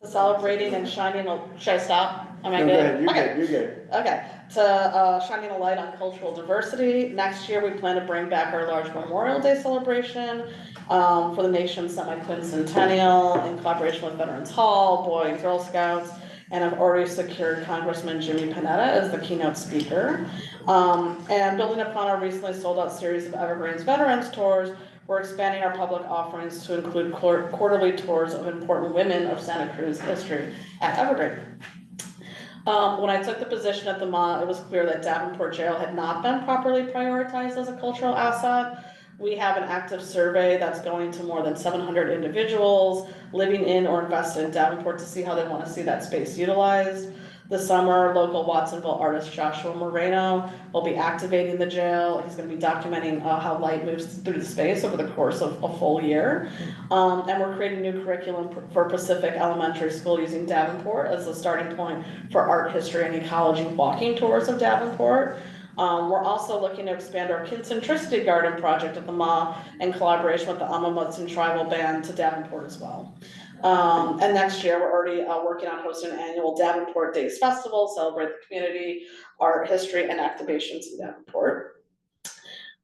Celebrating and shining a, should I stop? Am I No, good? go ahead, you're Okay. good, you're good. Okay, to shining a light on cultural diversity. Next year, we plan to bring back our large Memorial Day celebration for the nation's semi-quincentennial in collaboration with Veterans Hall, Boy and Girl Scouts, and I've already secured Congressman Jimmy Panetta as the keynote speaker. And building upon our recently sold out series of Evergreen's Veterans Tours, we're expanding our public offerings to include quarterly tours of important women of Santa Cruz history at Evergreen. When I took the position at the MA, it was clear that Davenport Jail had not been properly prioritized as a cultural asset. We have an active survey that's going to more than 700 individuals living in or invested in Davenport to see how they want to see that space utilized. This summer, local Watsonville artist Joshua Moreno will be activating the jail. He's going to be documenting how light moves through the space over the course of a full year. And we're creating new curriculum for Pacific Elementary School using Davenport as the starting point for art history and ecology walking tours of Davenport. We're also looking to expand our Kincentricity Garden project at the MA in collaboration with the Amamutsun Tribal Band to Davenport as well. And next year, we're already working on hosting an annual Davenport Days Festival, celebrate the community, art, history, and activations in Davenport.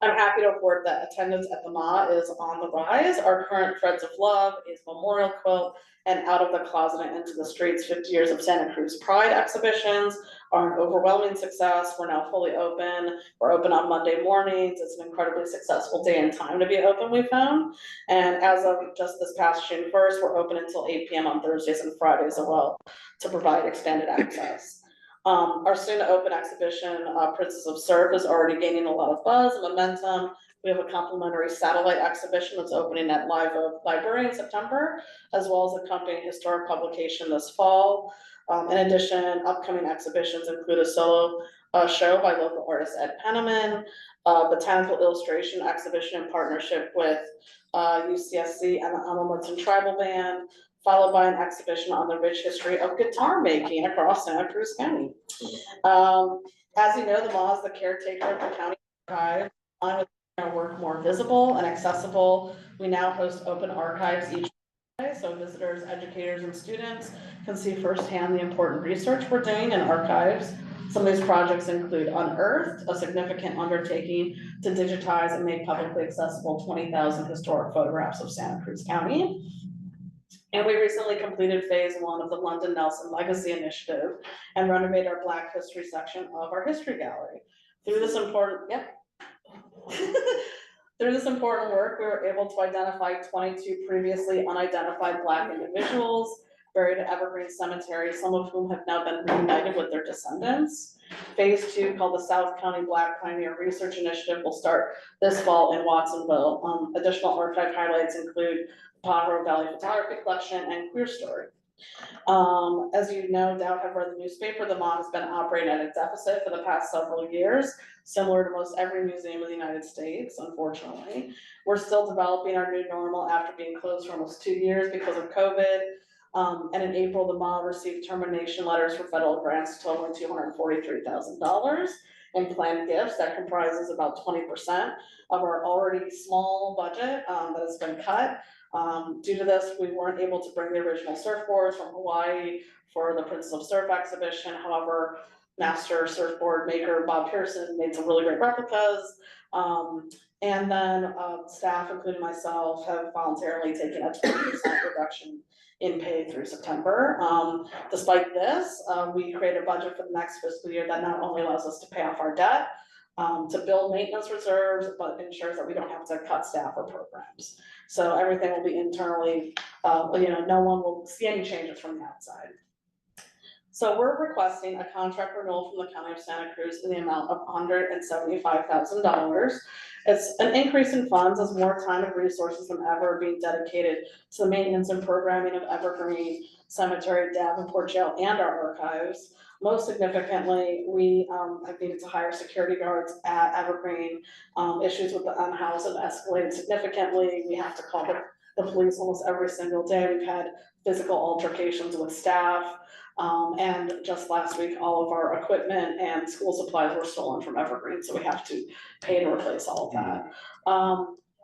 I'm happy to report that attendance at the MA is on the rise. Our current Threads of Love is Memorial Quilt and Out of the Closet and Into the Streets 50 Years of Santa Cruz Pride exhibitions are an overwhelming success. We're now fully open. We're open on Monday mornings. It's an incredibly successful day and time to be open, we found. And as of just this past June 1st, we're open until 8 p.m. on Thursdays and Fridays as well to provide expanded access. Our soon to open exhibition, Princess of Surf, is already gaining a lot of buzz and momentum. We have a complimentary satellite exhibition that's opening at Live Oak Library in September, as well as accompanying historic publication this fall. In addition, upcoming exhibitions include a solo show by local artist Ed Penniman, botanical illustration exhibition in partnership with UCSC and the Amamutsun Tribal Band, followed by an exhibition on the rich history of guitar making across Santa Cruz County. As you know, the MA is the caretaker of the county archive. On with our work more visible and accessible, we now host open archives each day, so visitors, educators, and students can see firsthand the important research we're doing in archives. Some of these projects include Unearthed, a significant undertaking to digitize and make publicly accessible 20,000 historic photographs of Santa Cruz County. And we recently completed phase 1 of the London Nelson Legacy Initiative and renovated our Black History section of our history gallery. Through this important, Through this important work, we were able to identify 22 previously unidentified Black individuals buried at Evergreen Cemetery, some of whom have now been reunited with their descendants. Phase 2, called the South County Black Pioneer Research Initiative, will start this fall in Watsonville. Additional archive highlights include Pajaro Valley Photography Collection and Queer Story. As you no doubt have read the newspaper, the MA has been operating at a deficit for the past several years, similar to most every museum in the United States, unfortunately. We're still developing our new normal after being closed for almost 2 years because of COVID. And in April, the MA received termination letters for federal grants totaling $243,000 in planned gifts. That comprises about 20% of our already small budget that has been cut. Due to this, we weren't able to bring the original surfboards from Hawaii for the Princess of Surf exhibition. However, master surfboard maker Bob Pearson made some really great replicas. And then staff, including myself, have voluntarily taken a 20% reduction in pay through September. Despite this, we created a budget for the next fiscal year that not only allows us to pay off our debt, to build maintenance reserves, but ensures that we don't have to cut staff or programs. So everything will be internally, no one will see any changes from the outside. So we're requesting a contract renewal from the County of Santa Cruz in the amount of $175,000. It's an increase in funds as more time and resources than ever are being dedicated to the maintenance and programming of Evergreen Cemetery, Davenport Jail, and our archives. Most significantly, we have needed to hire security guards at Evergreen. Issues with the unhoused have escalated significantly. We have to call the police almost every single day. We've had physical altercations with staff. And just last week, all of our equipment and school supplies were stolen from Evergreen, so we have to pay to replace all of that.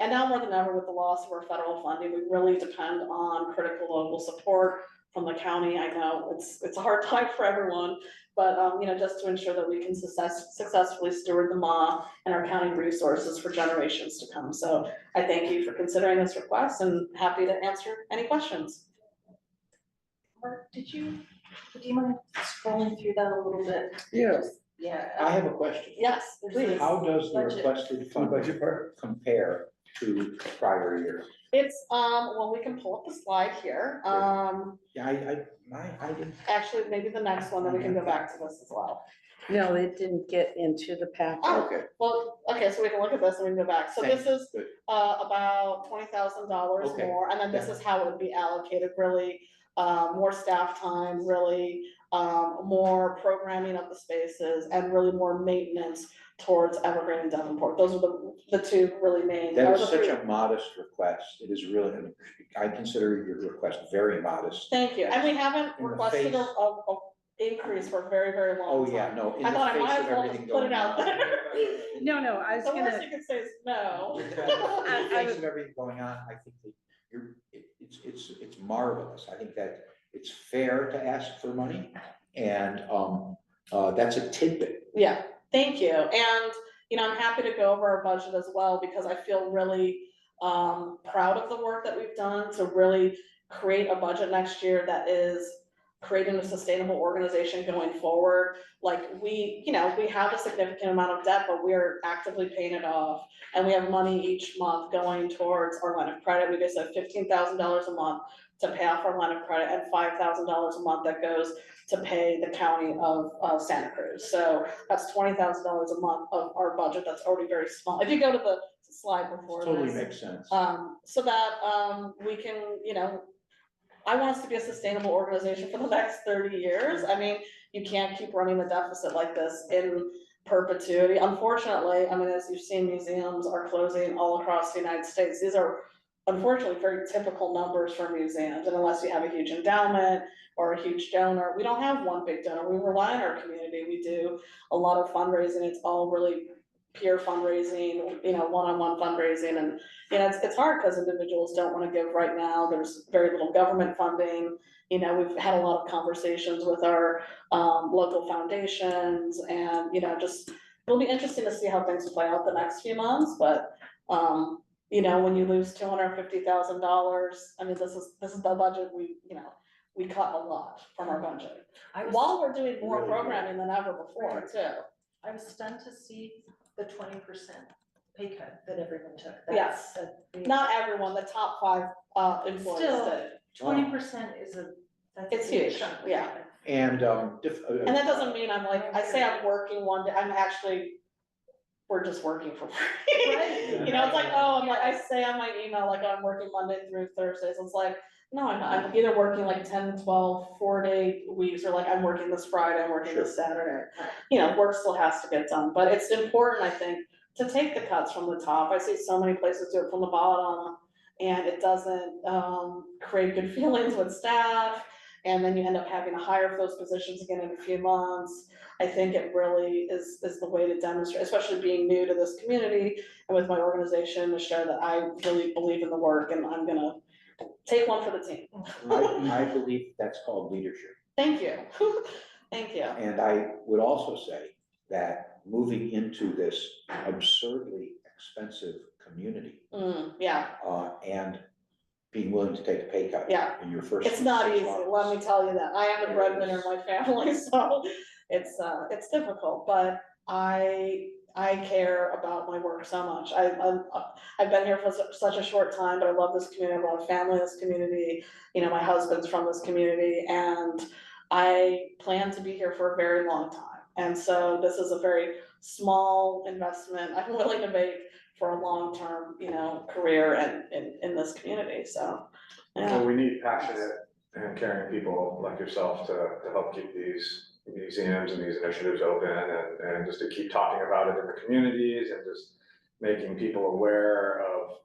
And now more than ever, with the loss of our federal funding, we really depend on critical local support from the county. I know it's a hard time for everyone, but, you know, just to ensure that we can successfully steward the MA and our county resources for generations to come. So I thank you for considering this request and happy to answer any questions. Mark, do you mind scrolling through that a little bit? Yeah. Yeah. I have a question. Yes, please. How does the Budget. requested funding compare to prior years? It's, well, we can pull up the slide here. Yeah, I didn't. Actually, maybe the next one, then we can go back to this as well. No, it didn't get into the packet. Oh, Okay. well, okay, so we can look at this and we can go back. So this is, Good. about $20,000 Okay. more, and then this is how it would be allocated, really, more staff time, really, more programming of the spaces, and really more maintenance towards Evergreen and Devonport. Those are the two really main. That or is the such three. a modest request. It is really, I consider your request very modest. Thank you, and we haven't In the requested face- a increase for a very, very long Oh, time. yeah, no, in I the thought I might face as of well everything just put it going out on. there. No, I was The worst gonna, you could say is no. In the face of everything going on, I think that it's marvelous. I think that it's fair to ask for money, and, that's a tidbit. Yeah, thank you. And, you know, I'm happy to go over our budget as well, because I feel really proud of the work that we've done to really create a budget next year that is creating a sustainable organization going forward. Like you know, we have a significant amount of debt, but we're actively paying it off. And we have money each month going towards our line of credit. We just have $15,000 a month to pay off our line of credit, and $5,000 a month that goes to pay the county of Santa Cruz. So that's $20,000 a month of our budget. That's already very small. If you go to the slide before Totally this, makes sense. so that we can, you know, I want us to be a sustainable organization for the next 30 years. I mean, you can't keep running the deficit like this in perpetuity. Unfortunately, I mean, as you've seen, museums are closing all across the United States. These are unfortunately very typical numbers for museums, and unless you have a huge endowment or a huge donor, we don't have one big donor. We rely on our community. We do a lot of fundraising. It's all really peer fundraising, you know, one-on-one fundraising, and you know, it's hard because individuals don't want to give right now. There's very little government funding. You know, we've had a lot of conversations with our local foundations, and you know, just it'll be interesting to see how things play out the next few months. But you know, when you lose $250,000, I mean, this is the budget we cut a lot from our budget while we're doing more Really programming than ever before too. I was stunned to see the 20% pay cut that everyone took. Yes. Not everyone, the top 5 employees Still, did. 20% is that's a It's big huge, chunk. yeah. And, And that doesn't mean I say I'm working one day, we're just working for free. Right. You know, it's like, oh, I say on my email, like, I'm working Monday through Thursdays, it's like, no, I'm not, I'm either working like 10, 12, 4-day weeks, or like, I'm working this Friday, I'm working this Saturday. You know, work still has to get done, but it's important, I think, to take the cuts from the top. I see so many places do it from the bottom, and it doesn't, create good feelings with staff, and then you end up having to hire for those positions again in a few months. I think it really is the way to demonstrate, especially being new to this community and with my organization, to show that I really believe in the work, and I'm gonna take one for the team. I believe that's called leadership. Thank you. Thank you. And I would also say that moving into this absurdly expensive community, Yeah, and being willing to take a pay cut yeah. in your first. It's not 6 easy, months. let me tell you that. I am the breadwinner of my family, so it's difficult, but I care about my work so much. I've been here for such a short time, but I love this community. I have a lot of family in this community. You know, my husband's from this community, and I plan to be here for a very long time. And so this is a very small investment I'm willing to make for a long-term, you know, career in this community, so, yeah. Well, we need passionate and caring people like yourself to help keep these museums and these initiatives open, and just to keep talking about it in the communities, and just making people aware of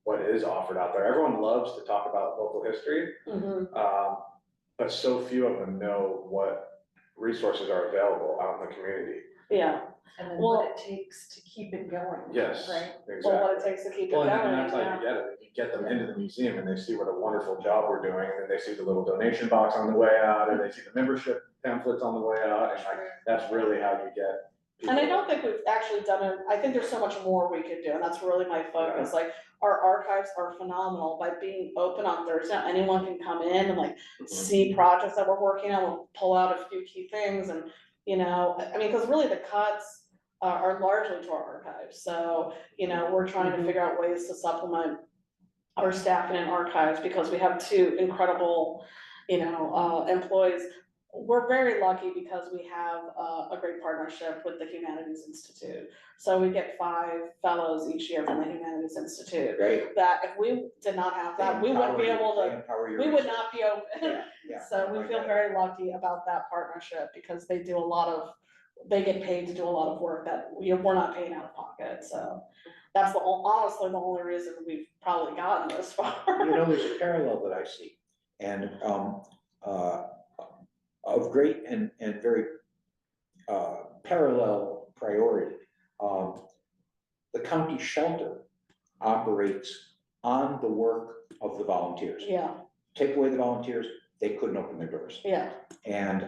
what is offered out there. Everyone loves to talk about local history, but so few of them know what resources are available out in the community. Yeah, And then Well- what it takes to keep it going. Yes, Right? exactly. Well, what it takes to keep it Well, going. and that's how yeah. you get it, you get them into the museum and they see what a wonderful job we're doing, and then they see the little donation box on the way out, or they see the membership pamphlets on the way out, and like, that's really how you get people. And I don't think we've actually done it, I think there's so much more we could do, and that's really my focus, like, our archives are phenomenal by being open on Thursday, anyone can come in and like Mhm. see projects that we're working on, we'll pull out a few key things and, you know, I mean, cause really the cuts are largely to our archives, so, you know, we're trying to figure out ways to supplement our staffing and archives, because we have two incredible, you know, employees. We're very lucky because we have a great partnership with the Humanities Institute. So we get 5 fellows each year from the Humanities Institute. Great. That if we did not have that, we wouldn't be able They to, empower your we would research. not be open. Yeah, yeah. So we I feel get it. very lucky about that partnership, because they do a lot of, they get paid to do a lot of work that we're not paying out of pocket, so. That's honestly the only reason we've probably gotten this far. You know, there's a parallel that I see, and of great and very parallel priority. The county shelter operates on the work of the volunteers. Yeah, Take away the volunteers, they couldn't open their doors. yeah, And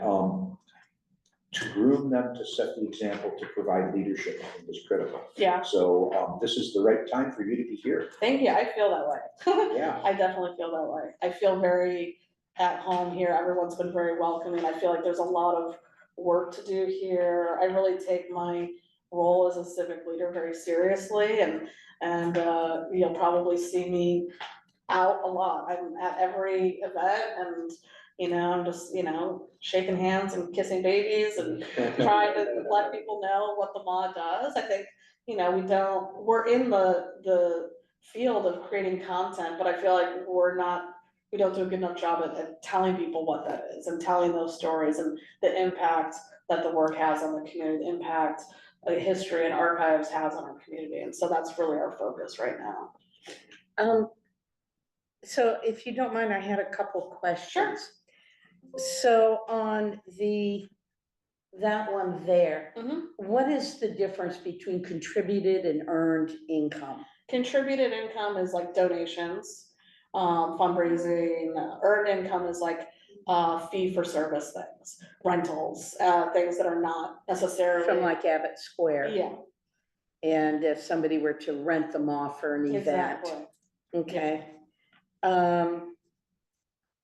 to groom them, to set the example, to provide leadership, I think is critical. yeah, So this is the right time for you to be here. thank you, I feel that way. Yeah. I definitely feel that way, I feel very at home here, everyone's been very welcoming, I feel like there's a lot of work to do here, I really take my role as a civic leader very seriously, and you'll probably see me out a lot, I'm at every event, and, you know, I'm just, you know, shaking hands and kissing babies and trying to let people know what the MA does. I think, you know, we're in the field of creating content, but I feel like we don't do a good enough job at telling people what that is and telling those stories and the impact that the work has on the community, the impact history and archives has on our community. And so that's really our focus right now. So if you don't mind, I had a couple questions. So on that one there, Mhm. what is the difference between contributed and earned income? Contributed income is like donations, fundraising, earned income is like, fee for service things, rentals, things that are not necessarily. From like Abbott Square? Yeah, And if somebody were to rent them off for an event? exactly. Okay.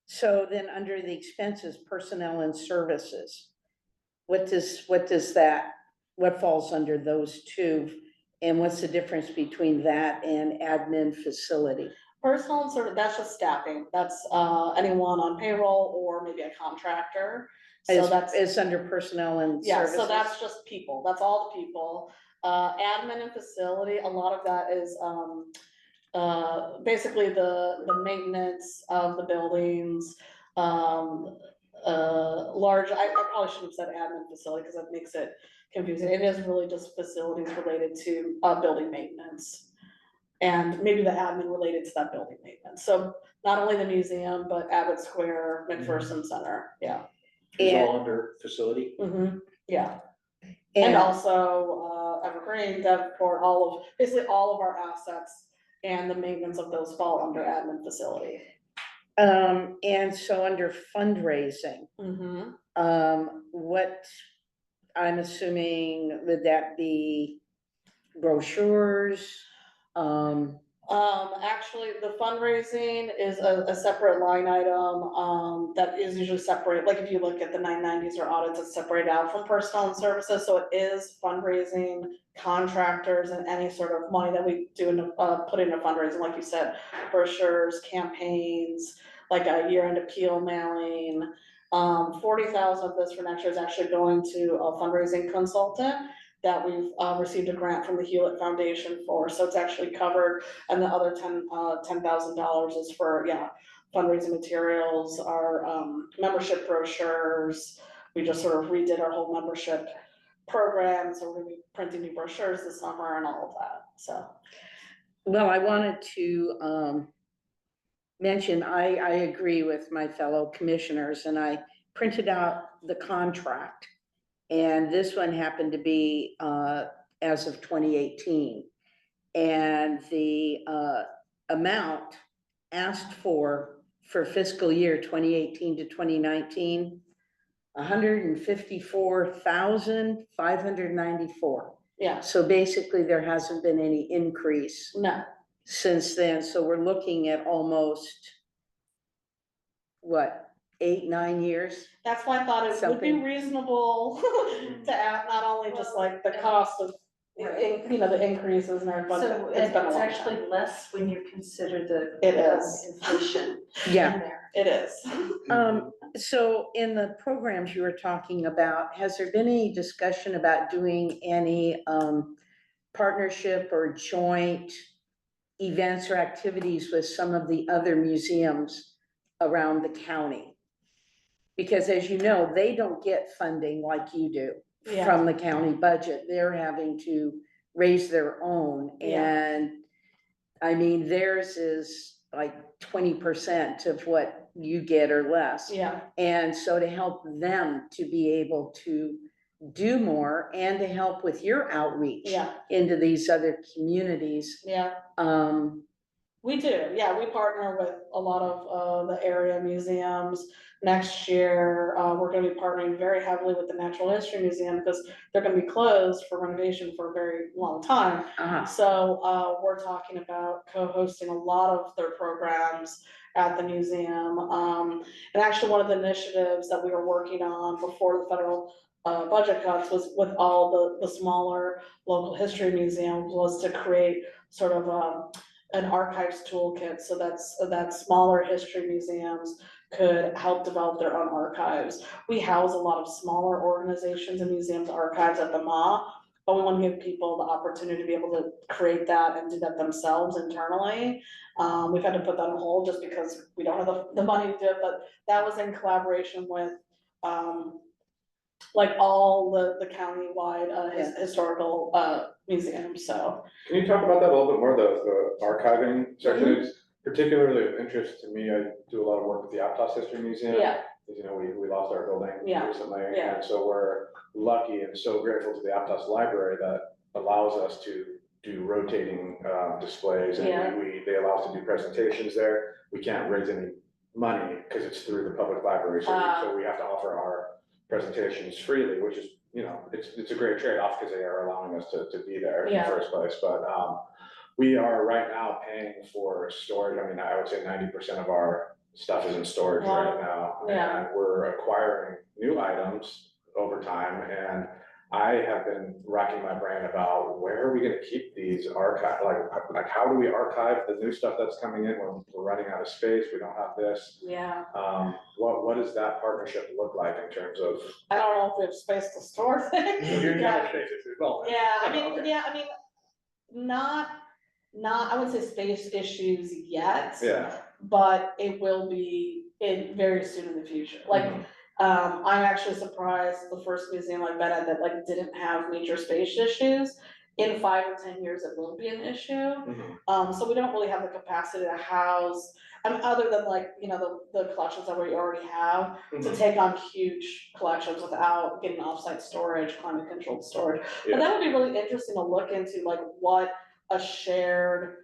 So then under the expenses, personnel and services, what falls under those two? And what's the difference between that and admin facility? Personal and sort of, that's just staffing, that's, anyone on payroll or maybe a contractor. So that's. It's under personnel and Yeah, services? so that's just people, that's all the people. Admin and facility, a lot of that is, basically the maintenance of the buildings. Large, I probably shouldn't have said admin facility, because that makes it confusing. It is really just facilities related to, building maintenance. And maybe the admin related to that building maintenance. So not only the museum, but Abbott Square, McPherson Center, yeah. It's And- all under facility. Yeah. And also, Evergreen, Devport, basically all of our assets and the maintenance of those fall under admin facility. And so under fundraising, what, I'm assuming, would that be brochures? Actually, the fundraising is a separate line item, that is usually separate, like if you look at the 990s or audits, it's separated out from personal and services, so it is fundraising, contractors, and any sort of money that we do put into fundraising, like you said, brochures, campaigns, like a year-end appeal mailing. 40,000 of this for next year is actually going to a fundraising consultant that we've received a grant from the Hewlett Foundation for, so it's actually covered, and the other $10,000 is for, fundraising materials, our membership brochures. We just sort of redid our whole membership program, so we're gonna be printing new brochures this summer and all of that, so. Well, I wanted to mention, I agree with my fellow commissioners, and I printed out the contract. And this one happened to be, as of 2018. And the, amount asked for fiscal year 2018 to 2019, $154,594. Yeah, So basically, there hasn't been any increase no, since then, so we're looking at almost, what, 8, 9 years? that's why I thought it would be Something. reasonable to add not only just like the cost of, you know, the increases and everything, So but it's been a it's long actually time. less when you consider the. It is. Inflation Yeah. in there. It is. So in the programs you were talking about, has there been any discussion about doing any, partnership or joint events or activities with some of the other museums around the county? Because as you know, they don't get funding like you do Yeah. from the county budget. They're having to raise their own. Yeah. And I mean, theirs is like 20% of what you get or less. Yeah, And so to help them to be able to do more and to help with your outreach yeah, into these other communities, yeah. We do, yeah, we partner with a lot of the area museums. Next year, we're gonna be partnering very heavily with the Natural History Museum because they're gonna be closed for renovation for a very long time. So, we're talking about co-hosting a lot of their programs at the museum. And actually, one of the initiatives that we were working on before the federal budget cuts was with all the smaller local history museums was to create sort of an archives toolkit so that smaller history museums could help develop their own archives. We house a lot of smaller organizations and museums archives at the MA, but we want to give people the opportunity to be able to create that and do that themselves internally. We've had to put that on hold just because we don't have the money to do it, but that was in collaboration with like all the countywide historical museums, so. Can you talk about that a little bit more, the archiving section? It's particularly of interest to me. I do a lot of work with the Aptos History Museum. Yeah, As you know, we lost our building Yeah. recently, Yeah. and so we're lucky and so grateful to the Aptos Library that allows us to do rotating displays, and Yeah. they allow us to do presentations there. We can't raise any money because it's through the public library, so we have to offer our presentations freely, which is, you know, it's a great trade-off because they are allowing us to be there in the Yeah. first place. But we are right now paying for storage. I mean, I would say 90% of our stuff is in storage Wow. right now. Yeah. And we're acquiring new items over time. And I have been racking my brain about where are we gonna keep these archive, like how do we archive the new stuff that's coming in when we're running out of space, we don't have this. yeah, What does that partnership look like in terms of? I don't know if we have space to store things. Yeah, Okay. I mean, not, I wouldn't say space issues yet. Yeah. But it will be in very soon in the future, like, I'm actually surprised the first museum like Bennett that like didn't have major space issues. In 5 or 10 years, it will be an issue, so we don't really have the capacity to house, other than like, you know, the collections that we already have, to take on huge collections without getting offsite storage, climate controlled storage. But that would be really interesting to look into, like what a shared,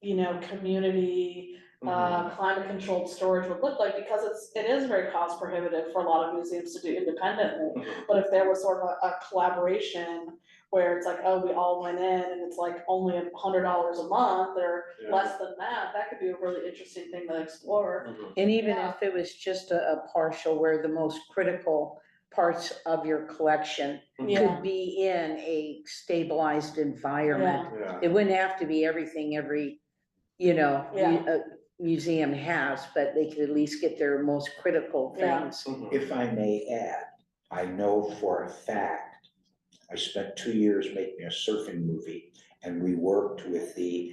you know, community climate controlled storage would look like, because it is very cost prohibitive for a lot of museums to do independently. But if there was sort of a collaboration where it's like, oh, we all went in and it's like only $100 a month or less than that, that could be a really interesting thing to explore. And even Yeah. if it was just a partial where the most critical parts of your collection Yeah, could be in a stabilized environment. Yeah. It wouldn't have to be everything every, you know, museum has, but they could at least get their most critical Yeah. things. If I may add, I know for a fact, I spent 2 years making a surfing movie, and we worked with the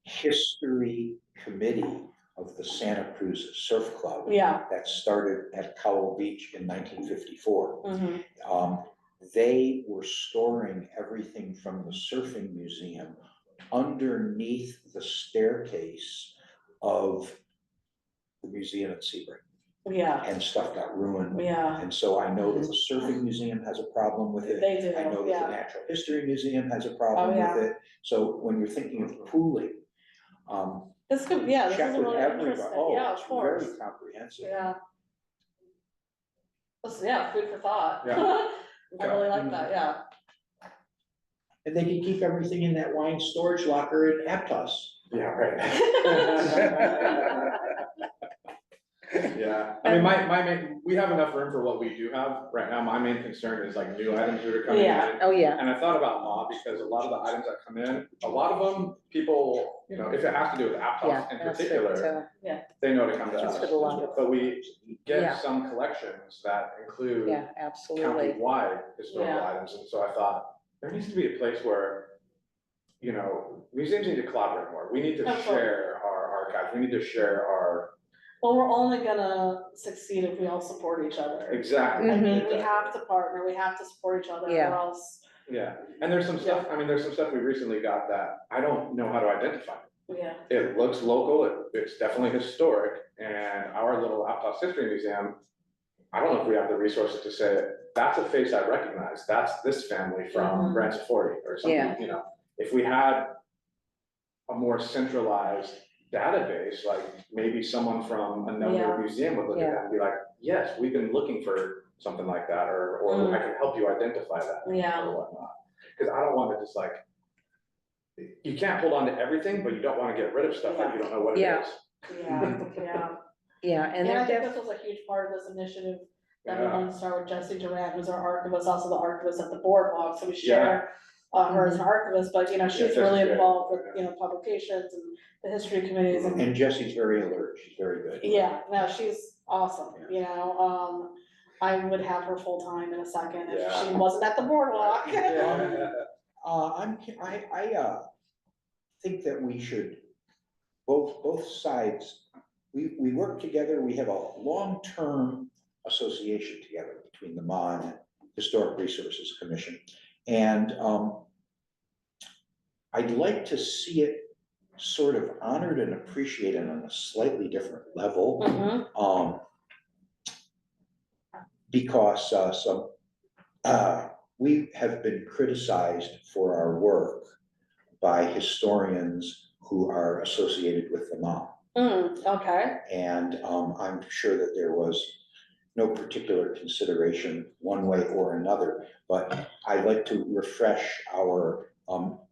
history committee of the Santa Cruz Surf Club. yeah, That started at Cowell Beach in 1954. mhm, They were storing everything from the surfing museum underneath the staircase of the museum at Sebring. Yeah, and stuff got ruined. yeah, And so I know that the Surfing Museum has a problem with it. they do, I know that the yeah. Natural History Museum has a problem yeah. with it. So when you're thinking of pooling, This could, yeah, this check is with really everybody. interesting, Oh, yeah, it's of course, very comprehensive. yeah. This, yeah, food for thought. Yeah. I really like that, yeah. And they can keep everything in that wine storage locker at Aptos. Yeah, right. Yeah, I mean, my main, we have enough room for what we do have right now. My main concern is like new items that are coming in. Yeah. Oh, yeah. And I thought about law because a lot of the items that come in, a lot of them, people, you know, if it has to do with Yeah, Aptos in that's particular, it, they know to come to That's us. what a lot of- But we Yeah. get some collections that include yeah, absolutely. county-wide historical Yeah. items, and so I thought, there needs to be a place where, you know, museums need to collaborate more. We need to Absolutely. share our archives, we need to share our, Well, we're only gonna succeed if we all support each other. exactly. I mean, we exactly. have to partner, we have to support each other, or Yeah. else, Yeah, and there's some stuff, I mean, there's some stuff we recently got that I don't know how to identify. yeah, It looks local, it's definitely historic, and our little Aptos History Museum, I don't know if we have the resources to say, that's a face I recognize, that's this family from Mhm. Branch 40 or something, Yeah. you know? If we had a more centralized database, like maybe someone from Yeah. another museum would look at Yeah. that and be like, yes, we've been looking for something like that, or I can help you identify that. Yeah. Or whatnot, because I don't want to just like, you can't hold on to everything, but you don't want to get rid of stuff that you don't know what it Yeah. is. yeah, yeah. Yeah, and And I they're think this was a huge part of this initiative that we Yeah. wanted to start with Jessie Durant, who's our archivist, also the archivist at the boardwalk, so we share her as an archivist, but you know, she's Jesse's really great. involved with, you know, publications and the history committees and. And Jesse's very alert, she's very good. Yeah, no, she's awesome, you know, I would have her full-time in a second if Yeah. she wasn't at the boardwalk. I think that we should, both sides, we work together, we have a long-term association together between the MON and Historic Resources Commission. And I'd like to see it sort of honored and appreciated on a slightly different level. Mhm. Because we have been criticized for our work by historians who are associated with the MOM. Okay, And I'm sure that there was no particular consideration one way or another, but I'd like to refresh our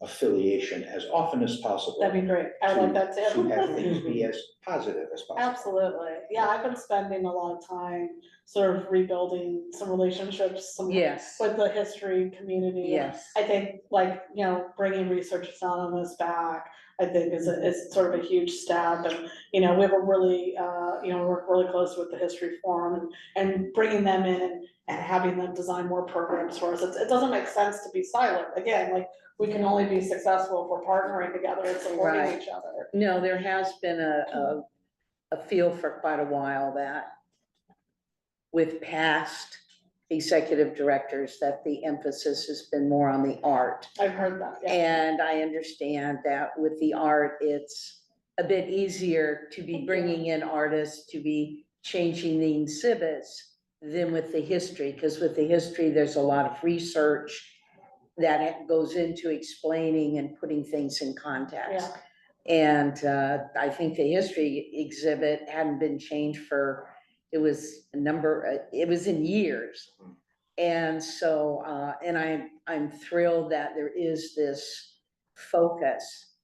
affiliation as often as possible. that'd be great, I would like that To have too. things be as positive as possible. Absolutely, yeah, I've been spending a lot of time sort of rebuilding some relationships, Yes, with the history community. yes. I think like, you know, bringing Research Anonymous back, I think is sort of a huge step. And, you know, we have a really, you know, work really close with the History Forum and bringing them in and having them design more programs for us. It doesn't make sense to be silent. Again, like, we can only be successful if we're partnering together and supporting Right. each other. No, there has been a feel for quite a while that with past executive directors, that the emphasis has been more on the art. I've heard that, yeah. And I understand that with the art, it's a bit easier to be Thank you. bringing in artists, to be changing the exhibits than with the history, because with the history, there's a lot of research that goes into explaining and putting things in context. And I think the history exhibit hadn't been changed for, it was in years. And so, and I'm thrilled that there is this focus.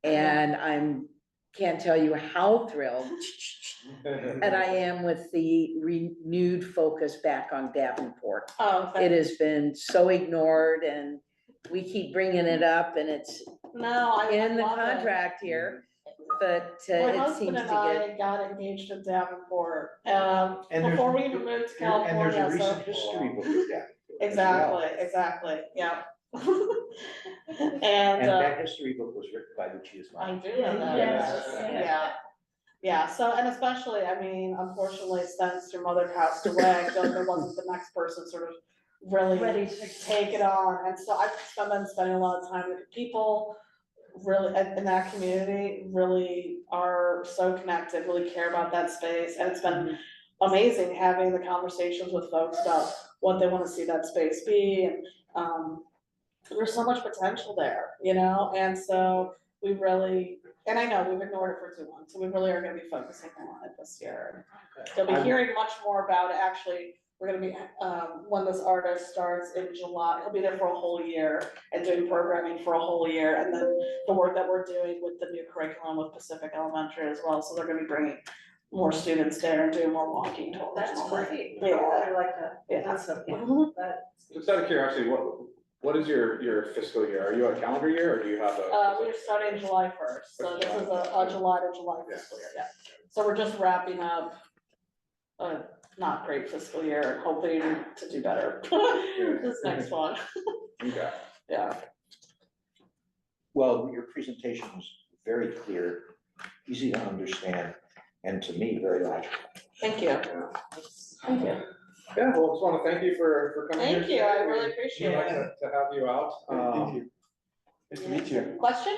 And can't tell you how thrilled and I am with the renewed focus back on Davenport. Oh, It has been so ignored and we keep bringing it up and it's no, I in the love it. contract here, but My it husband seems to and get. I got engaged in Davenport, And there's- before we even moved to And there's a California, recent so. history book of that. Exactly, yeah. And And, that history book was written by Lucia's I mom. do know that, Yes. yeah. Yeah, so, and especially, I mean, unfortunately, since your mother passed away, I feel like there wasn't the next person sort of really Ready to take it on, and so I've been spending a lot of time with people really in that community, really are so connected, really care about that space, and it's been amazing having the conversations with folks about what they wanna see that space be, and, there's so much potential there, you know, and so we really, and I know we've ignored it for too long, so we really are gonna be focusing on it this year. You'll be hearing much more about it, actually, we're gonna be, when this artist starts in July, he'll be there for a whole year and doing programming for a whole year, and then the work that we're doing with the new curriculum with Pacific Elementary as well, so they're gonna be bringing more students there and doing more walking tours. That's great. Yeah. I like that. Yeah. That's something. Mhm. Just out of curiosity, what is your fiscal year? Are you a calendar year or do you have a? We're starting July first, so this is a July to July fiscal year, yeah. So we're just wrapping up a not great fiscal year, and hoping to do better this next one, Okay. yeah. Well, your presentation was very clear, easy to understand, and to me, very logical. Thank you, Yeah. thank you, Yeah, well, just wanna thank you for coming here. thank you, I today. really appreciate We'd like it. to have you out. Thank you. Nice to meet you. Question?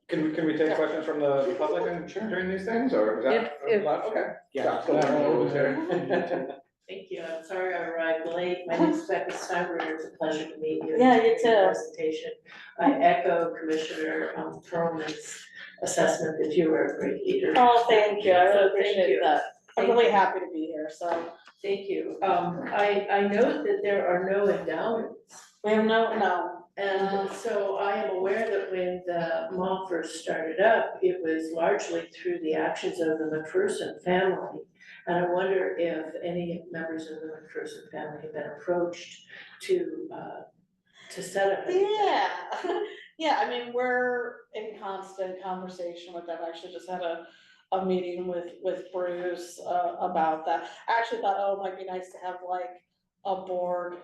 Can we take questions from the public during these things, or is that? If- Okay. Yeah. Thank you. I'm sorry I arrived late. My name's Becca Steinberger. It's a pleasure to meet you. Yeah, you Thank for your too. Presentation. I echo Commissioner Perlman's assessment that you were a great leader. Oh, thank you, I really So thank appreciate you. that, I'm Thank really you. happy to be here, so, Thank you. I note that there are no endowments. we have no, And so I am aware that when the mall first started up, it was largely through the actions of the McPherson family. And I wonder if any members of the McPherson family have been approached to set up. an endowment. yeah, yeah, I mean, we're in constant conversation with them, I actually just had a meeting with Bruce, about that. I actually thought, oh, it might be nice to have like a board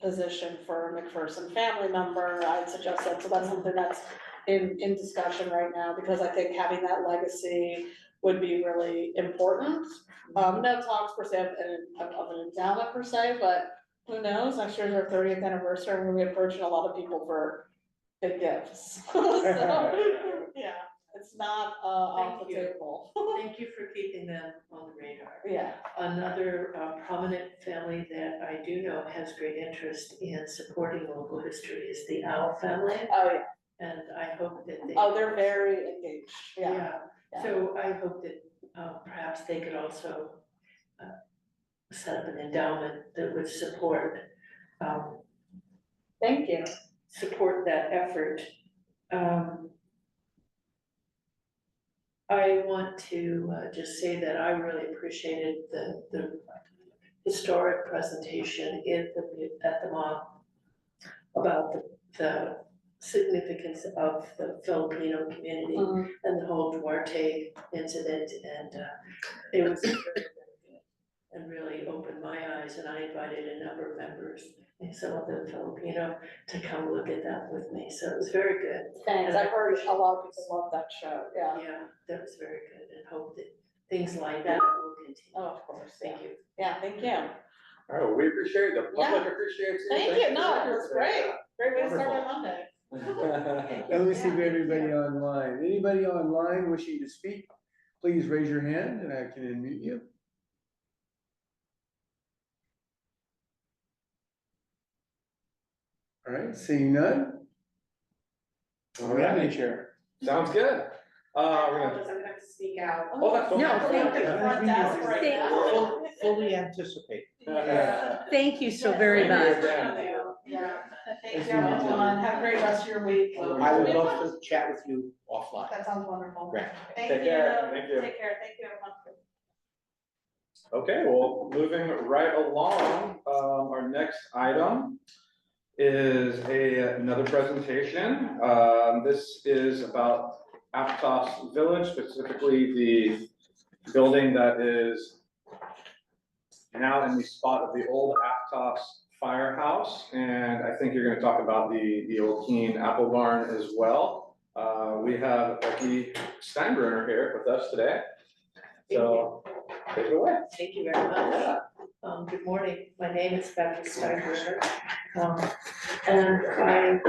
position for a McPherson family member, I'd suggest that, so that's something that's in discussion right now, because I think having that legacy would be really important. No talks per se of an endowment per se, but who knows, next year's our 30th anniversary, and we'll be approaching a lot of people for big gifts. So, yeah, it's not, off the Thank you. table. Thank you for keeping them on the radar. Yeah, Another prominent family that I do know has great interest in supporting local history is the Owl family, oh, yeah, and I hope that they. oh, they're very engaged, yeah. Yeah. So I hope that perhaps they could also set up an endowment that would support Thank you. that effort. I want to just say that I really appreciated the historic presentation at the mall about the significance of the Filipino community and the whole Duarte incident, and it was very, very good and really opened my eyes, and I invited a number of members, and some of them Filipino, to come look at that with me, so it was very good. Thanks, I've heard a lot of people love that show, yeah. Yeah, that was very good, and hope that things like that will continue. Oh, of course, Thank you. yeah, thank you. All right, well, we appreciate it, the public appreciates you. Thank you, no, it was great, great way to start Wonderful. my Monday. Now let me see if anybody online, anybody online wishing to speak, please raise your hand and I can unmute you. All right, seeing none. All We have right. any chair. Sounds good. We're gonna, I'm gonna have to speak out. oh, that's. No, We're thank at you. the front desk right Thank- now. Fully anticipate. Thank you so Yes, very thank much. you. Yeah, thank you everyone, have a great rest of your week. I would love to chat with you offline. That sounds wonderful. Great. Thank Take you. care. Thank you. Take care, thank you everyone. Okay, well, moving right along, our next item is another presentation. This is about Aptos Village, specifically the building that is now in the spot of the old Aptos Firehouse. And I think you're gonna talk about the old Keene Apple Barn as well. We have Becky Steinbrenner here with us today. So, take it away. Thank you very much. Good morning, my name is Becky Steinberger. And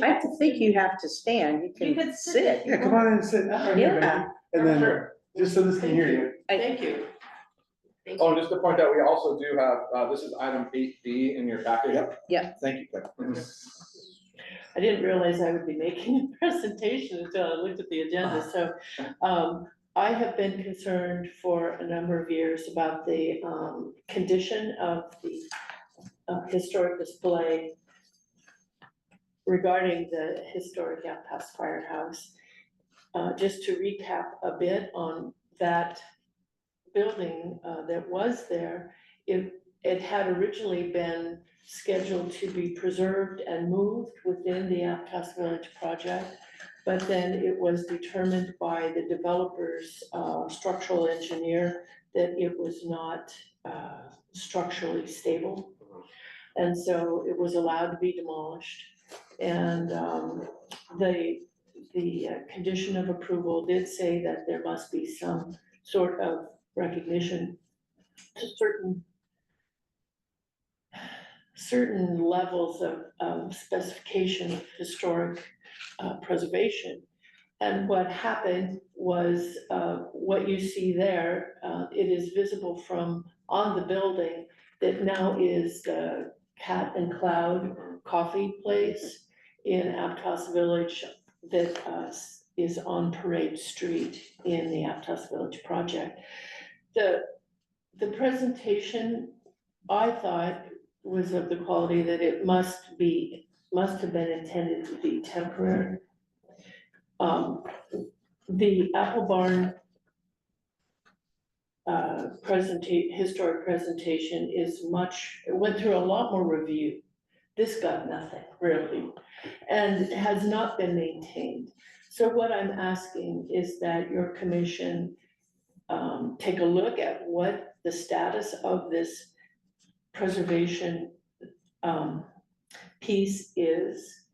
I think you have to stand, you You can could sit sit. if Yeah, come on and sit right here, Yeah. Becky. And then, just so this can hear you. thank you. Oh, and just to point out, we also do have, this is item 8D in your packet. Yep. Thank you, Cliff. I didn't realize I would be making a presentation until I looked at the agenda, so, I have been concerned for a number of years about the, condition of the historic display regarding the historic Yappas Firehouse. Just to recap a bit on that building, that was there, it had originally been scheduled to be preserved and moved within the Aptos Village project. But then it was determined by the developer's structural engineer that it was not structurally stable. And so it was allowed to be demolished. And the condition of approval did say that there must be some sort of recognition to certain levels of specification of historic preservation. And what happened was, what you see there, it is visible from on the building that now is the Cat and Cloud Coffee Place in Aptos Village that is on Parade Street in the Aptos Village project. The presentation, I thought, was of the quality that it must have been intended to be temporary. The Apple Barn historic presentation is it went through a lot more review. This got nothing, really, and has not been maintained. So what I'm asking is that your commission take a look at what the status of this preservation piece is,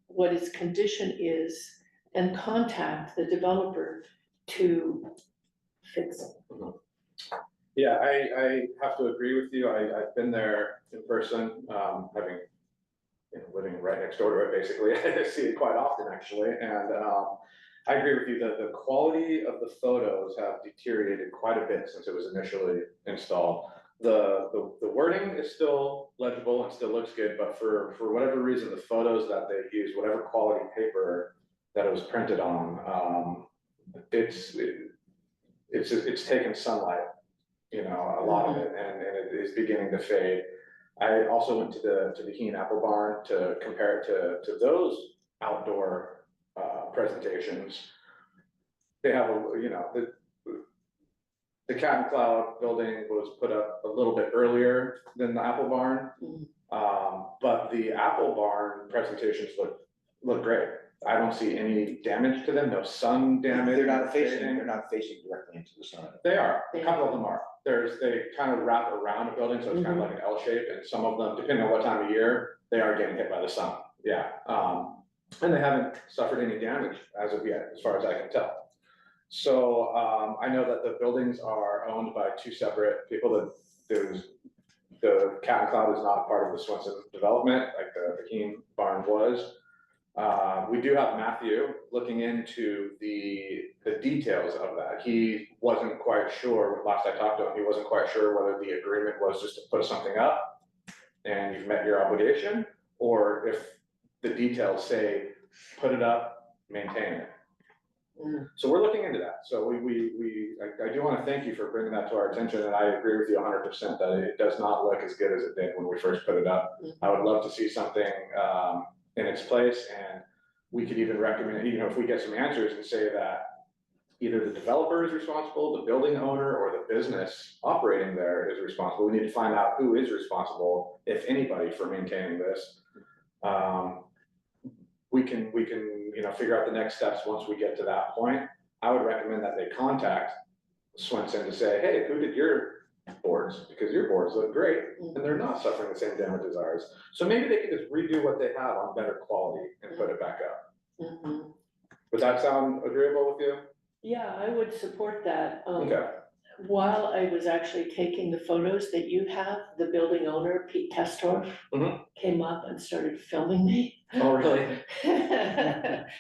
what its condition is, and contact the developer to fix it. Yeah, I have to agree with you. I've been there in person, having, living right next door to it, basically. I see it quite often, actually, and I agree with you that the quality of the photos have deteriorated quite a bit since it was initially installed. The wording is still legible and still looks good, but for whatever reason, the photos that they use, whatever quality paper that it was printed on, it's taken sunlight, a lot of it, and it is beginning to fade. I also went to the Heen Apple Barn to compare it to those outdoor presentations. They have the Cat and Cloud building was put up a little bit earlier than the Apple Barn. But the Apple Barn presentations look great. I don't see any damage to them, no sun damage. They're not facing directly into the sun. They are, a couple of them are. They kind of wrap around a building, so it's kind of like an L shape, and some of them, depending on what time of year, they are getting hit by the sun, yeah. And they haven't suffered any damage as of yet, as far as I can tell. So I know that the buildings are owned by two separate people. The Cat and Cloud is not part of the Swenson development, like the Heen Barn was. We do have Matthew looking into the details of that. He wasn't quite sure, last I talked to him, he wasn't quite sure whether the agreement was just to put something up and you've met your obligation, or if the details say, put it up, maintain it. So we're looking into that. So I do want to thank you for bringing that to our attention, and I agree with you 100% that it does not look as good as it did when we first put it up. I would love to see something in its place, and we could even recommend, if we get some answers and say that either the developer is responsible, the building owner, or the business operating there is responsible. We need to find out who is responsible, if anybody, for maintaining this. We can figure out the next steps once we get to that point. I would recommend that they contact Swenson to say, hey, who did your boards? Because your boards look great and they're not suffering the same damage as ours. So maybe they can just redo what they have on better quality and put it back up. Would that sound agreeable with you? Yeah, I would support that. Okay. While I was actually taking the photos that you have, the building owner, Pete Testorf, came up and started filming me. Oh, really?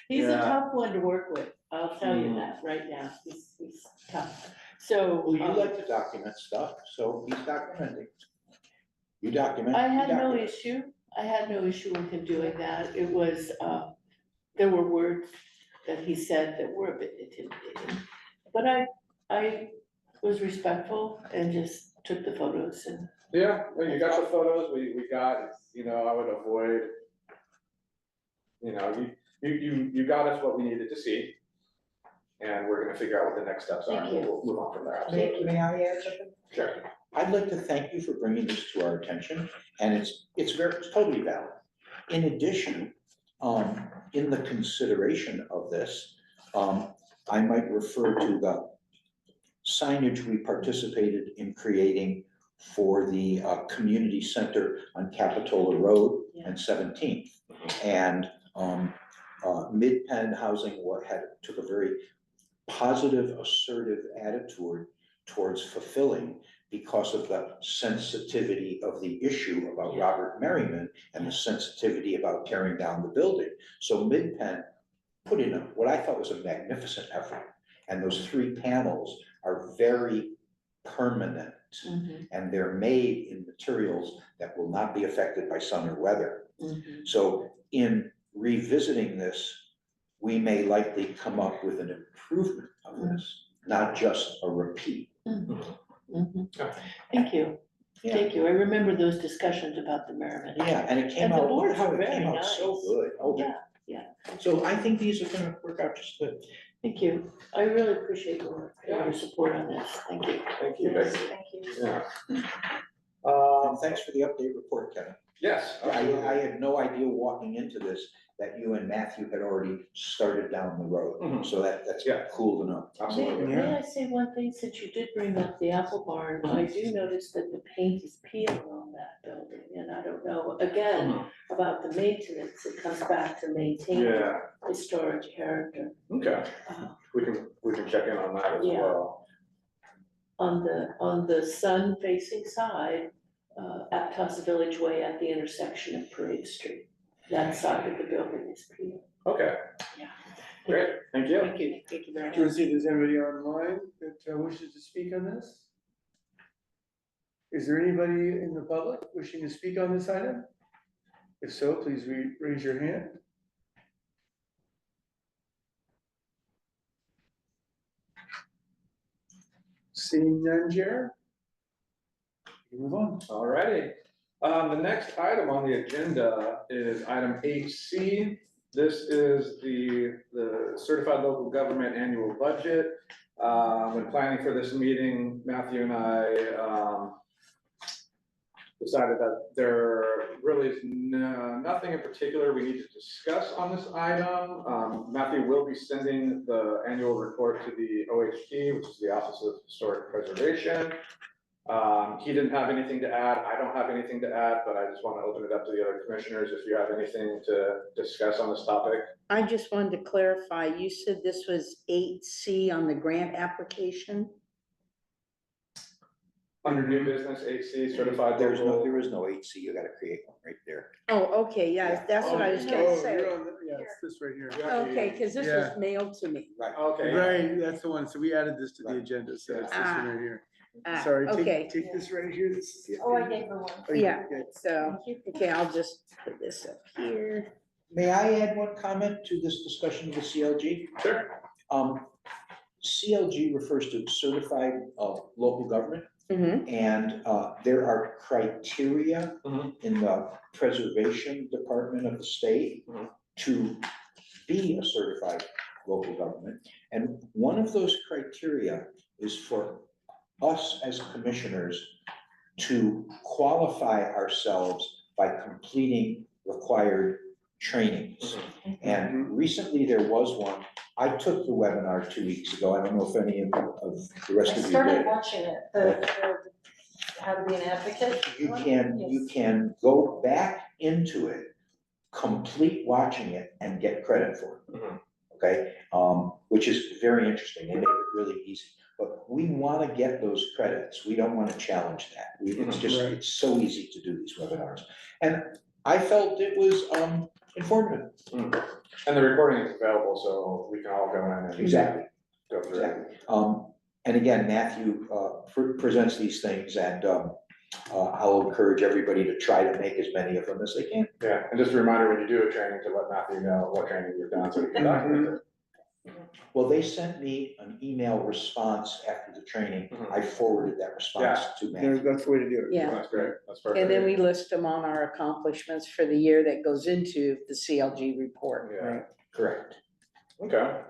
He's a Yeah. tough one to work with, I'll tell you that right now, he's tough. So. Well, you like to document stuff, so he's documenting. You document. I he had no documents. issue with him doing that. It was, there were words that he said that were a bit intimidating. But I was respectful and just took the photos and, Yeah, well, you got the photos, we got, you know, I would avoid, you know, you got us what we needed to see. And we're gonna figure out what the next steps are, and Thank you. we'll move on from there. May I add something? Sure. I'd like to thank you for bringing this to our attention, and it's totally valid. In addition, in the consideration of this, I might refer to the signage we participated in creating for the, community center on Capitola Road and 17th. And, Mid-Penn Housing took a very positive, assertive attitude towards fulfilling because of the sensitivity of the issue about Robert Merriman and the sensitivity about tearing down the building. So Mid-Penn put in what I thought was a magnificent effort. And those 3 panels are very permanent. And they're made in materials that will not be affected by sun or weather. So in revisiting this, we may likely come up with an improvement of this, not just a repeat. thank you, Yeah. thank you. I remember those discussions about the Merriman. Yeah, and it came And the out, boards how were it very came out so nice. good. Oh, Yeah, So I think these are gonna work out just good. thank you. I really appreciate your support on this. Thank you. Thank you, Yes, Becky. thank you. Yeah. And thanks for the update report, Kevin. Yes, I absolutely. had no idea walking into this that you and Matthew had already started down the road. Mhm. So that's Yeah. cool to know. Absolutely. May I say one thing, since you did bring up the apple barn, I do notice that the paint is peeling on that building, and I don't know, again, about the maintenance, it comes back to maintaining Yeah, historic character. okay, Uh, we can check in on that as Yeah. well. On the sun facing side, at Casa Village Way at the intersection of Parade Street, that side of the building is peeling. Okay. Yeah. Great, thank you. Thank you very Do you want much. to see if there's anybody online that wishes to speak on this? Is there anybody in the public wishing to speak on this item? If so, please raise your hand. Seeing none, Chair? Move on. Alrighty, the next item on the agenda is item 8C. This is the certified local government annual budget. When planning for this meeting, Matthew and I, decided that there really is nothing in particular we need to discuss on this item. Matthew will be sending the annual report to the OHP, which is the Office of Historic Preservation. He didn't have anything to add, I don't have anything to add, but I just want to open it up to the other commissioners if you have anything to discuss on this topic. I just wanted to clarify, you said this was 8C on the grant application? Under new business, 8C, certified There is local. no 8C, you gotta create one right there. Oh, okay, yeah, that's what I was gonna Oh, say. you're on yeah, it's this right here. Okay, because this was Yeah. mailed to me. Okay. Right, that's the one. So we added this to the Right. agenda, so it's this Ah. one right here. Ah, Sorry, okay. take this right here. This is it. Oh, I gave her one. Oh, you Yeah, did, good. so, okay, I'll just put this up here. May I add one comment to this discussion of the CLG? Sure. CLG refers to certified, local government. Mm-hmm. And there are criteria Mhm. in the preservation department of the state Mhm. to be a certified local government. And one of those criteria is for us as commissioners to qualify ourselves by completing required trainings. And recently there was one. I took the webinar 2 weeks ago. I don't know if any of the rest I of you started did. watching it, how to be an advocate. You one? you Yes. can go back into it, complete watching it and get credit for it. Mhm. Okay, which is very interesting. They make it really easy. But we want to get those credits. We don't want to challenge that. It's just, Right. it's so easy to do these webinars. And I felt it was informative. And the recording is available, so we can all go in and Exactly. go through it. Exactly. And again, Matthew presents these things, and I'll encourage everybody to try to make as many of them as they can. Yeah, and just a reminder, when you do a training, to let Matthew know what training you've done, so he can document it. Well, they sent me an email response after the training. Mhm. I forwarded that response to Matthew. That's the way to do it. Yeah. That's great, that's perfect. And then we list them on our accomplishments for the year that goes into the CLG report. Yeah, Right. Correct. okay.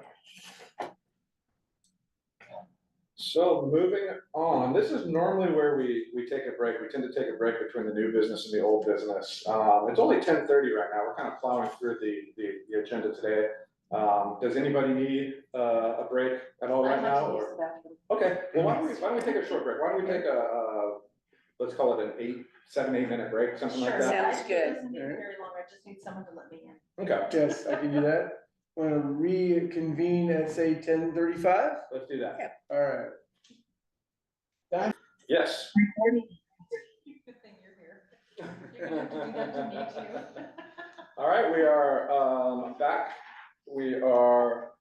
So moving on, this is normally where we take a break. We tend to take a break between the new business and the old business. It's only 10:30 right now. We're kind of plowing through the agenda today. Does anybody need a break at all right now? Or? Okay, well, why don't we take a short break? Why don't we take let's call it an 7-8 minute break, something like that? Sounds good. It doesn't need very long, I just need someone to let me in. Okay, Yes, I can do that. Want to reconvene at, say, 10:35? let's do that. All right. Yes. Good thing you're here. You're gonna have to do that to me too. All right, we are back. We are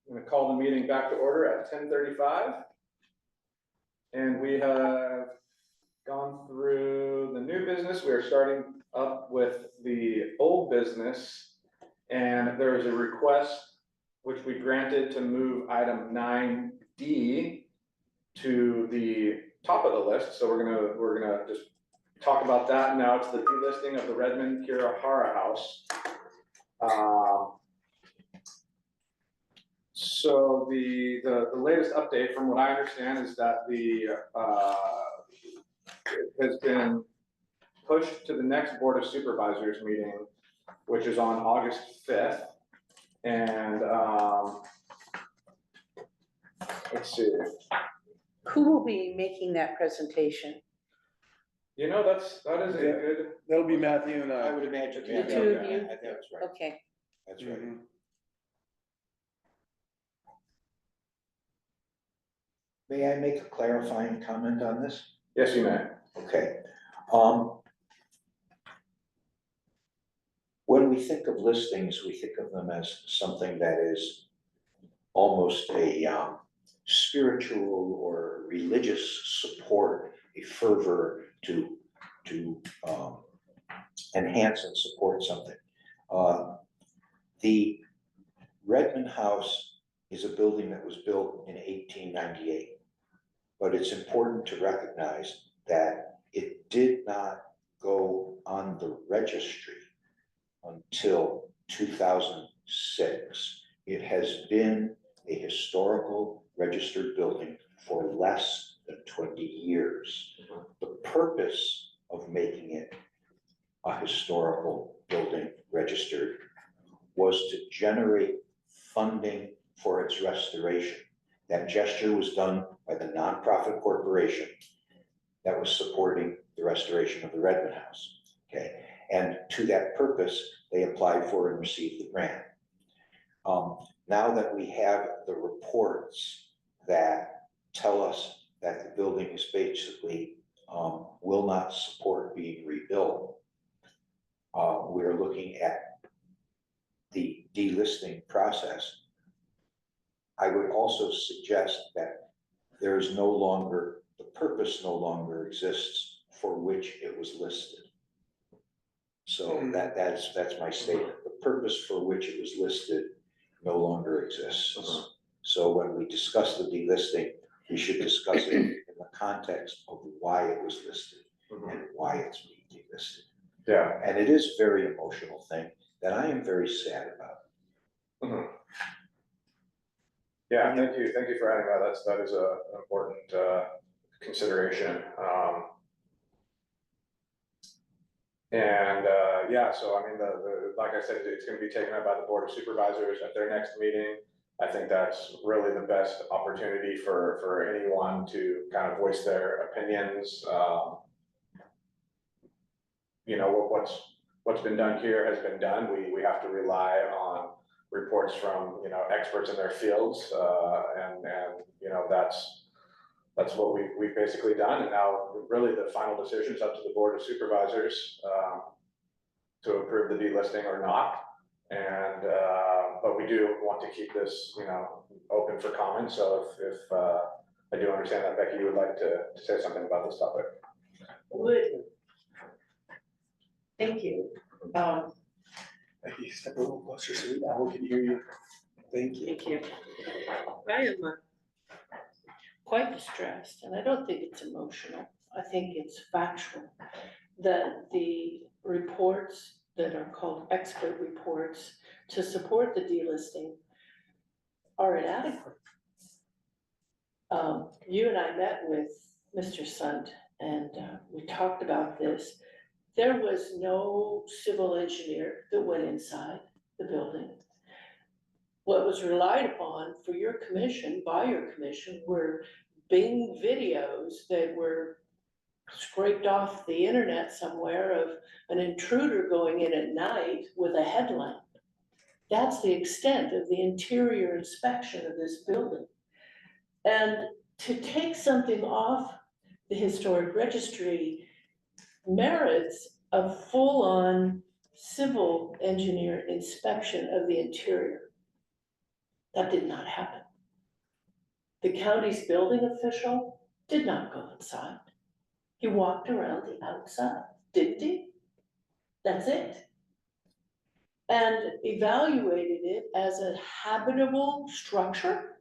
going to call the meeting back to order at 10:35. And we have gone through the new business. We are starting up with the old business. And there is a request which we granted to move item 9D to the top of the list. So we're gonna just talk about that now. It's the delisting of the Redmond Kirihara House. So the latest update, from what I understand, is that it has been pushed to the next Board of Supervisors meeting, which is on August 5th. And let's see. Who will be making that presentation? You know, that is a Yeah. good. That'll be Matthew and I I. would imagine. The two of you? I think that's right. Okay, That's right. Mhm. May I make a clarifying comment on this? Yes, you may. Okay. When we think of listings, we think of them as something that is almost a spiritual or religious support, a fervor to enhance and support something. The Redmond House is a building that was built in 1898, but it's important to recognize that it did not go on the registry until 2006. It has been a historical registered building for less than 20 years. The purpose of making it a historical building registered was to generate funding for its restoration. That gesture was done by the nonprofit corporation that was supporting the restoration of the Redmond House. Okay, and to that purpose, they applied for and received the grant. Now that we have the reports that tell us that the building is basically will not support being rebuilt, we're looking at the delisting process. I would also suggest that there is no longer, the purpose no longer exists for which it was listed. So that's my statement. The purpose for which it was listed no longer exists. So when we discuss the delisting, we should discuss it in the context of why it was listed and why it's being delisted. Yeah. And it is a very emotional thing that I am very sad about. Yeah, thank you for adding that. That is an important consideration. Yeah, so I mean, like I said, it's going to be taken up by the Board of Supervisors at their next meeting. I think that's really the best opportunity for anyone to kind of voice their opinions. You know, what's been done here has been done. We have to rely on reports from, you know, experts in their fields, and you know, that's what we've basically done. And now really the final decision is up to the Board of Supervisors to approve the delisting or not. And, but we do want to keep this, you know, open for comment, so if, I do understand that Becky, you would like to say something about this topic. Would. Thank you. Becky, step a little closer so Al can hear you. Thank you. Thank you. I am quite distressed, and I don't think it's emotional. I think it's factual that the reports that are called expert reports to support the delisting are inadequate. You and I met with Mr. Sund, and we talked about this. There was no civil engineer that went inside the building. What was relied upon for your commission, by your commission, were Bing videos that were scraped off the internet somewhere of an intruder going in at night with a headlamp. That's the extent of the interior inspection of this building. And to take something off the historic registry merits a full-on civil engineer inspection of the interior. That did not happen. The county's building official did not go inside. He walked around the outside, didn't he? That's it. And evaluated it as a habitable structure.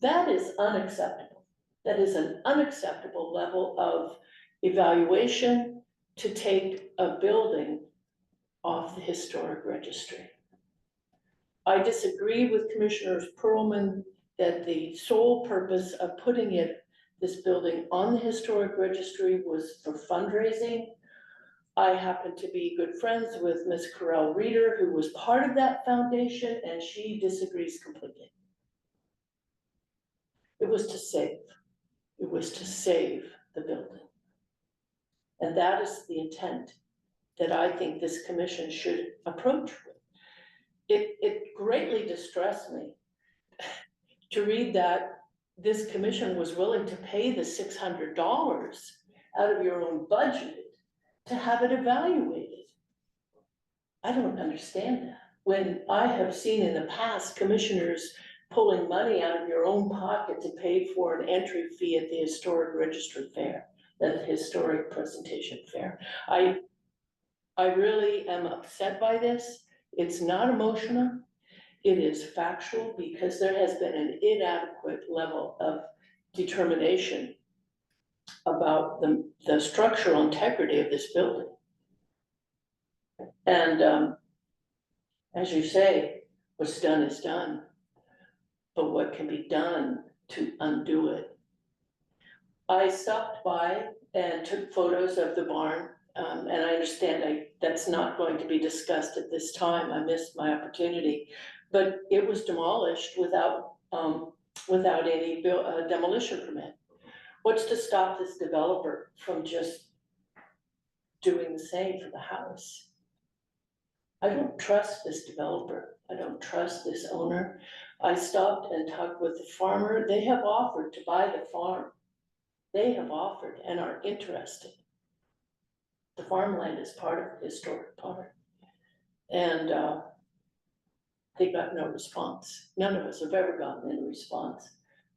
That is unacceptable. That is an unacceptable level of evaluation to take a building off the historic registry. I disagree with Commissioner Perlman that the sole purpose of putting this building on the historic registry was for fundraising. I happen to be good friends with Ms. Correll Reeder, who was part of that foundation, and she disagrees completely. It was to save the building. And that is the intent that I think this commission should approach with. It greatly distressed me to read that this commission was willing to pay the $600 out of your own budget to have it evaluated. I don't understand that. When I have seen in the past commissioners pulling money out of your own pocket to pay for an entry fee at the historic registry fair, the historic presentation fair. I really am upset by this. It's not emotional. It is factual because there has been an inadequate level of determination about the structural integrity of this building. And as you say, what's done is done. But what can be done to undo it? I stopped by and took photos of the barn, and I understand that's not going to be discussed at this time. I missed my opportunity, but it was demolished without any demolition permit. What's to stop this developer from just doing the same for the house? I don't trust this developer. I don't trust this owner. I stopped and talked with the farmer. They have offered to buy the farm. They have offered and are interested. The farmland is part of the historic part. And they got no response. None of us have ever gotten any response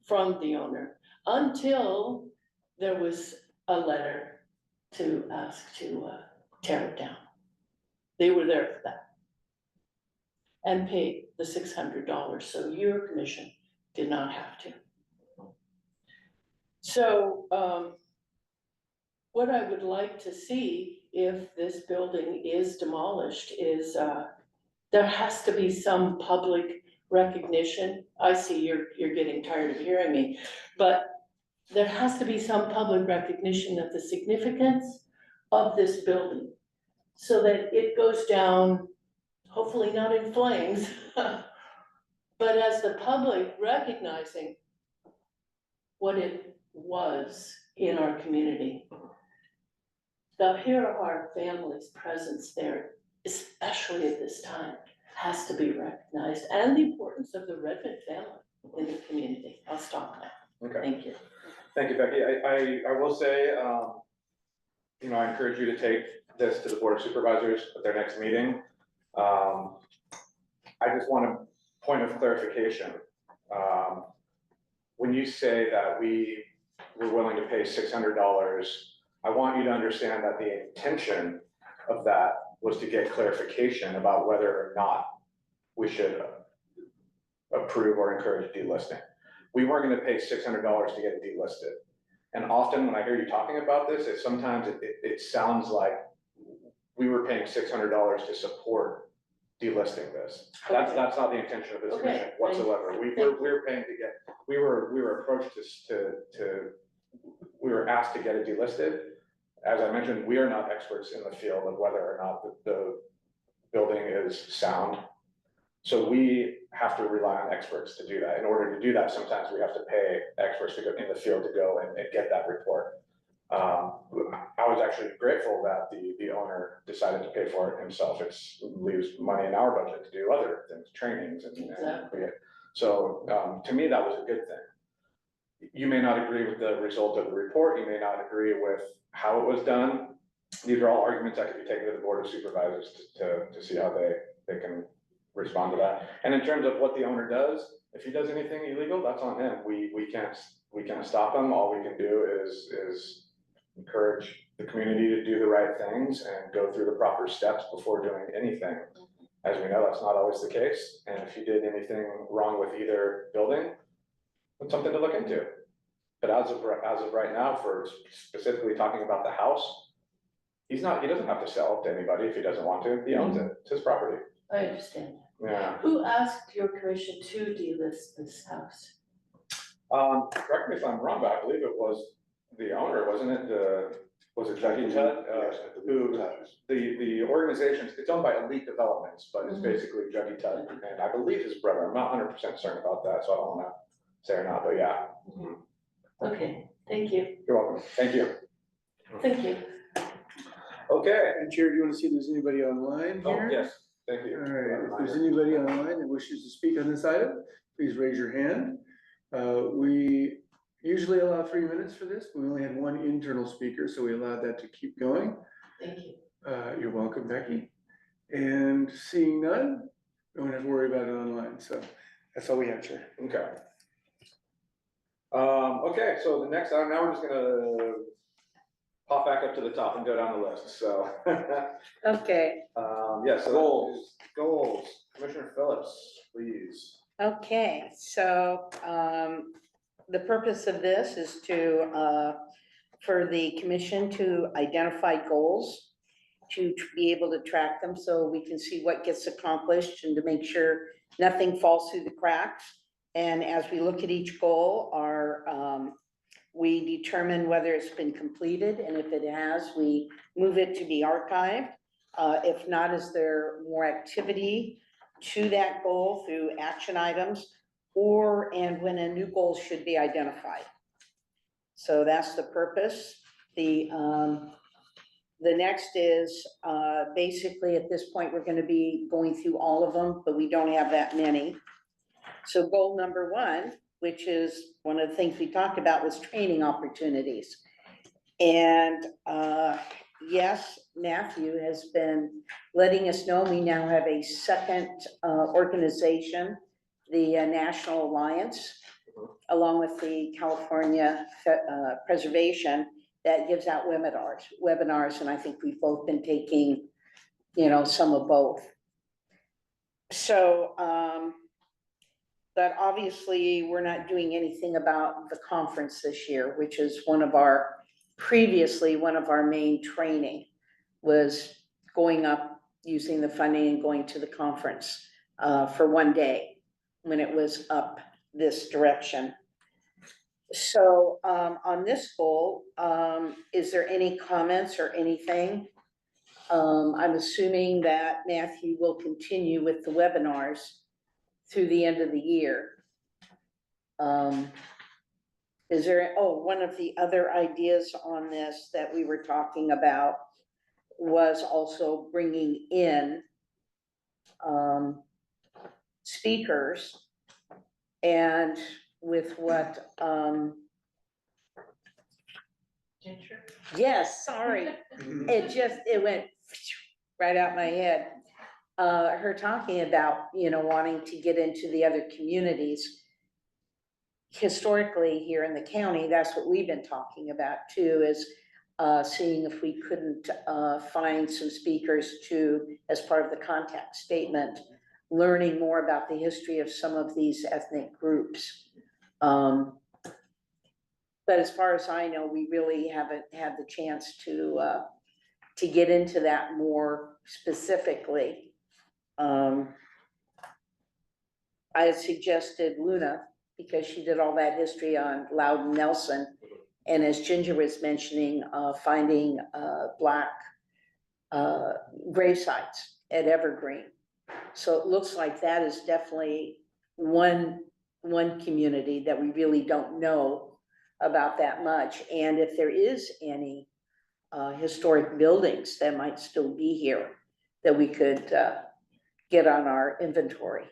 from the owner until there was a letter to ask to tear it down. They were there for that and paid the $600, so your commission did not have to. So what I would like to see if this building is demolished is there has to be some public recognition. I see you're getting tired of hearing me, but there has to be some public recognition of the significance of this building so that it goes down, hopefully not in flames, but as the public recognizing what it was in our community. The Hirahara family's presence there, especially at this time, has to be recognized, and the importance of the Redmond family in the community. I'll stop now. Okay. Thank you. Thank you, Becky. I will say, you know, I encourage you to take this to the Board of Supervisors at their next meeting. I just want a point of clarification. When you say that we were willing to pay $600, I want you to understand that the intention of that was to get clarification about whether or not we should approve or encourage delisting. We weren't gonna pay $600 to get it delisted. And often when I hear you talking about this, sometimes it sounds like we were paying $600 to support delisting this. That's not the intention of this Okay, commission whatsoever. We were paying to get, we were approached we were asked to get it delisted. As I mentioned, we are not experts in the field of whether or not the building is sound. So we have to rely on experts to do that. In order to do that, sometimes we have to pay experts to go in the field to go and get that report. I was actually grateful that the owner decided to pay for it himself. It leaves money in our budget to do other things, trainings and. Exactly. So to me, that was a good thing. You may not agree with the result of the report. You may not agree with how it was done. These are all arguments that could be taken to the Board of Supervisors to see how they can respond to that. And in terms of what the owner does, if he does anything illegal, that's on him. We can't stop him. All we can do is encourage the community to do the right things and go through the proper steps before doing anything. As we know, that's not always the case. And if he did anything wrong with either building, it's something to look into. But as of right now, for specifically talking about the house, he doesn't have to sell it to anybody if he doesn't want to. He owns it. It's his property. I understand. Yeah. Who asked your commission to delist this house? Correct me if I'm wrong, but I believe it was the owner, wasn't it? Was it Jackie Tutt? Who, the organization, it's owned by Elite Developments, but it's basically Jackie Tutt, and I believe his brother. I'm not 100% certain about that, so I don't wanna say or not, but yeah. Okay, thank you, You're welcome. Thank you. thank you. Okay. And Chair, do you want to see if there's anybody online Oh, here? yes, thank you. All right, if there's anybody online that wishes to speak on this item, please raise your hand. We usually allow 3 minutes for this, but we only had one internal speaker, so we allowed that to keep going. Thank you. You're welcome, Becky. And seeing none, don't have to worry about it online, so that's all we have, Chair. Okay. Okay, so the next item, now we're just gonna pop back up to the top and go down the list, so. Okay, Yeah, so goals, Commissioner Phillips, please. okay, so, the purpose of this is for the commission to identify goals, to be able to track them so we can see what gets accomplished and to make sure nothing falls through the cracks. And as we look at each goal, we determine whether it's been completed, and if it has, we move it to be archived. If not, is there more activity to that goal through action items, and when a new goal should be identified. So that's the purpose. The next is, basically at this point, we're gonna be going through all of them, but we don't have that many. So goal number 1, which is one of the things we talked about, was training opportunities. And yes, Matthew has been letting us know we now have a second organization, the National Alliance, along with the California Preservation, that gives out webinars, and I think we've both been taking, some of both. So, but obviously, we're not doing anything about the conference this year, which is previously one of our main training was going up, using the funding and going to the conference for one day when it was up this direction. So on this goal, is there any comments or anything? I'm assuming that Matthew will continue with the webinars through the end of the year. Is there, one of the other ideas on this that we were talking about was also bringing in speakers, and with what, Ginger? yes, sorry, it went right out my head. her talking about, wanting to get into the other communities. Historically, here in the county, that's what we've been talking about too, is seeing if we couldn't find some speakers to, as part of the contact statement, learning more about the history of some of these ethnic groups. But as far as I know, we really haven't had the chance to get into that more specifically. I had suggested Luna, because she did all that history on Loudon Nelson. And as Ginger was mentioning, finding Black grave sites at Evergreen. So it looks like that is definitely one community that we really don't know about that much. And if there is any historic buildings that might still be here that we could get on our inventory.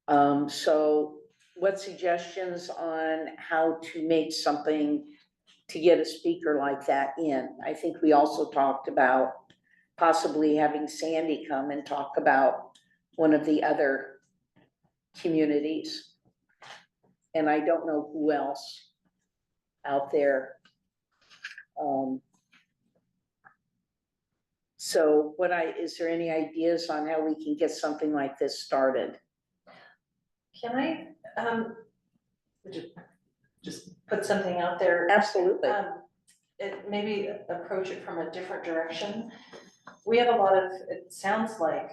So what suggestions on how to make something to get a speaker like that in? I think we also talked about possibly having Sandy come and talk about one of the other communities. And I don't know who else out there. So is there any ideas on how we can get something like this started? Can I, just put something out there? Absolutely. Maybe approach it from a different direction. We have a lot of, it sounds like,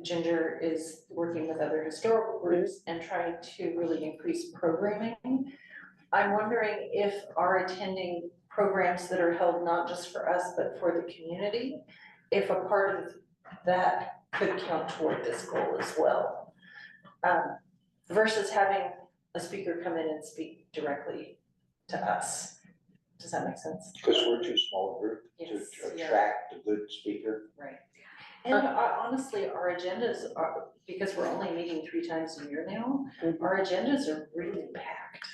Ginger is working with other historical groups and trying to really increase programming. I'm wondering if our attending programs that are held not just for us, but for the community, if a part of that could count toward this goal as well. Versus having a speaker come in and speak directly to us. Does that make sense? Because we're too small a group Yes, to yeah. attract a good speaker. Right. And honestly, our agendas are, because we're only meeting 3 times a year now, our agendas are really packed.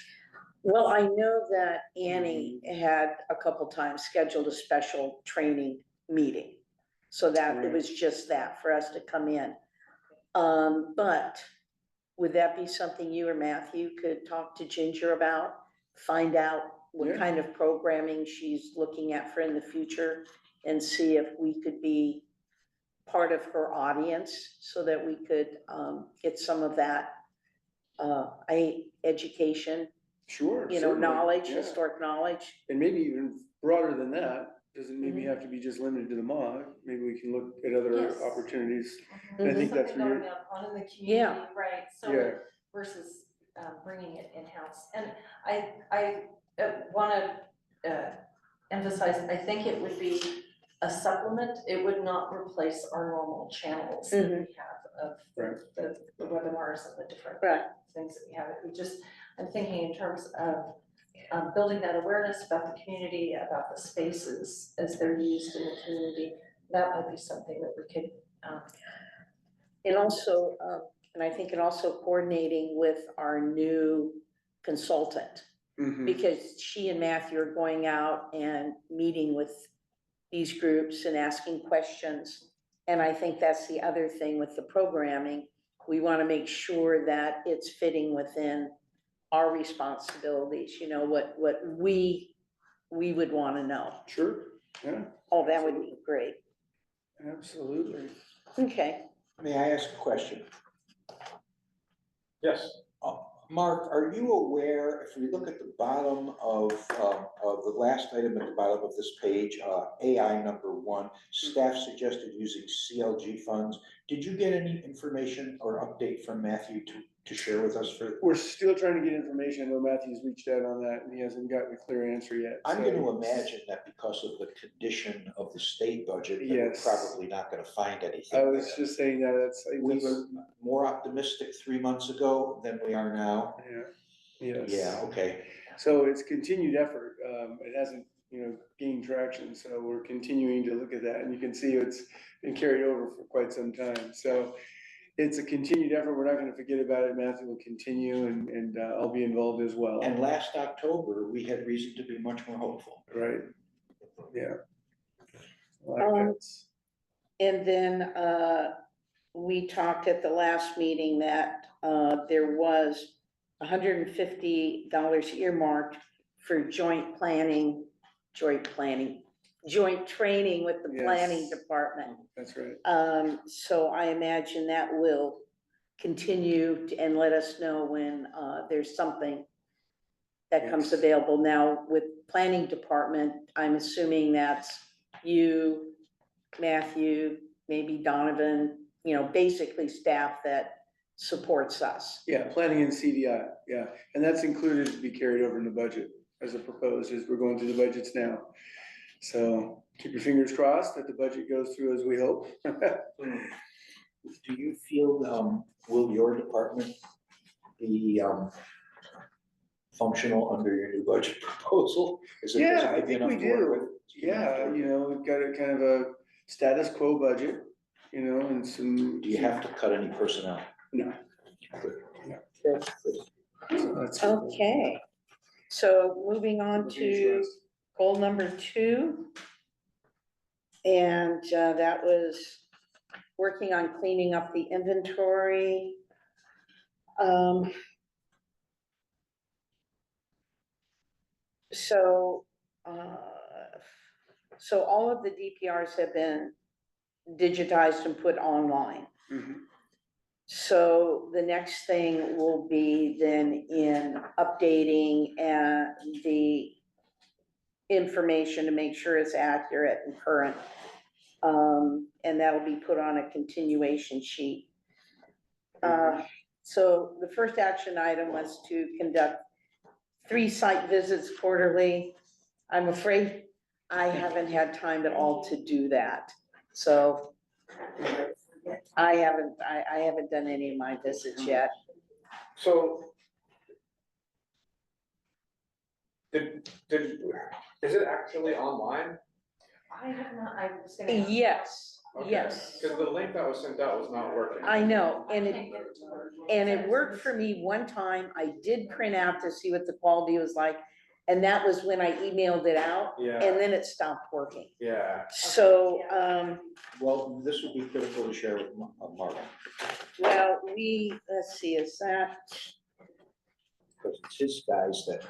Well, I know that Annie had a couple times scheduled a special training meeting. So that it was just that for us to come in. But would that be something you or Matthew could talk to Ginger about? Find out what Yeah. kind of programming she's looking at for in the future and see if we could be part of her audience so that we could get some of that education, Sure. you know, certainly, knowledge, yeah. historic knowledge. And maybe even broader than that, doesn't maybe Mhm. have to be just limited to the MOG, maybe we can look at other Yes. opportunities. Mm-hmm. And I think that's Something where going on in the community, Yeah. right, so Yeah. versus bringing it in-house. And I wanna emphasize, I think it would be a supplement, it would not replace our normal channels that we have of Right. the webinars and the different Right. things that we have. It would just, I'm thinking in terms of building that awareness about the community, about the spaces as they're used in the community. That might be something that we could. And also, and I think coordinating with our new consultant, Mhm. because she and Matthew are going out and meeting with these groups and asking questions. And I think that's the other thing with the programming. We want to make sure that it's fitting within our responsibilities, you know, what we would want to know. Sure, yeah, Oh, that would be great. absolutely. Okay. May I ask a question? Yes. Mark, are you aware, if we look at the bottom of the last item at the bottom of this page, AI number 1, staff suggested using CLG funds. Did you get any information or update from Matthew to share with us for? We're still trying to get information. I know Matthew's reached out on that and he hasn't gotten a clear answer yet. I'm so- gonna imagine that because of the condition of the state budget, that we're Yes. probably not gonna find anything I was there. just saying that, that's. We were more optimistic 3 months ago than we are now. Yeah, yes. Yeah, okay. So it's continued effort. It hasn't, gained traction. So we're continuing to look at that and you can see it's been carried over for quite some time. So it's a continued effort. We're not gonna forget about it. Matthew will continue and I'll be involved as well. And last October, we had reason to be much more hopeful. Right, yeah. Um, And then, we talked at the last meeting that, there was $150 earmarked for joint training with the planning Yes. department. That's right. So I imagine that will continue and let us know when, there's something that comes Yes. available. Now, with planning department, I'm assuming that's you, Matthew, maybe Donovan, basically staff that supports us. Yeah, planning and CDI, yeah, and that's included to be carried over in the budget as a proposed, as we're going through the budgets now. So keep your fingers crossed that the budget goes through as we hope. Do you feel, will your department be, functional under your new budget proposal? Is it Yeah, I big think enough we to work do. with? Yeah, we've got a kind of a status quo budget, and some. Do you have to cut any personnel? No. Good. So that's- Okay, so moving on Fingers to crossed. goal number 2. And that was working on cleaning up the inventory. So, so all of the DPRs have been digitized and put online. Mhm. So the next thing will be then in updating the information to make sure it's accurate and current. And that will be put on a continuation sheet. So the first action item was to conduct 3 site visits quarterly. I'm afraid I haven't had time at all to do that. So I haven't done any of my visits yet. So. Is it actually online? I have not, I was gonna. ask. Yes, Okay. yes. Cause the link that was sent out was not working. I know, I and can't get it to work. it worked for me one time. I did print out to see what the quality was like. And that was when I emailed it out, Yeah, and then it stopped working. yeah. So, Well, this would be critical to share with Mark, well, let's see, is that, because it's his guys that,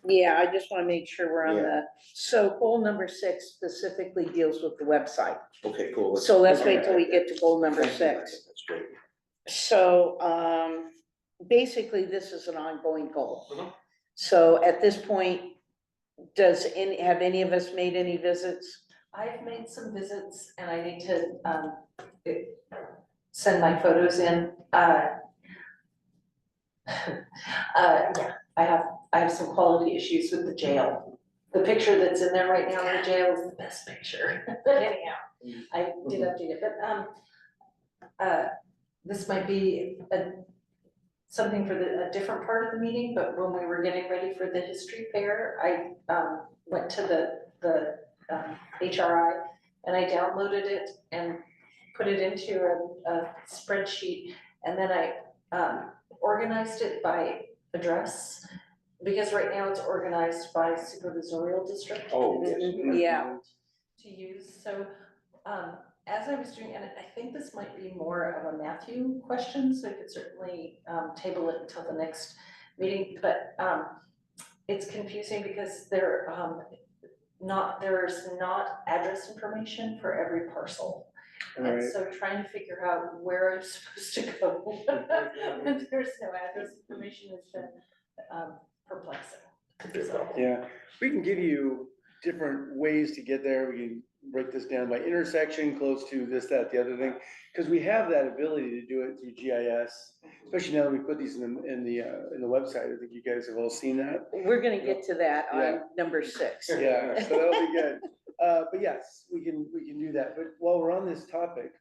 yeah, I just wanna make sure we're on Yeah. so goal number 6 specifically deals with the website. okay, cool. So let's wait till we get to goal number Thank you, 6. That's great. So, basically, this is an ongoing goal. Mhm. So at this point, have any of us made any visits? I've made some visits and I need to, send my photos in. Yeah, I have some quality issues with the jail. The picture that's in there right now in the jail is the best picture. Anyhow, I did update it, but, this might be something for a different part of the meeting, but when we were getting ready for the history fair, I, went to the HRI and I downloaded it and put it into a spreadsheet. And then I, organized it by address, because right now it's organized by supervisorial district. Oh, yes. Yeah. To use, so, as I was doing, and I think this might be more of a Matthew question, so I could certainly, table it until the next meeting, but, it's confusing because there's not address information for every parcel. And Alright. so trying to figure out where I'm supposed to go when there's no address information has been, perplexing. So, Yeah, we can give you different ways to get there. We can break this down by intersection, close to this, that, the other thing. Because we have that ability to do it through GIS, especially now that we put these in the website. I think you guys have all seen that. We're gonna get to that Yeah. on number 6. Yeah, so that'll be good. But yes, we can do that. But while we're on this topic,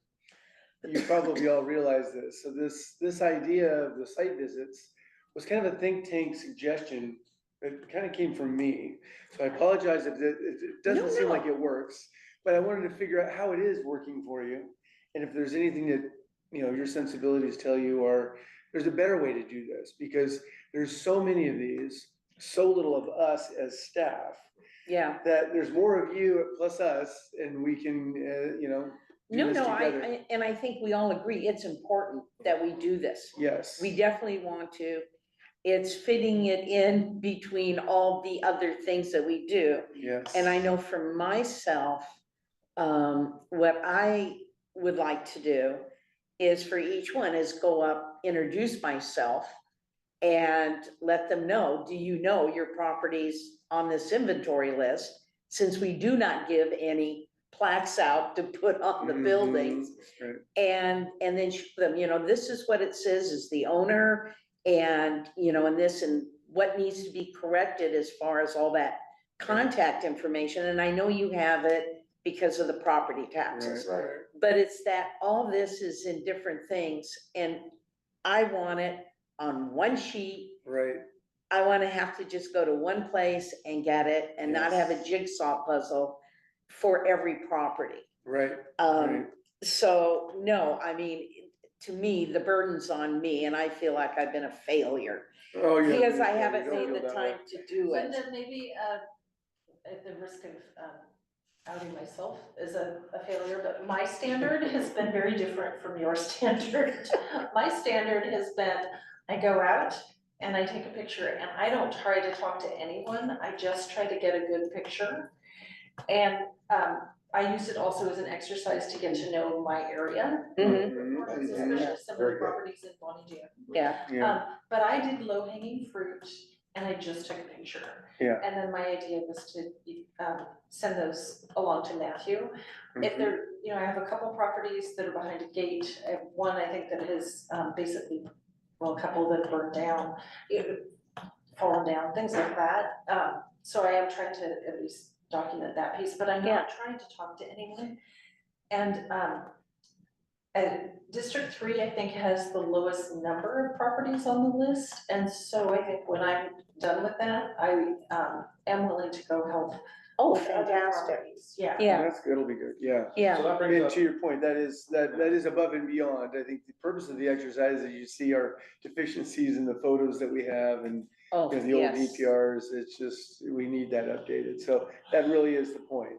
you probably all realize this. So this idea of the site visits was kind of a think tank suggestion. It kind of came from me. So I apologize if it doesn't seem like it works, but I wanted to figure out how it is working for you. And if there's anything that, your sensibilities tell you, or there's a better way to do this, because there's so many of these, so little of us as staff, Yeah, that there's more of you plus us, and we can, do No, this no, together. and I think we all agree, it's important that we do this. Yes. We definitely want to. It's fitting it in between all the other things that we do. Yes. And I know for myself, what I would like to do is for each one is go up, introduce myself and let them know, do you know your property's on this inventory list? Since we do not give any plaques out to put on the buildings. Right. And then show them, this is what it says is the owner and, and this and what needs to be corrected as far as all that contact information. And I know you have it because of the property taxes. Right. But it's that all this is in different things and I want it on one sheet. Right. I want to have to just go to one place and get it and not have a jigsaw puzzle for every property. Right. So, no, I mean, to me, the burden's on me and I feel like I've been a failure. Oh, yeah. Because I yeah, haven't you don't made feel the that way. time to do it. Linda, maybe, at the risk of, outing myself as a failure, but my standard has been very different from your standard. My standard has been, I go out and I take a picture and I don't try to talk to anyone, I just try to get a good picture. And, I use it also as an exercise to get to know my area. Mhm. Especially some of the Very good. properties in Bonnie Doon. Yeah, Yeah. But I did low hanging fruit and I just took a picture. Yeah. And then my idea was to send those along to Matthew. If they're, I have a couple properties that are behind a gate. I have one, I think, that has basically, well, a couple that burned down, fallen down, things like that. So I am trying to at least document that piece, but I'm not trying to talk to anyone. And District 3, I think, has the lowest number of properties on the list, and so I think when I'm done with that, I am willing to go help. oh, with other fantastic, properties. Yeah. yeah, That's good, it'll be good, yeah. yeah. So that brings And up, to your point, that is above and beyond. I think the purpose of the exercise is you see our deficiencies in the photos that we have and Oh, the old yes. DPRs, it's just, we need that updated. So that really is the point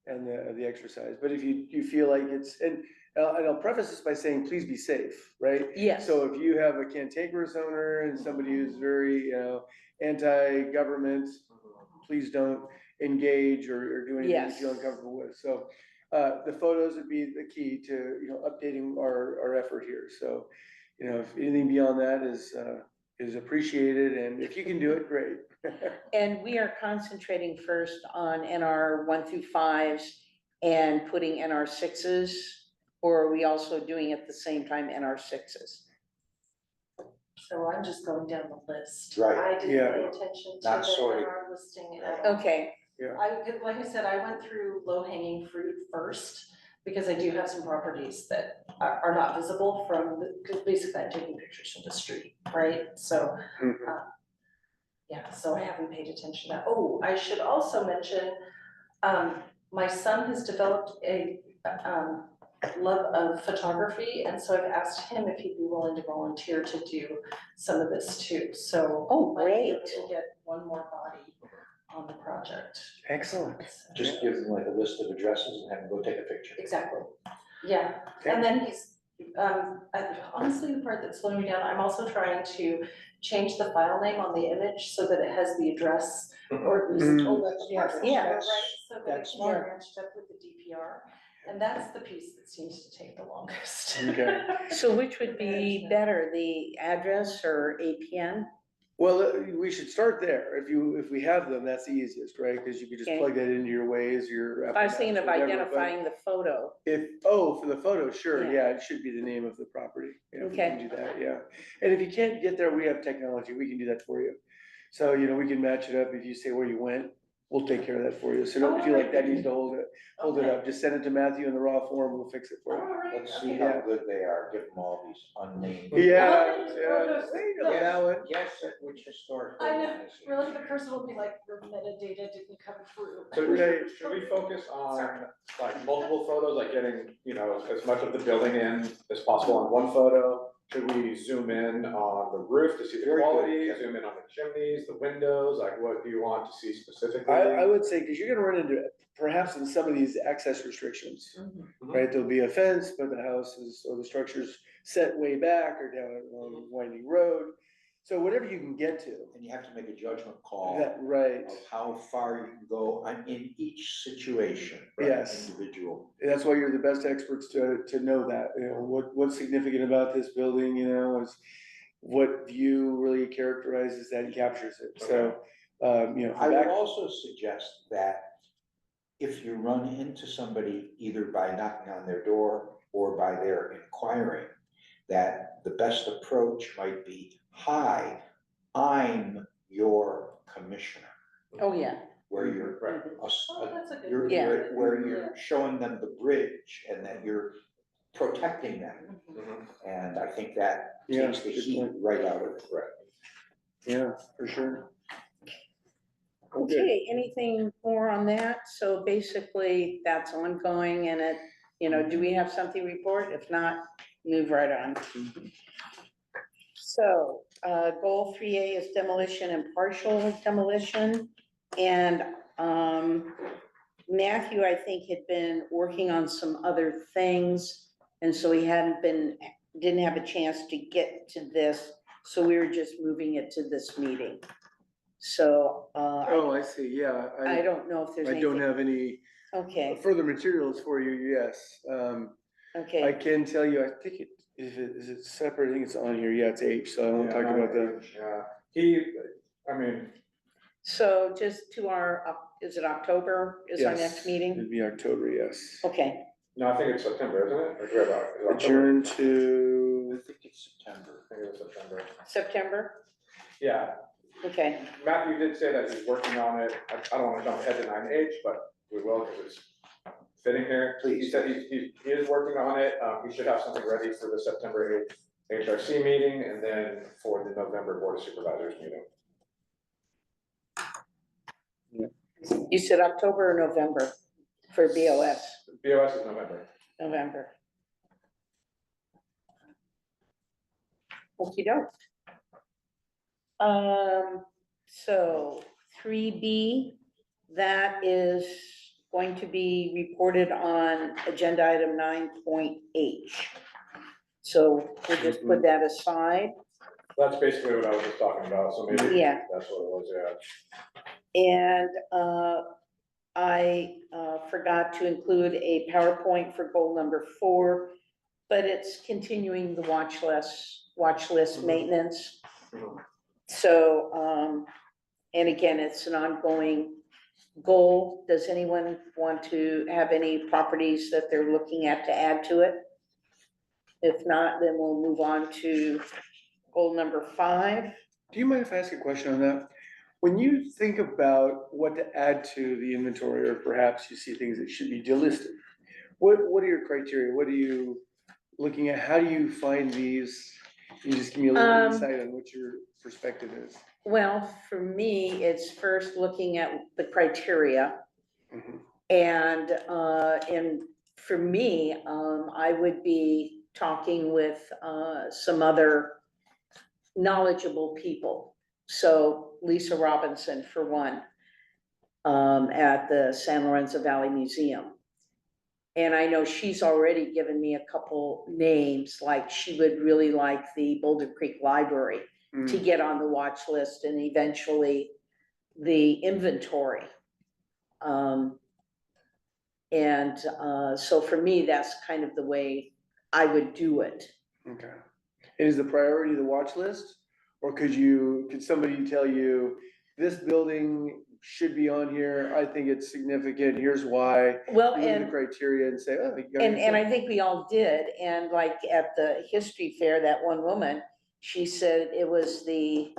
and the exercise. But if you feel like it's, and I'll preface this by saying, please be safe, right? Yes. So if you have a cantankerous owner and somebody who's very, anti-government, please don't engage or do anything you feel Yes. uncomfortable with. So the photos would be the key to, updating our effort here. So, if anything beyond that is appreciated, and if you can do it, great. And we are concentrating first on NR 1 through 5s and putting NR 6s, or are we also doing at the same time NR 6s? So I'm just going down the list. Right. I didn't Yeah. pay attention to Not the sorting. NR listing at all. Okay, Like I said, I went through low hanging fruit first, because I do have some properties that are not visible because basically I'm taking pictures from the street, right? So, so I haven't paid attention to that. Oh, I should also mention, my son has developed a, love of photography, and so I've asked him if he'd be willing to volunteer to do some of this too, so. Oh, might be able great. to get one more body on the project. Excellent. Just give them like a list of addresses and have them go take a picture. Exactly, yeah, and then he's, honestly, the part that's slowing me down, I'm also trying to change the file name on the image so that it has the address or at least. Mm. That's, parcel yeah, number, that's- right, so that it that's can be smart. matched up with the DPR, and that's the piece that seems to take the longest. Okay. so which would be better, the address or APN? Well, we should start there. If we have them, that's the easiest, right? Because you could just Okay. plug that into your Waze, your Apple I was thinking Maps, of whatever, but identifying the photo. for the photo, sure, Yeah. yeah, it should be the name of the property. Yeah, we can Okay. do that, yeah. And if you can't get there, we have technology, we can do that for you. So, we can match it up. If you say where you went, we'll take care of that for you. So don't feel like that needs to hold it up. Just send it to Matthew in the raw form, we'll fix it for you. Alright, Let's see okay. how good they are, give them all these unnamed. Yeah, Oh, yeah. no. That one. Guess at which historic. I know, building this is. really, the person will be like, your metadata didn't come through. so Right. should we focus on like multiple photos, like getting, as much of the building in as possible on one photo? Should we zoom in on the roof to see the Very good, quality, yeah. zoom in on the chimneys, the windows, like what do you want to see specifically? I would say, because you're gonna run into perhaps in some of these access restrictions, Mm-hmm. right? There'll be a fence, but the house is, or the structure's set way back or down a long winding road. So whatever you can get to, And you have to make a judgment call that, right, of how far you can go in each situation. Yes. Individual. that's why you're the best experts to know that, you know, what's significant about this building, you know, is what view really characterizes that and captures it, so, you know. I would also suggest that if you run into somebody either by knocking on their door or by their inquiring, that the best approach might be, hi, I'm your commissioner, Oh, yeah. where you're, Oh, that's a good you're, one. Yeah. where you're showing them the bridge and that you're protecting them. Mhm. And I think that Yeah, takes the good heat point. right out of it. Yeah, for sure. Okay, anything more on that? So basically, that's ongoing and it, you know, do we have something to report? If not, move right on. So, goal 3A is demolition and partial demolition. And, Matthew, I think, had been working on some other things. And so he didn't have a chance to get to this. So we were just moving it to this meeting. So, Oh, I see, yeah, I don't know if there's I anything. don't have any Okay, further materials for you, yes. I okay, can tell you, I think is it separate? I think it's on here, yeah, it's H, so I won't talk about that. Yeah, I mean, so just to our, is it October is our Yes, next meeting? It'd be October, yes. Okay, no, I think it's September, isn't it? Or do we have is it October? Adjourn I to, think it's September. I think it was September. September, Yeah, okay, Matthew did say that he's working on it. I don't wanna jump ahead to 9H, but we will, because it's fitting here. Please. He said he is working on it. He should have something ready for the September 8th HRC meeting and then for the November Board of Supervisors meeting. you said October or November for BOS, BOS is November. November. Okey-doke. So 3B, that is going to be reported on agenda item 9.H. So we'll just put that aside. That's basically what I was just talking about, so maybe Yeah. that's what it was, yeah. And I forgot to include a PowerPoint for goal number 4, but it's continuing the watch list maintenance. Mhm. So, and again, it's an ongoing goal. Does anyone want to have any properties that they're looking at to add to it? If not, then we'll move on to goal number 5. do you mind if I ask a question on that? When you think about what to add to the inventory, or perhaps you see things that should be delisted, what are your criteria? What are you looking at? How do you find these? Can you just give me a little insight on what your perspective is? Well, for me, it's first looking at the criteria. Mhm. And for me, I would be talking with, some other knowledgeable people. So Lisa Robinson, for one, at the San Lorenzo Valley Museum. And I know she's already given me a couple names, like she would really like the Boulder Creek Library to Mm. get on the watch list and eventually the inventory. So for me, that's kind of the way I would do it. Okay. And is the priority the watch list? Or could somebody tell you, this building should be on here, I think it's significant, here's why. Well, You look at the and, criteria and say, oh. you got and I it. think we all did, and like at the history fair, that one woman, she said it was the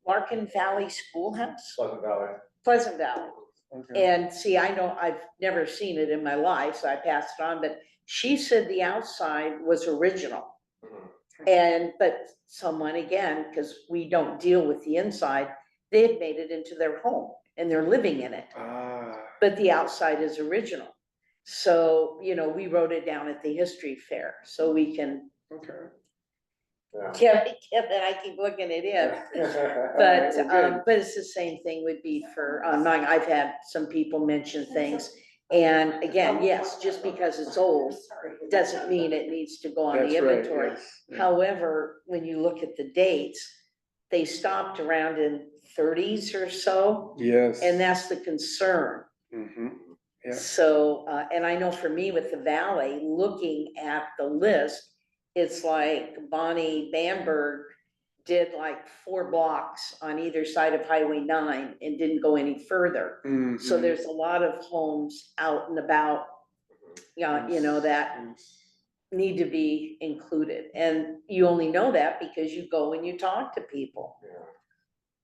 Larkin Valley Schoolhouse, Pleasant Valley. Pleasant Valley. Okay. And see, I know I've never seen it in my life, so I passed it on, but she said the outside was original. Mhm. But someone, again, because we don't deal with the inside, they had made it into their home and they're living in it, Ah, but the outside is original. So, you know, we wrote it down at the history fair, so we can, okay. Yeah. Kevin, I keep looking at him. Alright, well, But it's the same thing would be for, mine. I've had some people mention things. And again, yes, just because it's old, doesn't mean it needs to go on That's the right, inventory. yes. Yeah. However, when you look at the dates, they stopped around in thirties or so, Yes. and that's the concern. Mhm. Yeah. So, and I know for me with the valley, looking at the list, it's like Bonnie Bamberg did like 4 blocks on either side of Highway 9 and didn't go any further. So Mhm. there's a lot of homes out and about, you know, that Yes. need to be included. And you only know that because you go and you talk to people. Yeah.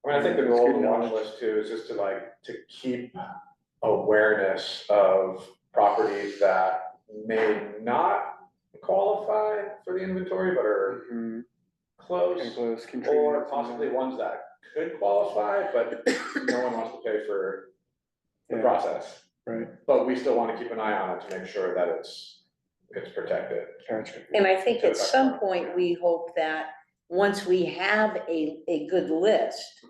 I mean, I think the That's goal good of the watch knowledge. list too is just to keep awareness of properties that may not qualify for the inventory, but are Mhm. close, And close, or contribute. possibly ones that could qualify, but no one wants to pay for the Yeah. process. Right, But we still want to keep an eye on it to make sure that it's protected. gotcha. And I think To at affect some markets, point, yeah. we hope that once we have a good list,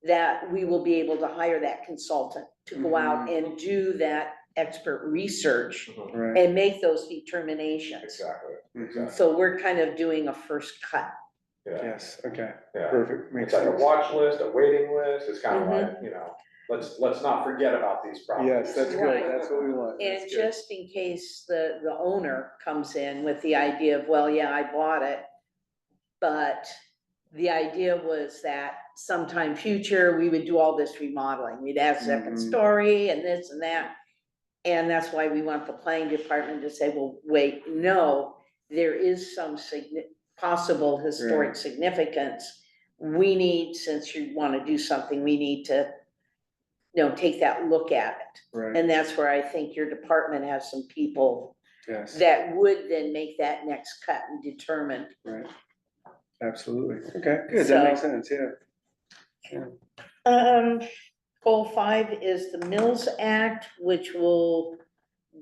that we will be able to hire that consultant to go out and do that expert research Mhm. Right. and make those determinations. Exactly, Mhm. exactly, So we're kind of doing a first cut. yeah, Yes, okay, yeah. perfect, makes It's like a sense. watch list, a waiting list, it's kind of Mhm. like, you know, let's not forget about these properties. Yes, that's Right. good, that's what we want. That's And good. just in case the owner comes in with the idea of, well, yeah, I bought it, but the idea was that sometime future, we would do all this remodeling. We'd add second Mhm. story and this and that. And that's why we want the planning department to say, well, wait, no, there is some possible historic Right. significance. We need, since you want to do something, we need to, take that look at it. Right, And that's where I think your department has some people yes, that would then make that next cut and determine. right. Absolutely, okay, good, that makes So- sense, yeah. Yeah. Goal 5 is the Mills Act, which will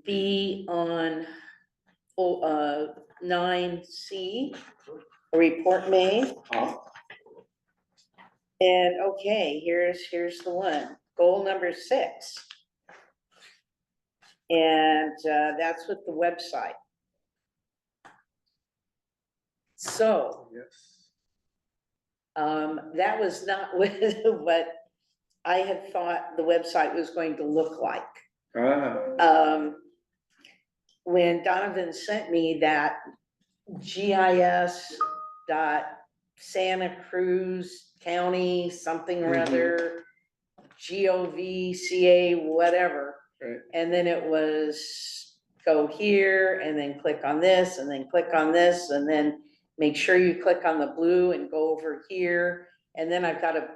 be on 9C, a report made. And okay, here's the one, goal number 6. And that's with the website. So, Yes. that was not what I had thought the website was going to look like. Ah, When Donovan sent me that GIS dot Santa Cruz County, something or Mhm. other, GOVCA, whatever. right, And then it was go here and then click on this and then click on this and then make sure you click on the blue and go over here. And then I've got a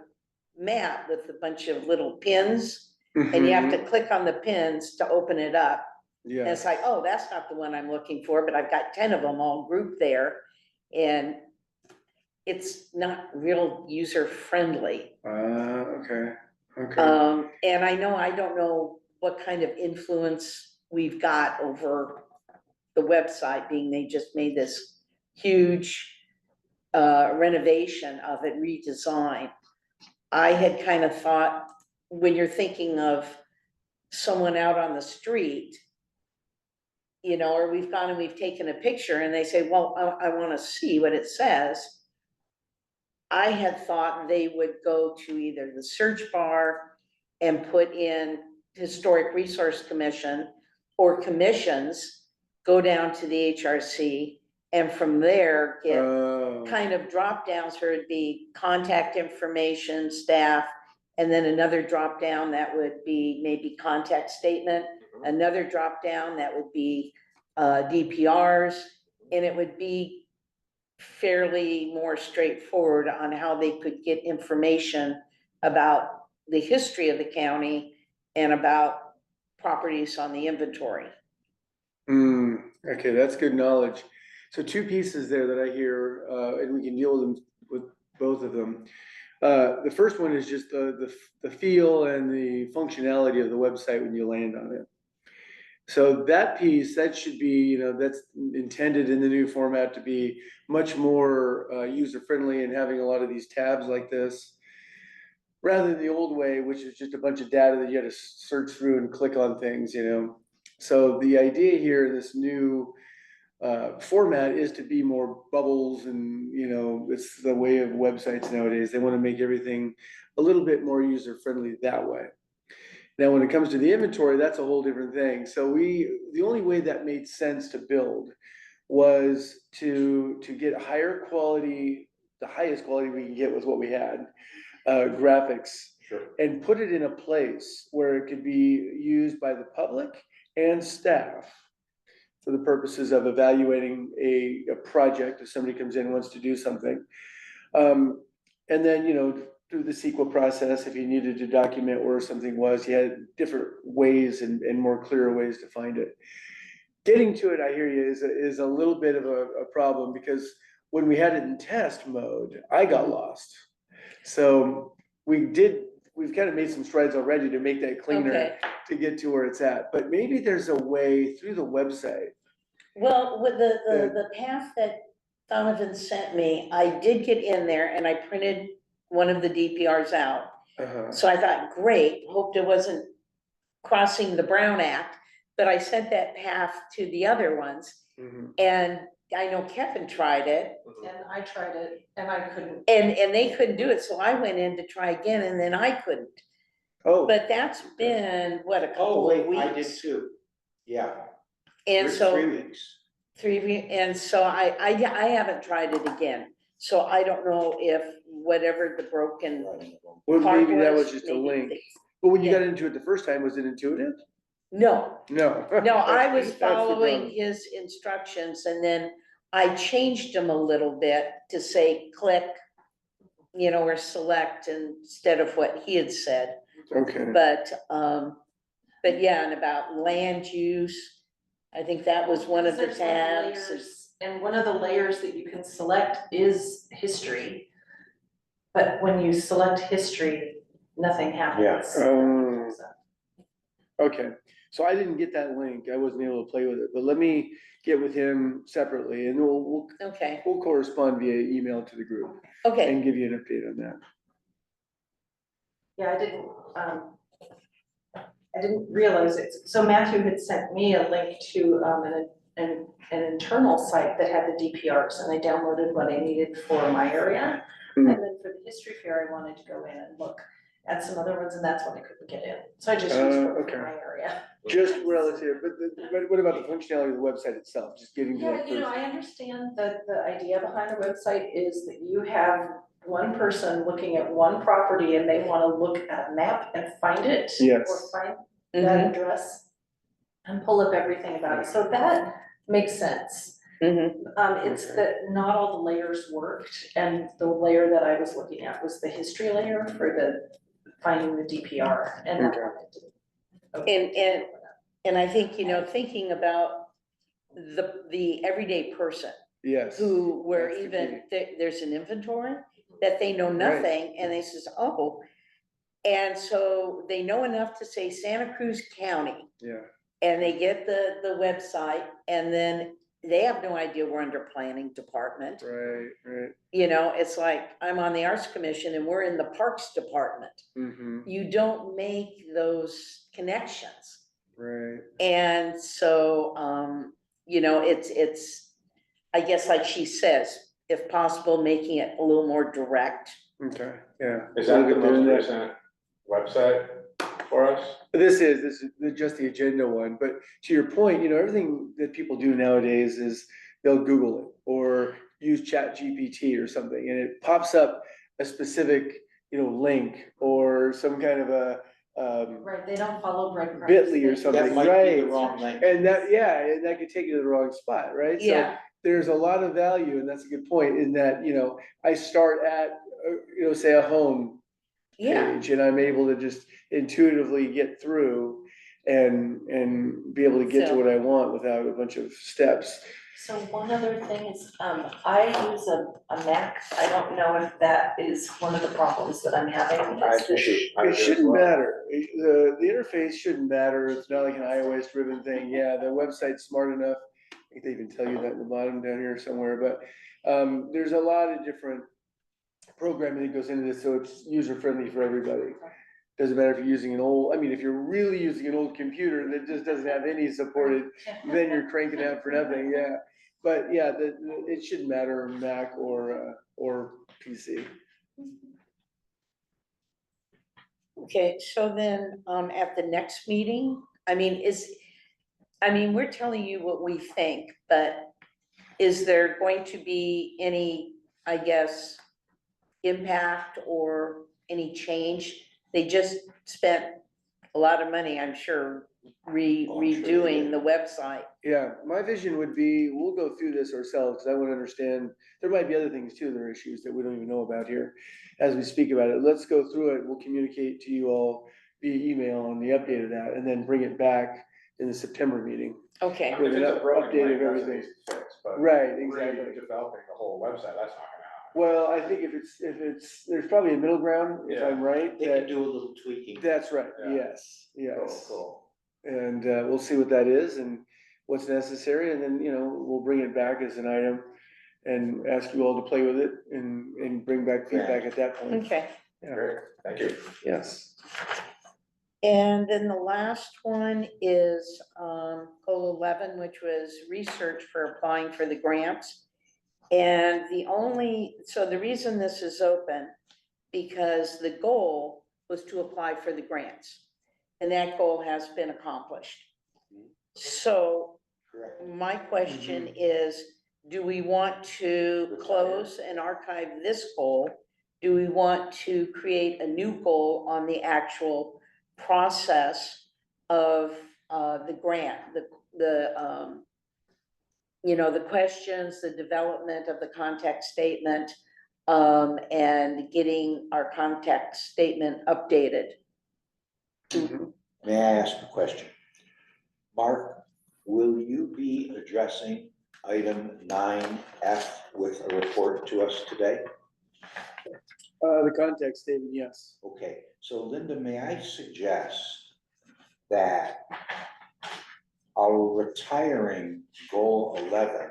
map with a bunch of little pins and you have to click on the pins to open it up. And Yeah, it's like, oh, that's not the one I'm looking for, but I've got 10 of them all grouped there. And it's not real user friendly. okay, okay, And I don't know what kind of influence we've got over the website, being they just made this huge renovation of it, redesign. I had kind of thought, when you're thinking of someone out on the street, or we've gone and we've taken a picture and they say, well, I wanna see what it says. I had thought they would go to either the search bar and put in Historic Resource Commission or commissions, go down to the HRC, and from there get oh, kind of drop downs where it'd be contact information, staff, and then another drop down that would be maybe contact statement, another drop down that would be DPRs, and it would be fairly more straightforward on how they could get information about the history of the county and about properties on the inventory. okay, that's good knowledge. So 2 pieces there that I hear, and we can deal with them, with both of them. The first one is just the feel and the functionality of the website when you land on it. So that piece, that should be, you know, that's intended in the new format to be much more user-friendly and having a lot of these tabs like this. Rather than the old way, which is just a bunch of data that you had to search through and click on things, you know. So the idea here, this new format is to be more bubbles and, you know, it's the way of websites nowadays. They want to make everything a little bit more user-friendly that way. Now, when it comes to the inventory, that's a whole different thing. So the only way that made sense to build was to get higher quality, the highest quality we can get with what we had, graphics, Sure. and put it in a place where it could be used by the public and staff for the purposes of evaluating a project if somebody comes in and wants to do something. And then, you know, through the SQL process, if you needed to document where something was, you had different ways and more clearer ways to find it. Getting to it, I hear you, is a little bit of a problem, because when we had it in test mode, I got lost. So we've kind of made some strides already to make that cleaner Okay. to get to where it's at, but maybe there's a way through the website. Well, with the path that Donovan sent me, I did get in there and I printed one of the DPRs out. So I thought, great, hoped it wasn't crossing the Brown Act, but I sent that path to the other ones. Mhm. And I know Kevin tried it And I tried it and I couldn't. and they couldn't do it, so I went in to try again and then I couldn't. Oh, But that's been, what, a Oh, couple of wait, I did weeks? too. Yeah. And so. 3 weeks. And so I haven't tried it again, so I don't know if whatever the broken well, part maybe that was was, just a maybe link. fixed. But when you Yeah. got into it the first time, was it intuitive? No, No. no, I was That's the following problem. his instructions and then I changed them a little bit to say click, you know, or select instead of what he had said. Okay, But yeah, and about land use, I think that was one of the There's like tabs. layers, and one of the layers that you can select is history. But when you select history, nothing happens. Oh. okay. So I didn't get that link. I wasn't able to play with it, but let me get with him separately and Okay, we'll correspond via email to the group okay, and give you an update on that. Yeah, I didn't realize it. So Matthew had sent me a link to, an internal site that had the DPRs, and I downloaded what I needed for my area. Hmm. And then for the history fair, I wanted to go in and look at some other ones, and that's when I couldn't get in. So I just used one Okay. for my area. Just relative, but what about the functionality of the website itself? Just getting to Yeah, that you know, first. I understand that the idea behind the website is that you have one person looking at one property and they wanna look at a map and find it. Yes. Or find mhm, that address and pull up everything about it, so that makes sense. mhm, It's Okay. that not all the layers worked, and the layer that I was looking at was the history layer for the finding the DPR, and that Okay. one didn't. and I think, you know, thinking about the everyday person Yes. where That's the even key. there's an inventory that they know Right. nothing and they says, oh. And so they know enough to say Santa Cruz County Yeah, and they get the website and then they have no idea we're under planning department. right. You know, it's like I'm on the Arts Commission and we're in the Parks Department. Mm-hmm, You don't make those connections. right. And so, you know, it's, I guess like she says, if possible, making it a little more direct. Okay, yeah. Is that the We're doing most that. recent website for us? This is just the agenda one, but to your point, you know, everything that people do nowadays is they'll Google it or use Chat GPT or something, and it pops up a specific, you know, link or some kind of a Right, they don't follow breadcrumbs. Bitly or They- something, That might be right? the wrong link. And that could take you to the wrong spot, right? So Yeah, there's a lot of value, and that's a good point, in that, you know, I start at, you know, say a home yeah, page, and I'm able to just intuitively get through and be able to get to So- what I want without a bunch of steps. So one other thing is, I use a Mac, I don't know if that is one of the problems that I'm having. I is that- do It as shouldn't well. matter. the interface shouldn't matter, it's not like an iOS driven thing, yeah, the website's smart enough. I think they even tell you that in the bottom down here somewhere, but, there's a lot of different programming that goes into this, so it's user friendly for everybody. Doesn't matter if you're using an old, I mean, if you're really using an old computer that just doesn't have any supported, then you're cranking out for nothing, yeah. But yeah, it shouldn't matter Mac or PC. Okay, so then, at the next meeting, I mean, we're telling you what we think, but is there going to be any, I guess, impact or any change? They just spent a lot of money, I'm sure, Oh, I'm sure they redoing did. the website. Yeah, my vision would be, we'll go through this ourselves, because I want to understand, there might be other things too, there are issues that we don't even know about here. As we speak about it, let's go through it, we'll communicate to you all via email on the update of that, and then bring it back in the September meeting. Okay, If it's a broken Update link, of that's an everything. easy fix, but Right, really exactly. developing the whole website, that's not gonna happen. Well, I think if it's, there's probably a middle ground, if I'm right, They can that, do a little tweaking. that's right, Yeah. yes, yes. Cool. And, we'll see what that is and what's necessary, and then, we'll bring it back as an item and ask you all to play with it and bring back feedback at that point. okay. Yeah. Great, thank you. Yes. And then the last one is, goal 11, which was research for applying for the grants. And so the reason this is open, because the goal was to apply for the grants. And that goal has been accomplished. So Correct. my question is, do we want to close and archive this goal? Do we want to create a new goal on the actual process of the grant, the questions, the development of the contact statement, and getting our contact statement updated? May I ask a question? Mark, will you be addressing item 9F with a report to us today? The context statement, yes. Okay, so Linda, may I suggest that our retiring goal 11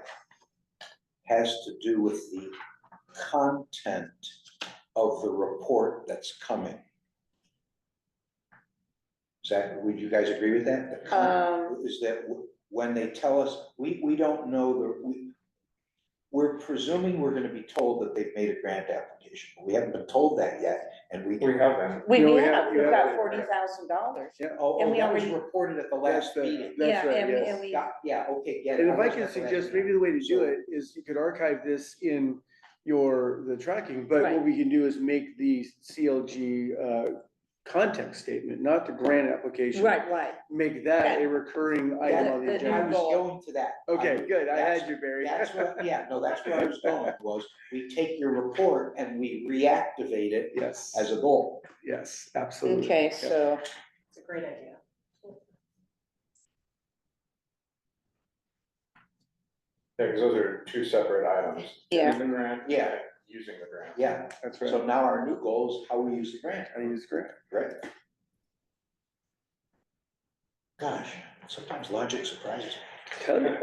has to do with the content of the report that's coming? Would you guys agree with that? Is that when they tell us, we don't know we're presuming we're gonna be told that they've made a grant application, but we haven't been told that yet, and we. We have been. We No, we have, have- we've you got have- $40,000. Yeah. And we That was already- reported at the last meeting. That's Yeah, right, and yes. we, Yeah, okay, yeah. And if I wasn't can at the last suggest, meeting. maybe the way to do So- it is you could archive this in the tracking, but what Right. we can do is make the CLG, context statement, not the grant application. right. Make that a recurring item on the The- the agenda. I was goal. going to that. Okay, good, I That's- had you, Barry. That's where, that's where I was going, was we take your report and we reactivate it Yes, as a goal. yes, absolutely. Okay, Yeah. so, It's a great idea. Yeah, because those are two separate items. Yeah. Getting the grant. Yeah. and Using the grant. Yeah, That's so right. now our new goal is how we use the grant, I use grant. right? Gosh, sometimes logic surprises me. Tell you.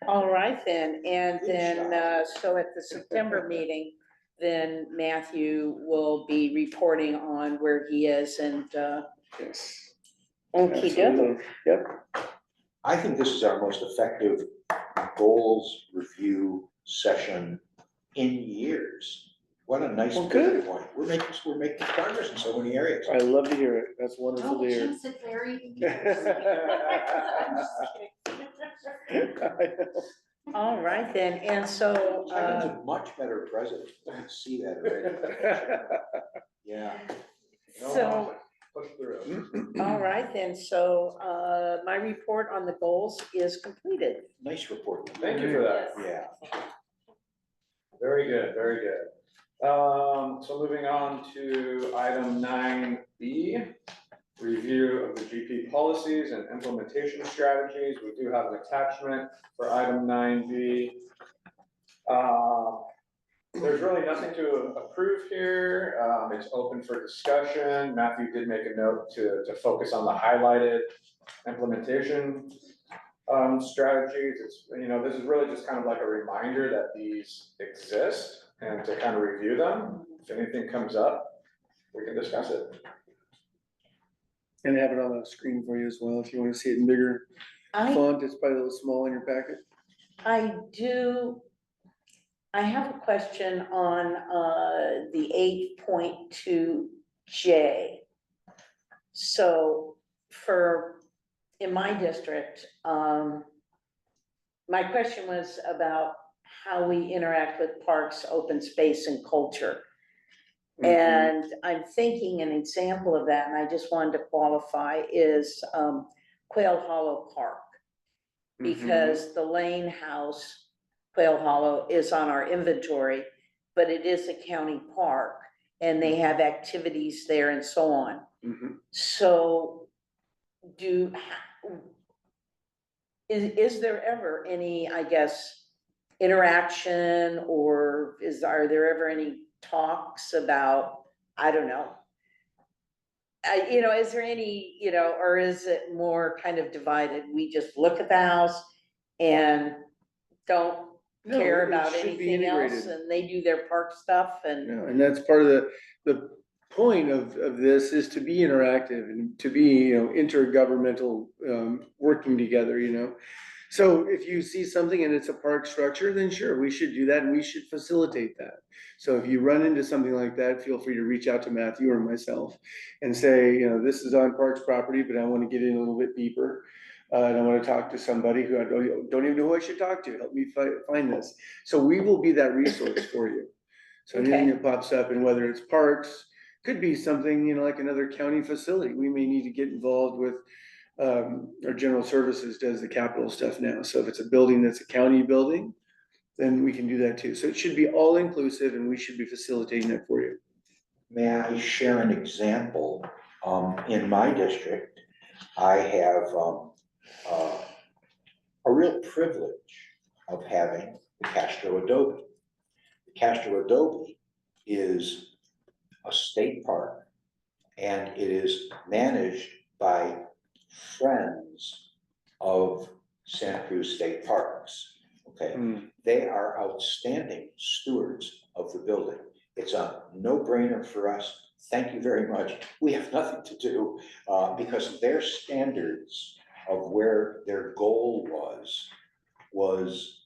all right then, and Good then, job. so at the September meeting, then Matthew will be reporting on where he is and, Yes. okey doke. Absolutely. Yep. I think this is our most effective goals review session in years. What a nice Well, pivot good. point. We're making progress in so many areas. I love to hear it. That's wonderful to hear. it, Larry. All right then, and so, Kevin's a much better president. I can see that already. Yeah. so, Push through. all right then, so, my report on the goals is completed. Nice report. Thank you for that. Yeah. Very good, very good. So moving on to item 9B, review of the GP policies and implementation strategies. We do have an attachment for item 9B. there's really nothing to approve here. It's open for discussion. Matthew did make a note to focus on the highlighted implementation strategies. It's, this is really just kind of like a reminder that these exist and to kind of review them. If anything comes up, we can discuss it. And have it on the screen for you as well, if you wanna see it in bigger font, it's probably a little small in your packet. I have a question on, the 8.2J. So in my district, my question was about how we interact with parks, open space and culture. And I'm thinking an example of that, and I just wanted to qualify, is Quail Hollow Park. Because the Lane House, Quail Hollow, is on our inventory, but it is a county park and they have activities there and so on. So is there ever any, I guess, interaction, or are there ever any talks about, I don't know. Is there any, or is it more kind of divided? We just look at the house and don't No, care it about should be anything else, integrated. and they do their park stuff and. Yeah, and that's part of the point of this is to be interactive and to be, intergovernmental, working together, So if you see something and it's a park structure, then sure, we should do that and we should facilitate that. So if you run into something like that, feel free to reach out to Matthew or myself and say, this is on Parks property, but I want to get in a little bit deeper. And I want to talk to somebody who I don't even know who I should talk to. Help me find this. So we will be that resource for you. So anything that pops up, and whether it's parks, could be something, like another county facility. We may need to get involved with our general services does the capital stuff now. So if it's a building that's a county building, then we can do that too. So it should be all inclusive and we should be facilitating that for you. May I share an example? In my district, I have a real privilege of having the Castro Adobe. The Castro Adobe is a state park, and it is managed by Friends of Santa Cruz State Parks, okay? They are outstanding stewards of the building. It's a no-brainer for us. Thank you very much. We have nothing to do because their standards of where their goal was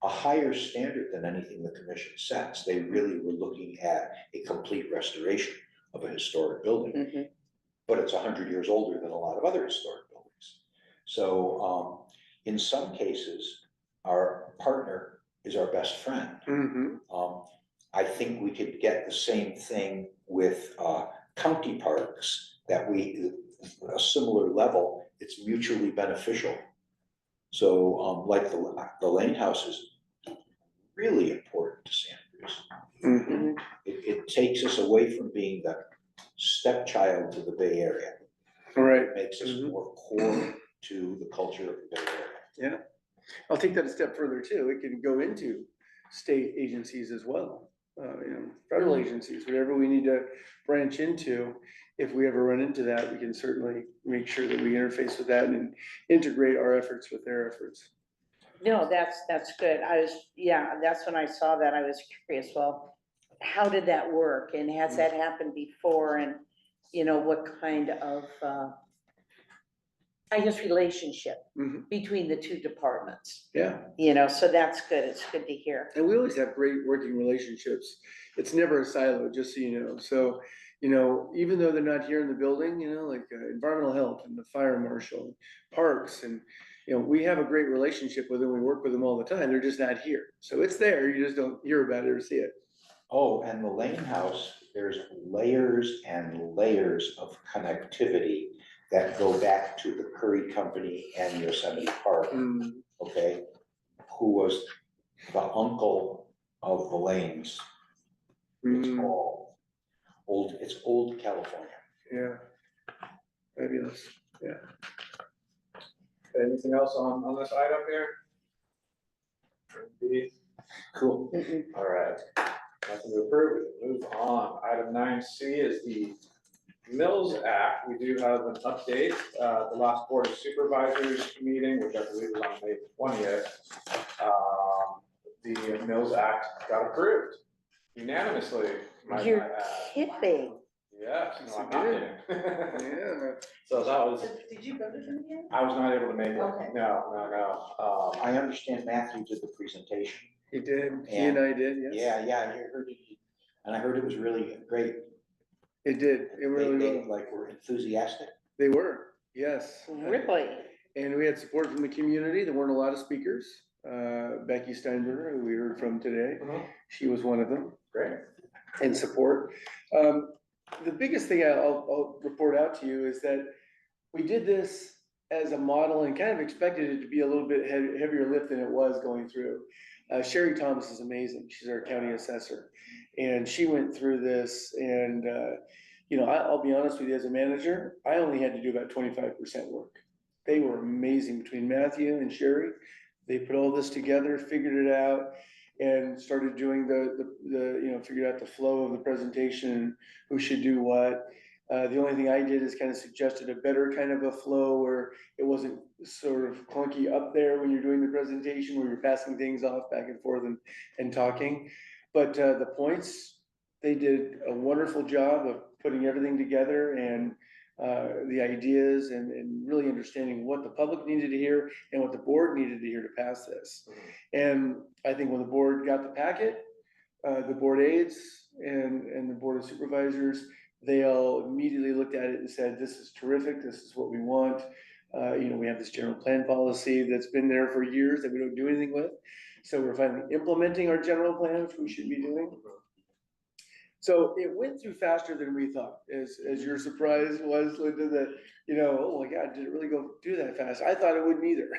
a higher standard than anything the commission sets. They really were looking at a complete restoration of a historic building. But it's 100 years older than a lot of other historic buildings. So in some cases, our partner is our best friend. I think we could get the same thing with county parks, that a similar level, it's mutually beneficial. So like the Lane House is really important to Santa Cruz. It takes us away from being the stepchild to the Bay Area. Right. It makes us more core to the culture of the Bay Area. Yeah. I'll take that a step further too. It can go into state agencies as well. Federal agencies, whatever we need to branch into. If we ever run into that, we can certainly make sure that we interface with that and integrate our efforts with their efforts. No, that's good. That's when I saw that, I was curious, well, how did that work? And has that happened before? And, what kind of, I guess, relationship between the two departments? Yeah. So that's good. It's good to hear. And we always have great working relationships. It's never a silo, just so you know. So, even though they're not here in the building, like environmental health and the fire marshal, parks, and, we have a great relationship with them. We work with them all the time. They're just not here. So it's there. You just don't hear about it or see it. Oh, and the Lane House, there's layers and layers of connectivity that go back to the Curry Company and Yosemite Park, okay? Who was the uncle of the Lanes. It's all old, it's old California. Yeah. Fabulous. Yeah. Anything else on this item here? Cool. All right, nothing to approve, we can move on. Item 9C is the Mills Act. We do have an update. The last Board of Supervisors meeting, which I believe was on May 20th. The Mills Act got approved unanimously, might I You're add. kidding. Yes, no, I'm not kidding. Yeah. So that was, Did you go to them yet? I was not able to make it. Okay. No. I understand Matthew did the presentation. He did, he and I did, yes. Yeah, I heard it, and I heard it was really great. It did, it really, They, really, like, were enthusiastic. they were, yes. Really? And we had support from the community. There weren't a lot of speakers. Becky Steinberger, who we heard from today, she was one of them. Great. And support. The biggest thing I'll report out to you is that we did this as a model and kind of expected it to be a little bit heavier lift than it was going through. Sherry Thomas is amazing. She's our county assessor. And she went through this and, you know, I'll be honest with you, as a manager, I only had to do about 25% work. They were amazing between Matthew and Sherry. They put all this together, figured it out, and started doing you know, figured out the flow of the presentation, who should do what. The only thing I did is kind of suggested a better kind of a flow where it wasn't sort of clunky up there when you're doing the presentation, where you're passing things off back and forth and talking. But the points, they did a wonderful job of putting everything together and the ideas and really understanding what the public needed to hear and what the board needed to hear to pass this. And I think when the board got the packet, the board aides and the board of supervisors, they all immediately looked at it and said, this is terrific, this is what we want. You know, we have this general plan policy that's been there for years that we don't do anything with. So we're finally implementing our general plan, which we should be doing. So it went through faster than we thought, as your surprise was, Linda, that, you know, oh my God, did it really go do that fast? I thought it wouldn't either.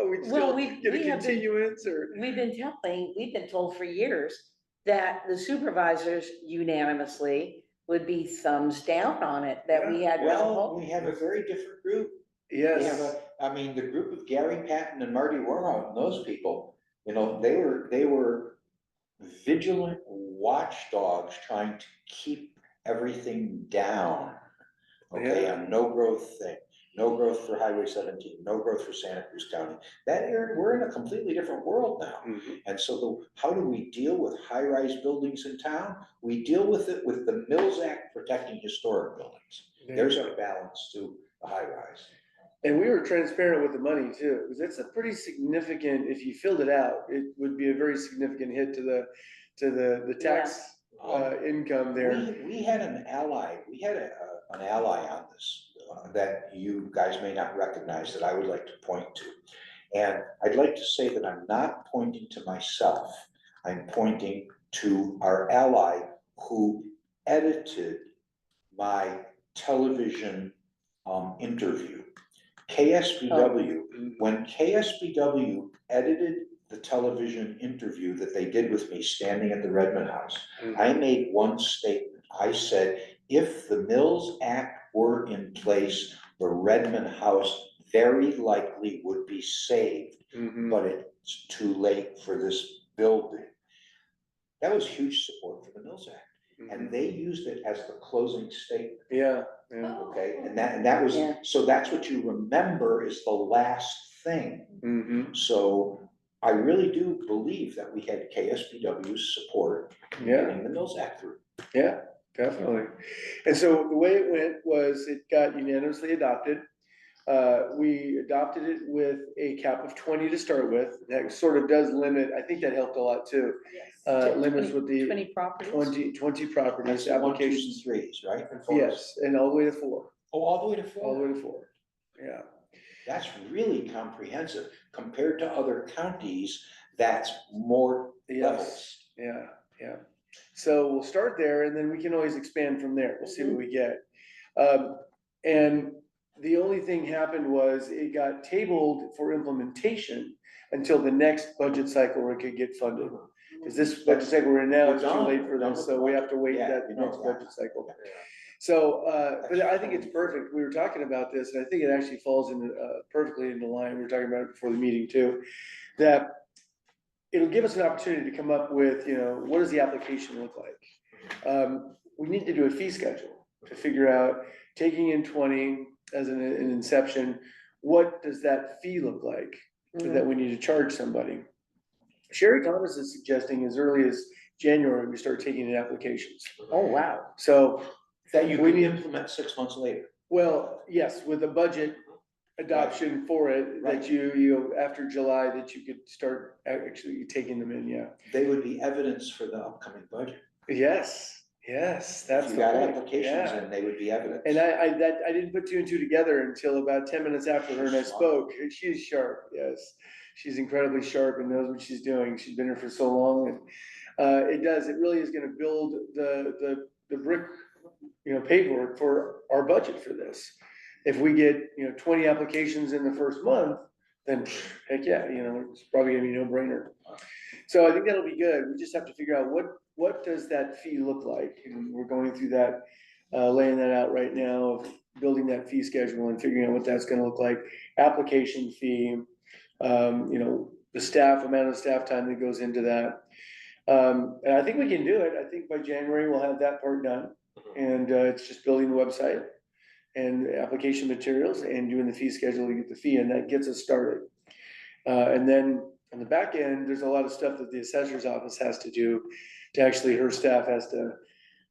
We'd Well, still we- get a we have been- continuance or. We've been told for years that the supervisors unanimously would be thumbs down on it, that we had no Well, hope. we have a very different group. We have Yes, I mean, the group of Gary Patton and Marty Warnow and those people, you know, they were vigilant watchdogs trying to keep everything down. Okay, Yeah. on no growth thing, no growth for Highway 17, no growth for Santa Cruz County. We're in a completely different world now. Mhm. And so how do we deal with high-rise buildings in town? We deal with it with the Mills Act protecting historic buildings. There's a balance to a high-rise. And we were transparent with the money too, because it's a pretty significant, if you filled it out, it would be a very significant hit to the tax income there. We had an ally, an ally on this that you guys may not recognize that I would like to point to. And I'd like to say that I'm not pointing to myself. I'm pointing to our ally who edited my television interview. KSBW, when KSBW edited the television interview that they did with me standing at the Redmond House, I made one statement. I said, if the Mills Act were in place, the Redmond House very likely would be saved, but it's too late for this building. That was huge support for the Mills Act. And they used it as the closing statement. Yeah. Okay, and that was, Yeah. so that's what you remember is the last thing. Mm-hmm. So I really do believe that we had KSBW's support in Yeah. getting the Mills Act through. Yeah, definitely. And so the way it went was it got unanimously adopted. We adopted it with a cap of 20 to start with. That sort of does limit, I think that helped a lot too. Limits with the 20 properties. 20 properties, That's the 1, 2s, and applications. 3s, right? And 4s. Yes, and all the way to 4, Oh, all the way to all the 4. way to 4. Yeah. That's really comprehensive compared to other counties. That's more levels. Yes, yeah. So we'll start there and then we can always expand from there. We'll see what we get. And the only thing happened was it got tabled for implementation until the next budget cycle where it could get funded. Because this budget cycle we're in now, it's too late for this, so we have to wait that next budget cycle. So, but I think it's perfect. We were talking about this, and I think it actually falls in perfectly into line. We were talking about it before the meeting too. That it'll give us an opportunity to come up with, what does the application look like? We need to do a fee schedule to figure out, taking in 20 as an inception, what does that fee look like that we need to charge somebody? Sherry Thomas is suggesting as early as January, we start taking in applications. Oh, wow. So, That you We can need- implement 6 months later. well, yes, with a budget adoption for it, Right. that you, after July, that you could start actually taking them in, yeah. They would be evidence for the upcoming budget. Yes, that's If the you got point, applications yeah. in, they would be evidence. And I didn't put two and two together until about 10 minutes after her and I spoke. She's sharp, yes. She's incredibly sharp and knows what she's doing. She's been here for so long, and it really is gonna build the brick, paperwork for our budget for this. If we get, 20 applications in the first month, then heck yeah, it's probably gonna be no brainer. So I think that'll be good. We just have to figure out what does that fee look like? And we're going through that, laying that out right now, of building that fee schedule and figuring out what that's gonna look like. Application fee, the amount of staff time that goes into that. And I think we can do it. I think by January, we'll have that part done. And, it's just building the website and application materials and doing the fee schedule to get the fee, and that gets us started. And then on the back end, there's a lot of stuff that the assessor's office has to do, to actually, her staff has to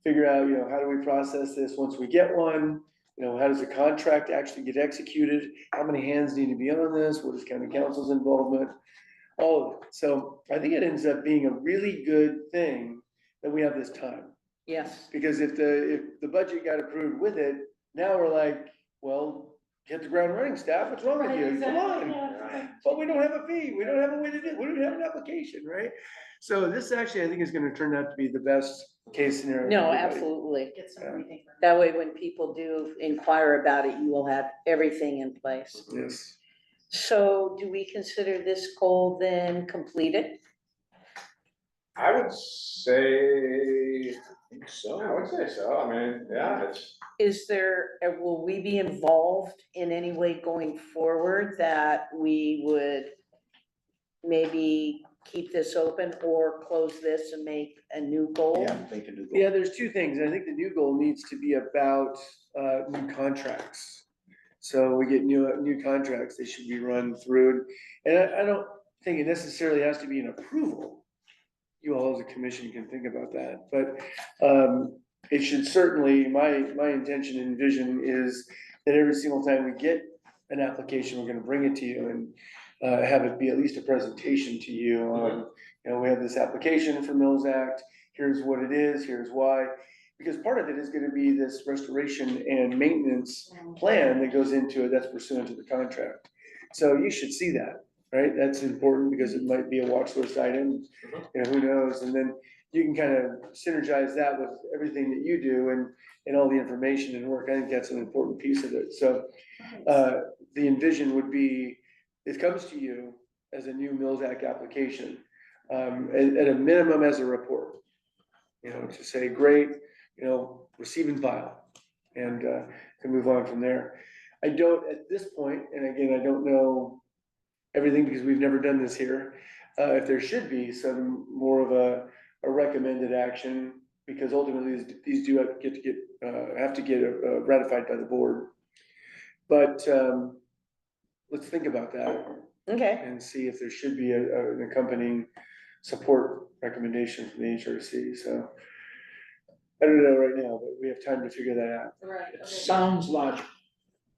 figure out, how do we process this once we get one? How does the contract actually get executed? How many hands need to be on this? What is county council's involvement? All of it. So I think it ends up being a really good thing that we have this time. Yes, Because if the budget got approved with it, now we're like, well, hit the ground running, staff, what's wrong with you? Come on. But we don't have a fee, we don't have a way to do it, we don't have an application, right? So this actually, I think, is gonna turn out to be the best case scenario. for no, everybody. absolutely. Get some breathing room. That way, when people do inquire about it, you will have everything in place. Yes. So do we consider this goal then completed? I would say, I think so. I would say so, I mean, yeah, Is there, will we be involved in any way going forward that we would maybe keep this open or close this and make a new goal? Yeah, they can do Yeah, that. there's two things. I think the new goal needs to be about new contracts. So we get new contracts, they should be run through. And I don't think it necessarily has to be an approval. You all as a commission can think about that, but it should certainly, my intention and vision is that every single time we get an application, we're gonna bring it to you and have it be at least a presentation to you on, we have this application for Mills Act, here's what it is, here's why. Because part of it is gonna be this restoration and maintenance plan that goes into it, that's pursuant to the contract. So you should see that, right? That's important because it might be a watch list item, who knows? And then you can kind of synergize that with everything that you do and all the information and work. I think that's an important piece of it. So the envision would be, it comes to you as a new Mills Act application, at a minimum as a report. To say, great, receive and file, and can move on from there. I don't, at this point, and again, I don't know everything because we've never done this here, if there should be some more of a recommended action, because ultimately these do have to get ratified by the board. But let's think about that Okay, and see if there should be an accompanying support recommendation from the HRC. So I don't know right now, but we have time to figure that out. Right, It okay. sounds logical.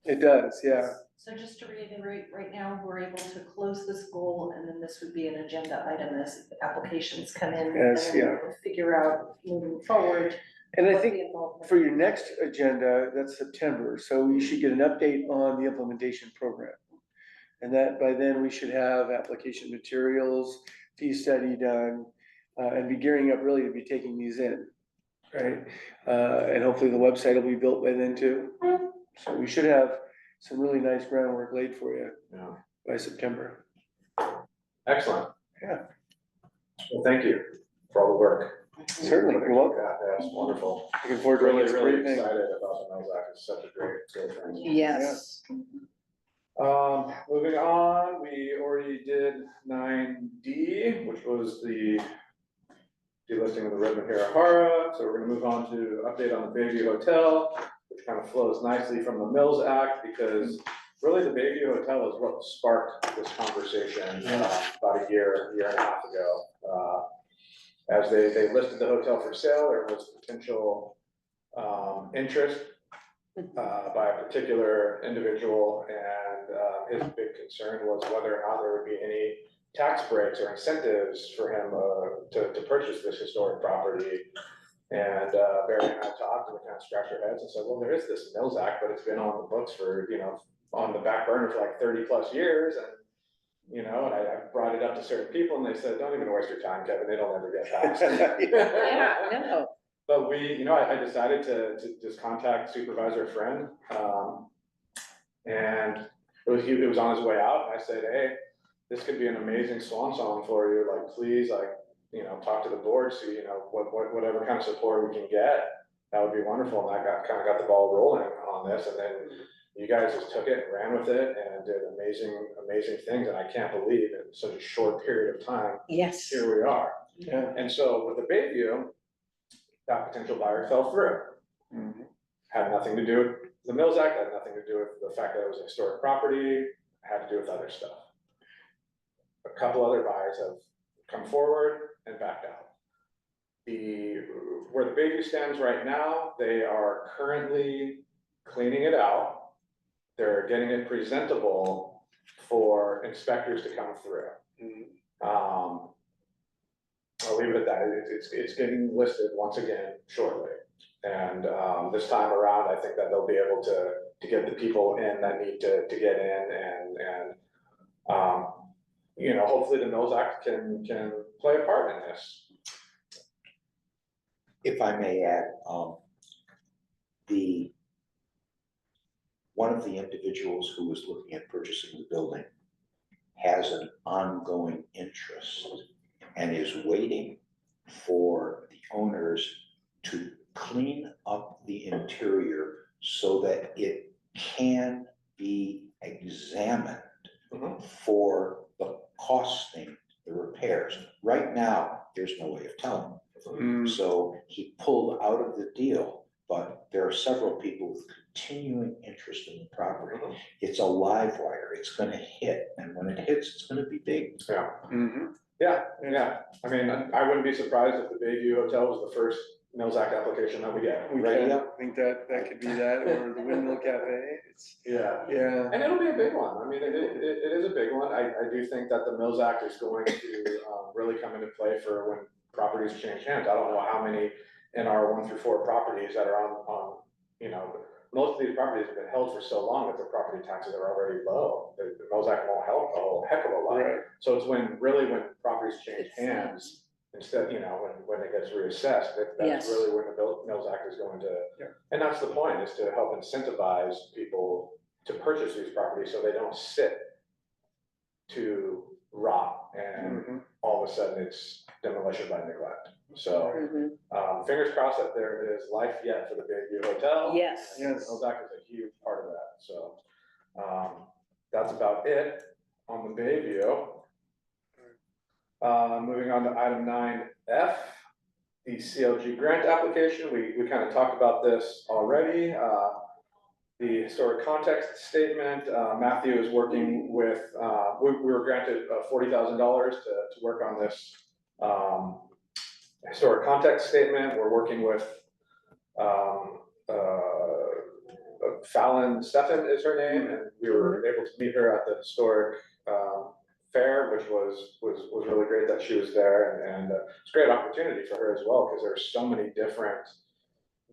It does, yeah. So just to reiterate, right now, we're able to close this goal, and then this would be an agenda item as the applications come in. Yes, and then yeah. we'll figure out moving forward. And I what think the involvement- for your next agenda, that's September, so you should get an update on the implementation program. And that by then we should have application materials, fee study done, and be gearing up really to be taking these in, right? And hopefully the website will be built by then too. So we should have some really nice groundwork laid for you Yeah. by September. excellent. Yeah. Well, thank you for all the work. Certainly, you're welcome. Yeah, that's wonderful. Looking forward to it. Really, It's a really great thing. excited about the Mills Act, it's such a great thing. yes. Moving on, we already did 9D, which was the delisting of the Redmond Harahara. So we're gonna move on to update on the Bayview Hotel, which kind of flows nicely from the Mills Act, because really the Bayview Hotel is what sparked this conversation about a year and a half ago. As they listed the hotel for sale, there was potential interest by a particular individual, and his big concern was whether or not there would be any tax breaks or incentives for him to purchase this historic property. And Barry and I talked, and we kind of scratched our heads and said, well, there is this Mills Act, but it's been on the books for, on the back burner for like 30+ years. And I brought it up to certain people, and they said, don't even waste your time, Kevin, it'll never get passed. Yeah, no. But I decided to just contact Supervisor Friend, and it was on his way out, and I said, hey, this could be an amazing swan song for you, like, please, like, talk to the board, see, whatever kind of support we can get, that would be wonderful, and I kind of got the ball rolling on this, and then you guys just took it and ran with it and did amazing things, and I can't believe in such a short period of time, Yes. here we are. Yeah. And so with the Bayview, that potential buyer fell through. Had nothing to do with the Mills Act, had nothing to do with the fact that it was a historic property, had to do with other stuff. A couple other buyers have come forward and backed out. Where the Bayview stands right now, they are currently cleaning it out. They're getting it presentable for inspectors to come through. I'll leave it at that. It's getting listed once again shortly. And this time around, I think that they'll be able to get the people in that need to get in, and hopefully the Mills Act can play a part in this. If I may add, one of the individuals who was looking at purchasing the building has an ongoing interest and is waiting for the owners to clean up the interior so that it can be examined for the costing, the repairs. Right now, there's no way of telling. So he pulled out of the deal, but there are several people with continuing interest in the property. It's a live wire, it's gonna hit, and when it hits, it's gonna be big. Yeah. I mean, I wouldn't be surprised if the Bayview Hotel was the first Mills Act application that we get. I think that could be that, or the Windmill Cafe. Yeah. Yeah. And it'll be a big one. I mean, it is a big one. I do think that the Mills Act is going to really come into play for when properties change hands. I don't know how many in our 1 through 4 properties that are on most of these properties have been held for so long that the property taxes are already low. The Mills Act won't help a whole heck of a lot. Right. So it's when properties change hands, instead, when it gets reassessed, that's really when the Mills Act is going to, and that's the point, is to help incentivize people to purchase these properties so they don't sit to rot and all of a sudden it's demolition by neglect. So fingers crossed that there is life yet for the Bayview Hotel. Yes. The Mills Act is a huge part of that. So that's about it on the Bayview. Moving on to item 9F, the CLG grant application. We kind of talked about this already. The historic context statement, Matthew is working with, we were granted $40,000 to work on this historic context statement. We're working with Fallon Stephan is her name, and we were able to meet her at the historic fair, which was really great that she was there, and it's a great opportunity for her as well, because there's so many different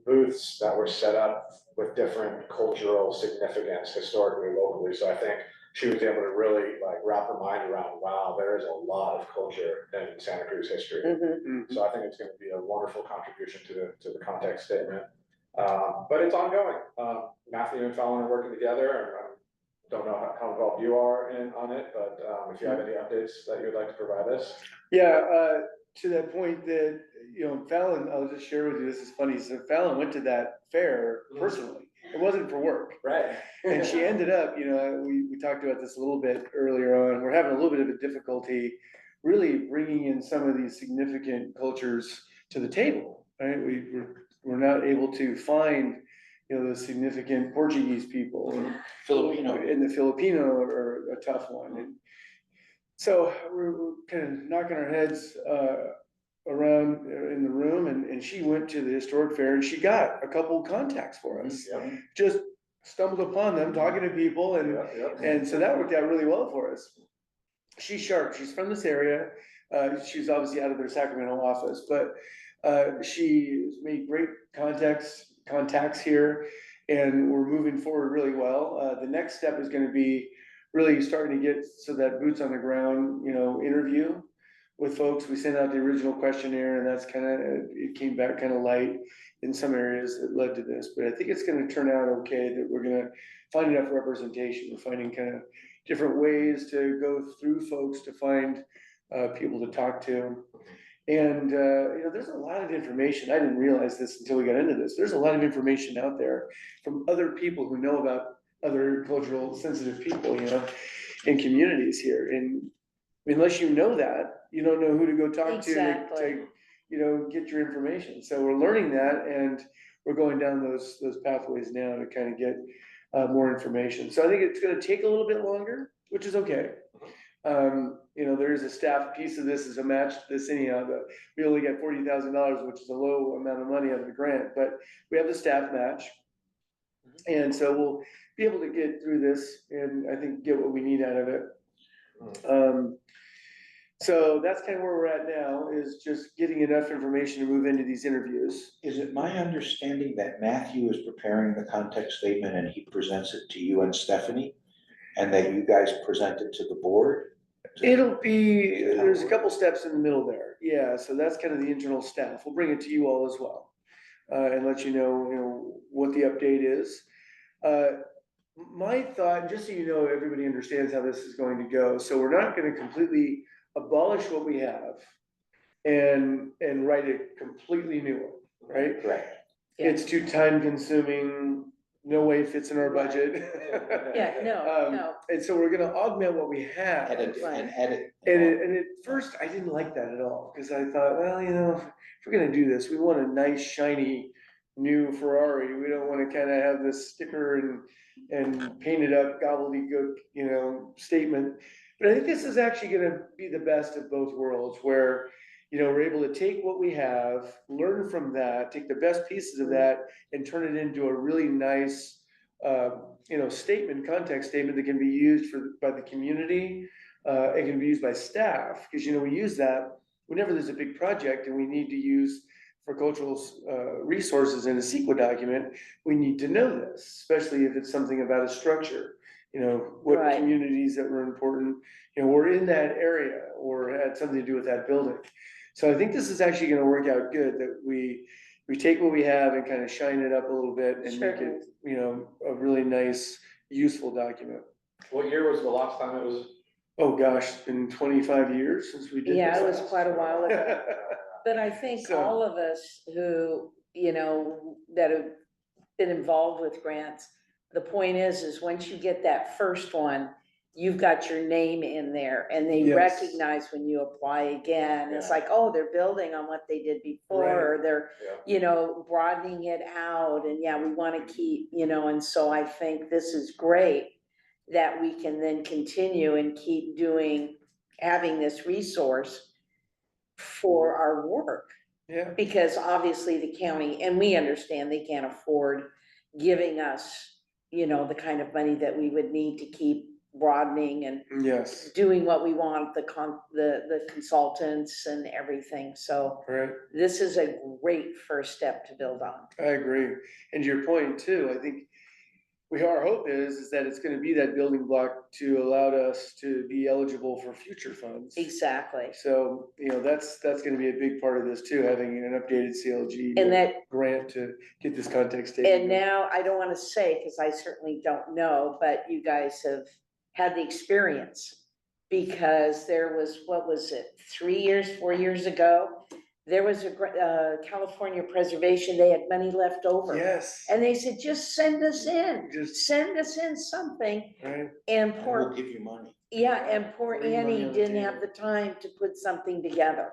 booths that were set up with different cultural significance historically, locally. So I think she was able to really wrap her mind around, wow, there is a lot of culture in Santa Cruz history. So I think it's going to be a wonderful contribution to the context statement. But it's ongoing. Matthew and Fallon are working together. I don't know how involved you are on it, but if you have any updates that you would like to provide us. Yeah, to that point that, Fallon, I'll just share with you, this is funny. So Fallon went to that fair personally. It wasn't for work. Right. And she ended up, we talked about this a little bit earlier on, we're having a little bit of a difficulty really bringing in some of these significant cultures to the table, right? We're not able to find, the significant Portuguese people. Filipino. And the Filipino are a tough one. And so we're kind of knocking our heads around in the room, and she went to the historic fair and she got a couple contacts for us. Yep, Just stumbled upon them, talking to people, yep. and so that worked out really well for us. She's sharp, she's from this area, she's obviously out of their Sacramento office, but she's made great contacts here, and we're moving forward really well. The next step is gonna be really starting to get so that boots on the ground, interview with folks. We sent out the original questionnaire, and that's it came back kind of light in some areas that led to this, but I think it's gonna turn out okay, that we're gonna find enough representation. We're finding kind of different ways to go through folks to find people to talk to. And, there's a lot of information. I didn't realize this until we got into this. There's a lot of information out there from other people who know about other cultural sensitive people, in communities here. And unless you know that, you don't know who to go talk to Exactly. get your information. So we're learning that, and we're going down those pathways now to kind of get more information. So I think it's gonna take a little bit longer, which is okay. There is a staff piece of this, is a match to this anyhow, but we only get $40,000, which is a low amount of money out of the grant, but we have the staff match. And so we'll be able to get through this and I think get what we need out of it. So that's kind of where we're at now, is just getting enough information to move into these interviews. Is it my understanding that Matthew is preparing the context statement and he presents it to you and Stephanie? And that you guys present it to the board? It'll be, there's a couple steps in the middle there. Yeah, so that's kind of the internal staff. We'll bring it to you all as well. And let you know, what the update is. My thought, just so you know, everybody understands how this is going to go. So we're not gonna completely abolish what we have and write a completely new one, right? Correct. Yeah. It's too time consuming, no way it fits in our budget. Yeah, no. And so we're gonna augment what we have. Edit and edit. And at first, I didn't like that at all, because I thought, well, if we're gonna do this, we want a nice, shiny, new Ferrari. We don't wanna kinda have this sticker and painted up gobbledygook, statement. But I think this is actually gonna be the best of both worlds, where, we're able to take what we have, learn from that, take the best pieces of that, and turn it into a really nice, context statement that can be used by the community. It can be used by staff, because, we use that whenever there's a big project and we need to use for cultural resources in a CEQA document. We need to know this, especially if it's something about a structure, what Right. communities that were important, were in that area or had something to do with that building. So I think this is actually gonna work out good, that we take what we have and kind of shine it up a little bit and make Sure. it, a really nice, useful document. What year was the last time it was? Oh, gosh, it's been 25 years since we did this. Yeah, it was quite a while ago. But I think So- all of us who, that have been involved with grants, the point is once you get that first one, you've got your name in there, and they Yes. recognize when you apply again. It's like, oh, they're building on what they did before, or they're, broadening it out, and yeah, we wanna keep, and so I think this is great that we can then continue and keep having this resource for our work. Yeah, Because obviously the county, and we understand they can't afford giving us, the kind of money that we would need to keep broadening and yes, doing what we want, the consultants and everything. So right, this is a great first step to build on. I agree. And to your point too, I think our hope is that it's gonna be that building block to allow us to be eligible for future funds. Exactly. So, that's gonna be a big part of this too, having an updated CLG And that, grant to get this context statement. and now I don't wanna say, cause I certainly don't know, but you guys have had the experience. Because there was, what was it, 4 years ago? there was California Preservation, they had money left over. Yes. And they said, just send us in, Just, send us in something, right, and And poor, we'll give you money. yeah, and poor Bring money Annie on the didn't table. have the time to put something together.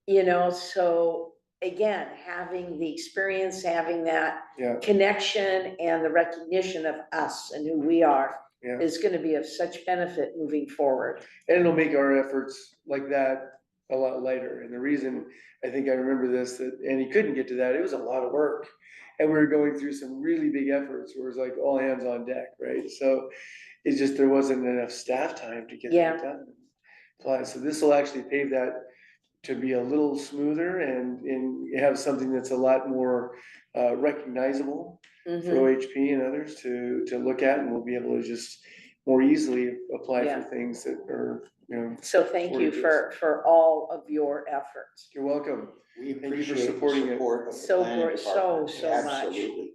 yeah, So again, having the experience, having that yeah, connection and the recognition of us and who we are yeah. is gonna be of such benefit moving forward. And it'll make our efforts like that a lot lighter. And the reason, I think I remember this, that Annie couldn't get to that, it was a lot of work. And we were going through some really big efforts where it was like all hands on deck, right? So it's just, there wasn't enough staff time to get Yeah. that done. Plus, so this will actually pave that to be a little smoother and have something that's a lot more recognizable for Mhm. OHP and others to look at, and we'll be able to just more easily apply Yeah. for things that are, So thank you for all of your efforts. You're welcome. We Thank you for appreciate the supporting it. support of the So planning great, department. so much. Absolutely.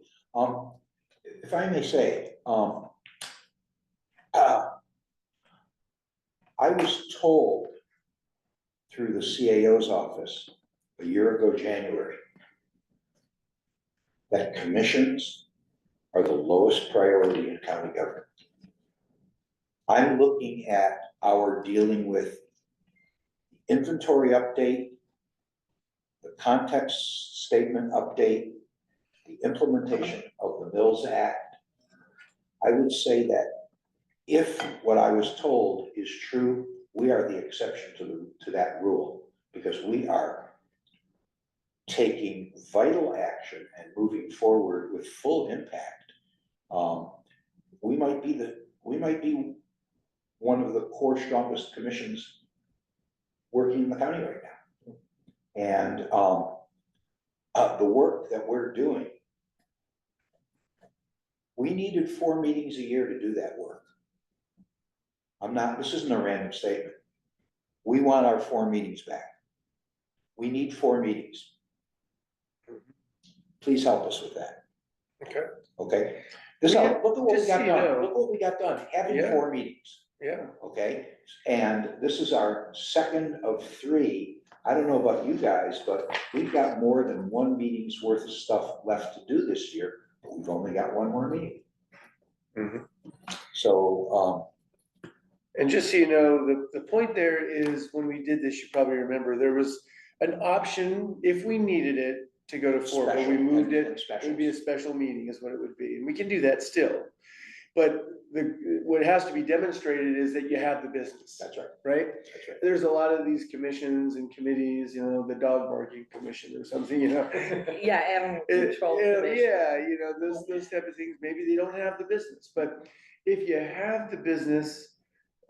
If I may say, I was told through the CAO's office a year ago, January, that commissions are the lowest priority in county government. I'm looking at our dealing with inventory update, the context statement update, the implementation of the Mills Act. I would say that if what I was told is true, we are the exception to that rule, because we are taking vital action and moving forward with full impact. We might be one of the core strongest commissions working in the county right now. And the work that we're doing, we needed 4 meetings a year to do that work. This isn't a random statement. We want our 4 meetings back. We need 4 meetings. Please help us with that. Okay. Okay? Look Look at what we just so got you done. know. Look what we got done, having Yeah. 4 meetings, Yeah, okay? And this is our second of 3. I don't know about you guys, but we've got more than 1 meeting's worth of stuff left to do this year, but we've only got 1 more meeting. Mhm. So, and just so you know, the point there is, when we did this, you probably remember, there was an option, if we needed it, to go to 4, but we special moved and it. It would specials. be a special meeting is what it would be, and we can do that still. But what has to be demonstrated is that you have the business, That's right, right? that's right. There's a lot of these commissions and committees, the dog barking commission or something, Yeah, animal control commission. Yeah, those type of things, maybe they don't have the business, but if you have the business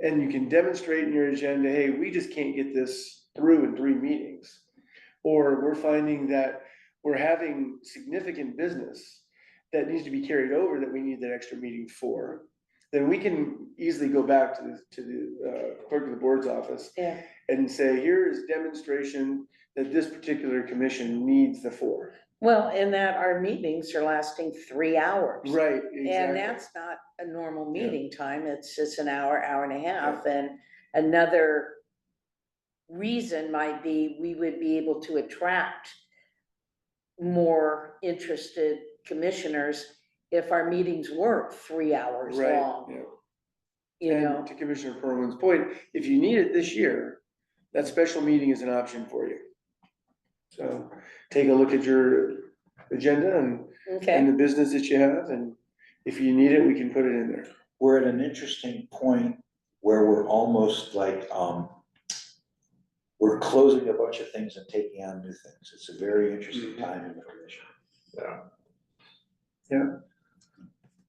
and you can demonstrate in your agenda, hey, we just can't get this through in 3 meetings. Or we're finding that we're having significant business that needs to be carried over that we need that extra meeting for, then we can easily go back to the clerk of the board's office. Yeah. And say, here is demonstration that this particular commission needs the 4. Well, and that our meetings are lasting 3 hours. Right, exactly. And that's not a normal meeting time, it's just an hour, hour and a half, and another reason might be we would be able to attract more interested commissioners if our meetings weren't 3 hours Right, long, yeah. And to Commissioner Perlman's point, if you need it this year, that special meeting is an option for you. So take a look at your agenda and Okay, the business that you have, and if you need it, we can put it in there. We're at an interesting point where we're almost like, we're closing a bunch of things and taking on new things. It's a very interesting time in the commission. Yeah.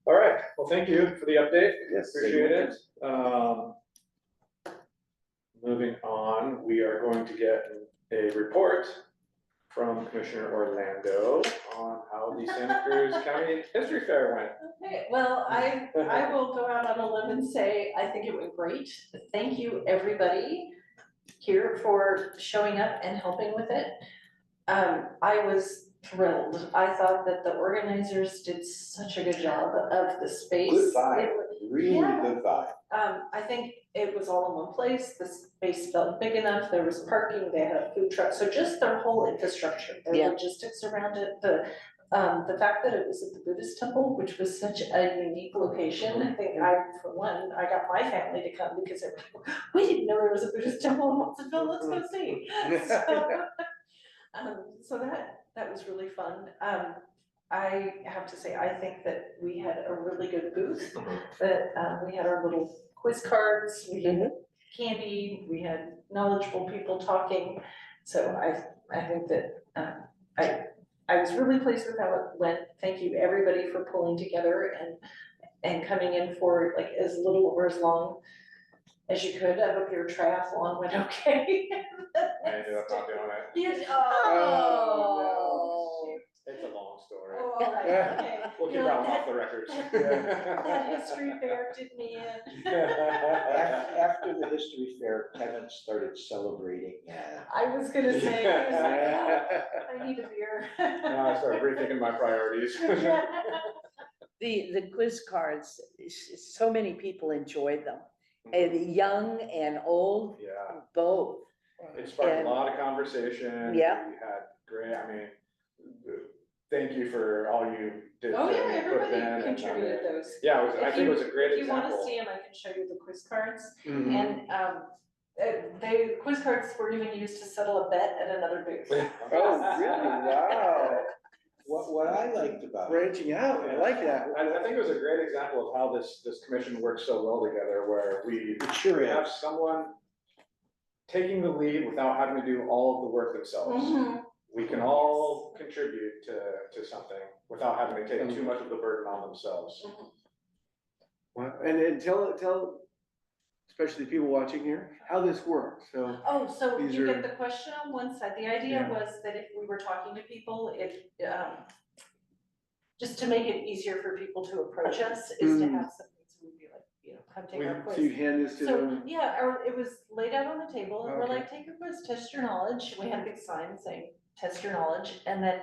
All right, well, thank you for the update. Yes. Appreciate it. Moving on, we are going to get a report from Commissioner Orlando on how the Santa Cruz County History Fair went. Okay, well, I will go out on a limb and say, I think it went great. Thank you, everybody here, for showing up and helping with it. I was thrilled. I thought that the organizers did such a good job of the space. Good vibe. really Yeah. good vibe. I think it was all in one place, the space felt big enough, there was parking, they had a food truck, so just their whole infrastructure, their Yeah. logistics around it, the fact that it was at the Buddhist temple, which was such a unique location, I think for one, I got my family to come because they were like, we didn't know there was a Buddhist temple in Watsonville, let's go see. So that was really fun. I have to say, I think that we had a really good booth, that, we had our little quiz cards, we had candy, we had knowledgeable people talking. So I think that, I was really pleased with how it went. Thank you, everybody, for pulling together and coming in for like as little or as long as you could. I hope your triathlon went okay. I ended up not doing it. You, Oh, It's a long story. Oh, all right, okay. We'll keep You're that like, one off the records. that history fair did me in. After the history fair, Kevin started celebrating and I was gonna say, I was like, oh, I need a beer. Now I start rethinking my priorities. Yeah. the quiz cards, so many people enjoyed them, and young and old, Yeah, both. it sparked And- a lot of conversation. Yeah. We had great, I mean, thank you for all you did. Oh, to yeah, put everybody in, and, contributed those. Yeah, it was, I think it was a great If you wanna example. see them, I can show you the quiz cards. Mhm. And quiz cards were even used to settle a bet at another booth. Oh, really? Wow. what I liked about it, Branching out, I like that. I think it was a great example of how this commission works so well together, where we it sure have is. someone taking the lead without having to do all of the work themselves. Mhm. We can all contribute to something without having to take too much of the burden on themselves. Wow. And tell, especially people watching here, how this works, so. Oh, so These you are- get the question on one side, the idea Yeah. was that if we were talking to people, just to make it easier for people to approach us, is to have something, so we'd be like, come take our quiz. So you hand this to So, them? yeah, it was laid out on the table, and we're Okay. like, take your quiz, test your knowledge, we had a big sign saying, test your knowledge, and then,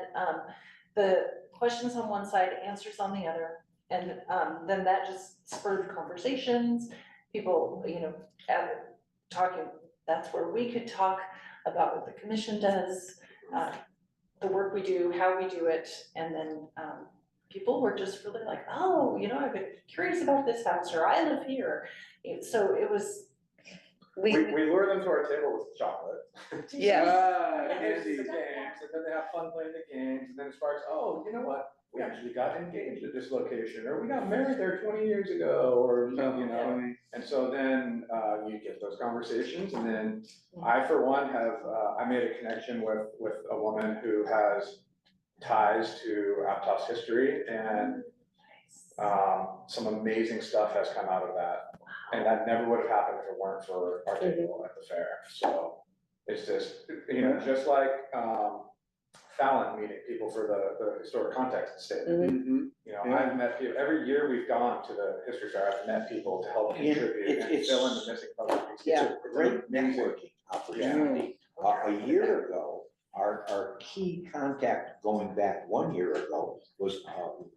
the questions on one side, answers on the other, and, then that just spurred conversations, people, talking, that's where we could talk about what the commission does, the work we do, how we do it, and then, people were just really like, oh, I've been curious about this house, or I live here. So it was. We lure them to our table with chocolate. Yeah. Ah, And they see easy. the games, and then they have fun playing the games, and then it sparks, oh, you know what? We actually got engaged at this location, or we got married there 20 years ago, or, and so then, you get those conversations, and then I, for one, I made a connection with a woman who has ties to Aptos history, and, some amazing stuff has come out of that. And that never would have happened if it weren't for our table at the fair, so it's just, just like, Fallon meeting people for the historic context statement. Mhm. Yeah. I've met people, every year we've gone to the history fair, I've met people to help Yeah, contribute and it's- fill in the missing puzzle pieces. It's a great amazing. networking opportunity. A year ago, our key contact going back 1 year ago was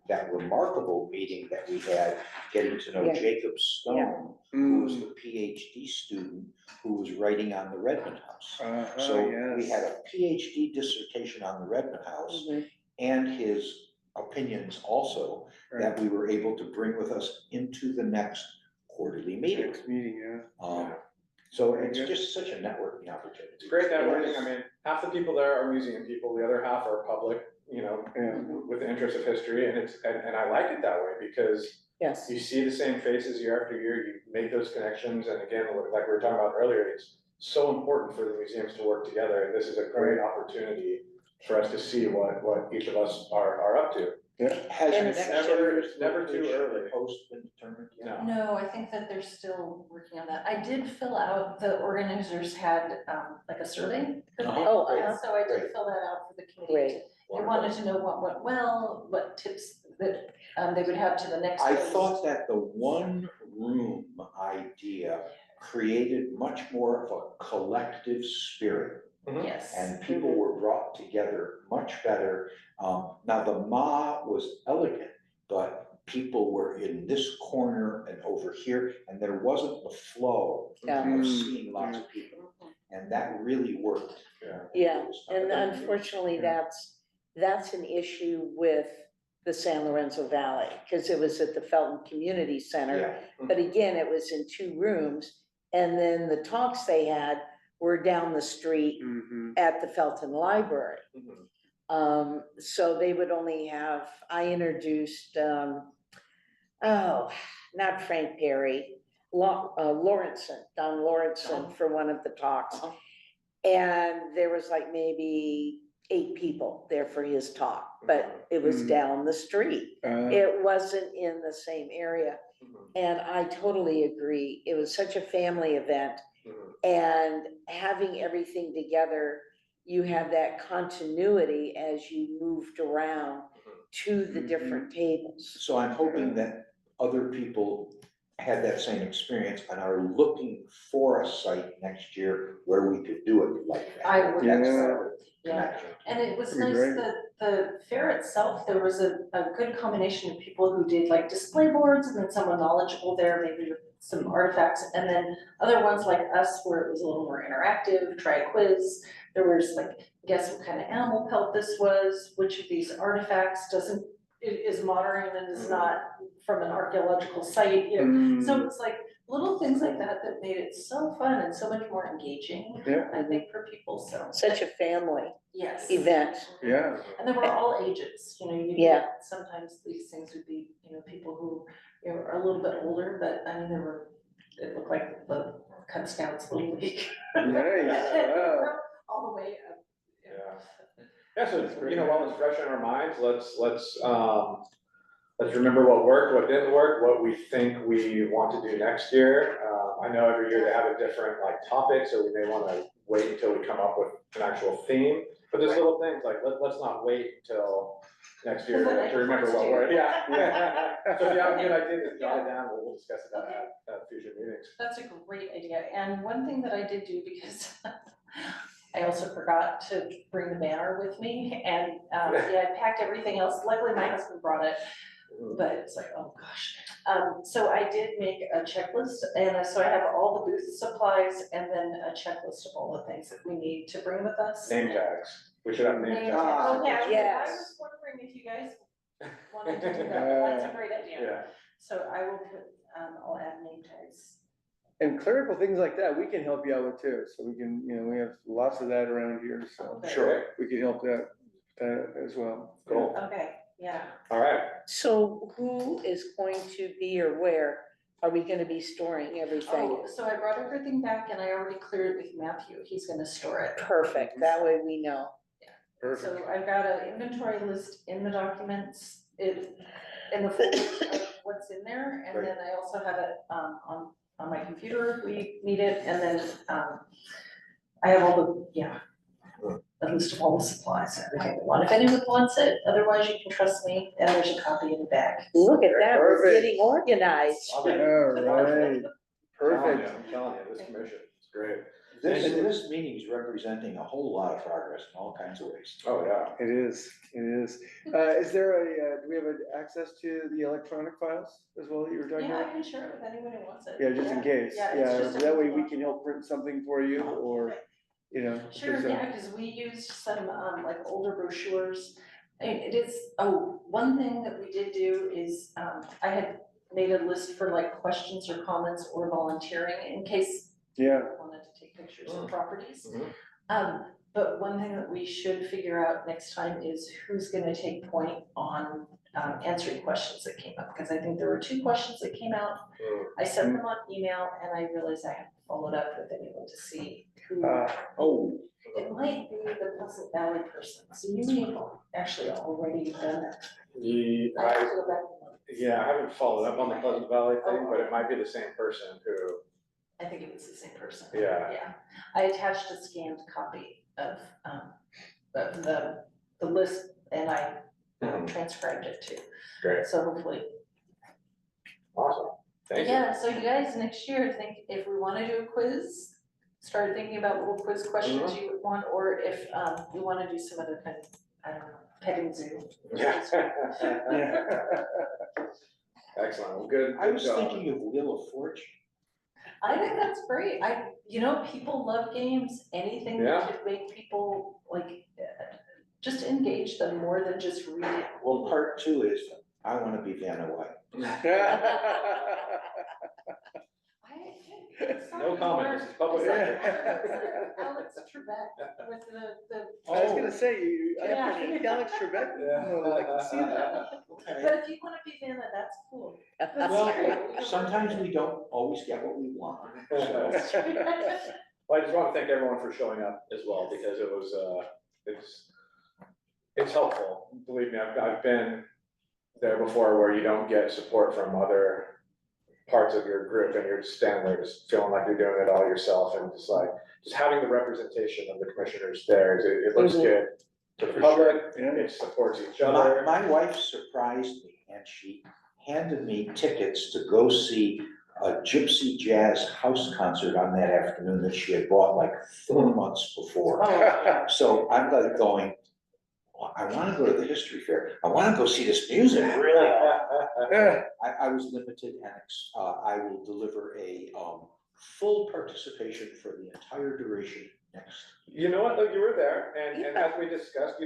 that remarkable meeting that we had, getting to know Yeah. Jacob Stone, who was Mm. the PhD student who was writing on the Redmond House. Uh-huh, So we yes. had a PhD dissertation on the Redmond House and his opinions also that we were able to bring with us into the next quarterly meeting. Next meeting, yeah. So Very it's good. just such a networking opportunity. It's great networking, I mean, half the people there are museum people, the other half are public, Yeah. with the interest of history, and and I like it that way, because Yes. you see the same faces year after year, you make those connections, and again, like we were talking about earlier, it's so important for the museums to work together, and this is a great opportunity for us to see what each of us are up to. Has And the it's next never too location early. Post been determined yet? No. No, I think that they're still working on that. I did fill out, the organizers had, like a survey. Oh, So I did fill that out for the committee. Great. They wanted to know what went well, what tips that, they would have to the next. I phase. thought that the one room idea created much more of a collective spirit, Yes. and people were brought together much better. Now, the Ma was elegant, but people were in this corner and over here, and there wasn't the flow Yeah. of seeing lots of people. And that really worked. Yeah, It was and something- unfortunately, Yeah. that's an issue with the San Lorenzo Valley, because it was at the Felton Community Center. Yeah, But again, it was in 2 rooms, and then the talks they had were down the street Mhm. at the Felton Library. Mhm. So they would only have, I introduced, not Frank Perry, Lawrenson, Don Lawrenson for one of the talks. And there was like maybe 8 people there for his talk, but it was Mhm. down the street. It wasn't in the same area. Mhm. And I totally agree. It was such a family event. Mhm. And having everything together, you have that continuity as you moved around to the different tables. so I'm hoping that other people had that same experience and are looking for a site next year where we could do it like that. I would, That's Yeah. our yeah. connection. And it was That'd be nice great. that the fair itself, there was a good combination of people who did like display boards and then someone knowledgeable there, maybe with some artifacts. And then other ones like us where it was a little more interactive, try a quiz. There was like, guess what kind of animal pelt this was, which of these artifacts is modern and is not from an archaeological site, you know. So it was like little things like that that made it so fun and so much more engaging, Yeah. I think, for people, so. Such a family Yes. event. Yeah. And they were all ages, you know, Yeah. sometimes these things would be, you know, people who, you know, are a little bit older, but I mean, it looked like the Cub Scouts Little League. Nice, wow. All the way up. Yeah, so, you know, while it's fresh in our minds, let's remember what worked, what didn't work, what we think we want to do next year. I know every year they have a different like topic, so we may wanna wait until we come up with an actual theme. But there's little things like, let's not wait until next year The night to remember before what it's we're, due. yeah. So if you have a good idea, just jot it Yeah. down, we'll discuss it Okay. at future meetings. That's a great idea, and one thing that I did do, because I also forgot to bring the banner with me, and, yeah, I packed everything else, luckily my husband brought it, but it's like, oh gosh. So I did make a checklist, and so I have all the booth supplies, and then a checklist of all the things that we need to bring with us. Name tags, we should have name Name tags. tags. Okay, I Yes. was wondering if you guys wanted to do that, but that's a great idea. Yeah. So I will put, I'll add name tags. And clerical things like that, we can help you out with too, so we can, you know, we have lots of that around here, so Okay. Sure. we can help that as well. Cool. Okay, yeah. All right. So who is going to be or where are we gonna be storing everything? Oh, so I brought everything back and I already cleared it with Matthew, he's gonna store it. Perfect, that way we know. Perfect. So I've got an inventory list in the documents, in the folder of what's in there, and then I also have it, on my computer if we need it, and then, I have all a list of all the supplies, everything we want, if anyone wants it, otherwise you can trust me, and there's a copy in the bag. Look at that, we're Perfect. getting organized. Love it. All right, Perfect. perfect. I'm telling you, this commission, it's great. This meeting is representing a whole lot of progress in all kinds of ways. Oh, yeah. It is, it is. Is there do we have access to the electronic files as well that you were talking Yeah, I about? can share it with anyone who wants it. Yeah, just in case, Yeah, it's yeah, just a that way we Google can help print something for you, or, you know. Sure, because, yeah, because we used some, like older brochures. And it is, oh, one thing that we did do is, I had made a list for like questions or comments or volunteering in case Yeah, people wanted to take pictures of properties. Mhm. But one thing that we should figure out next time is who's gonna take point on, answering questions that came up, because I think there were 2 questions that came out. Mm. I sent them on email and I realized I hadn't followed up with anyone to see who. Oh, It might be the Pleasant Valley person, so you may have actually already done that. I have to go back and look. Yeah, I haven't followed up on the Pleasant Valley thing, but it might be the same person who, I think it was the same person. Yeah. Yeah, I attached a scanned copy of the list and I transcribed it too, great, so hopefully. awesome, thank you. Yeah, so you guys, next year, think if we wanna do a quiz, start thinking about little quiz questions you would want, or if we wanna do some other kind of, I don't know, petting zoo. Yeah. yeah. Excellent, well, good. I was good job. thinking of Wheel of Fortune. I think that's great. People love games, anything Yeah. that could make people just engage them more than just reading. Well, part two is, I wanna be Vanna White. No comment, this is public record. Alex Trebek with the. I was gonna say, I Yeah. have Alex Trebek, I can see that. Okay. But if you wanna be Vanna, that's cool. That's Well, great. We can sometimes work we don't always get what we want, so. with it. Well, I just want to thank everyone for showing up as well, because it was, it's helpful. Believe me, I've been there before where you don't get support from other parts of your group and you're just standing there just feeling like you're doing it all yourself and just having the representation of the commissioners there, it looks good to the For public, Yeah. it supports each My, other. my wife surprised me and she handed me tickets to go see a gypsy jazz house concert on that afternoon that she had bought like 4 months before. Oh, So I'm like going, well, I wanna go to the history fair, I wanna go see this music, really. I was limited and, I will deliver a, full participation for the entire duration next. You know what, though, you were there, and as we discussed,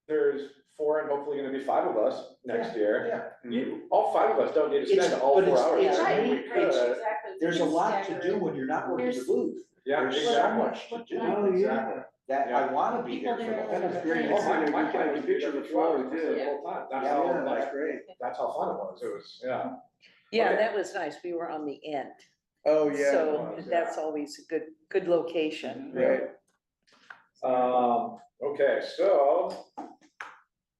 there's 4 and hopefully gonna be 5 of us next year. Yeah. All 5 of us don't need to It's- spend all but 4 it's- hours. it's there. right, We right, could. exactly. There's a It's lot to staggered. do when you're not working the booth. Yeah, There's so exactly. much to do. Oh, yeah. That I wanna be there for the People whole there That was thing. great. Oh, my You plan can was to be picture there the for 2 hours, flow, the too. whole time, that's Yeah, how, Yeah, like, that's great. that's how fun it was, yeah. Yeah, Okay. that was nice. We were on the end. Oh, yeah. So was, that's yeah. always a good location. Right. Okay, so.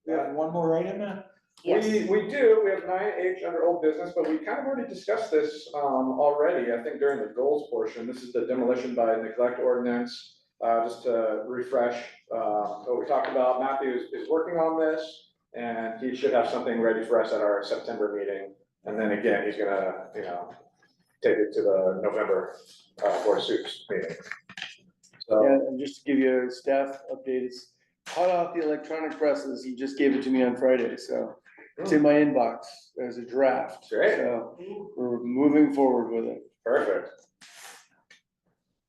We have one more item, Yes. We do, we have 9H under old business, but we kind of already discussed this, already, I think during the goals portion, this is the demolition by neglect ordinance. Just to refresh, what we talked about, Matthew is working on this, and he should have something ready for us at our September meeting. And then again, he's gonna, take it to the November, Board of Suits meeting. So, Yeah, and just to give you a staff update, it's hot off the electronic presses. He just gave it to me on Friday, so it's in my inbox as a draft. Great. So we're moving forward with it. perfect.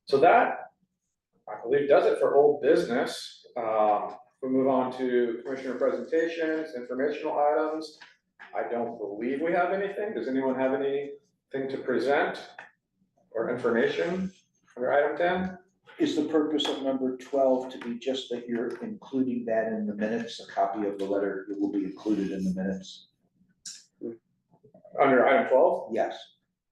So that, I believe, does it for old business. We move on to commissioner presentations, informational items. I don't believe we have anything. Does anyone have anything to present or information under item 10? Is the purpose of number 12 to be just that you're including that in the minutes, a copy of the letter that will be included in the minutes? Under item 12? Yes,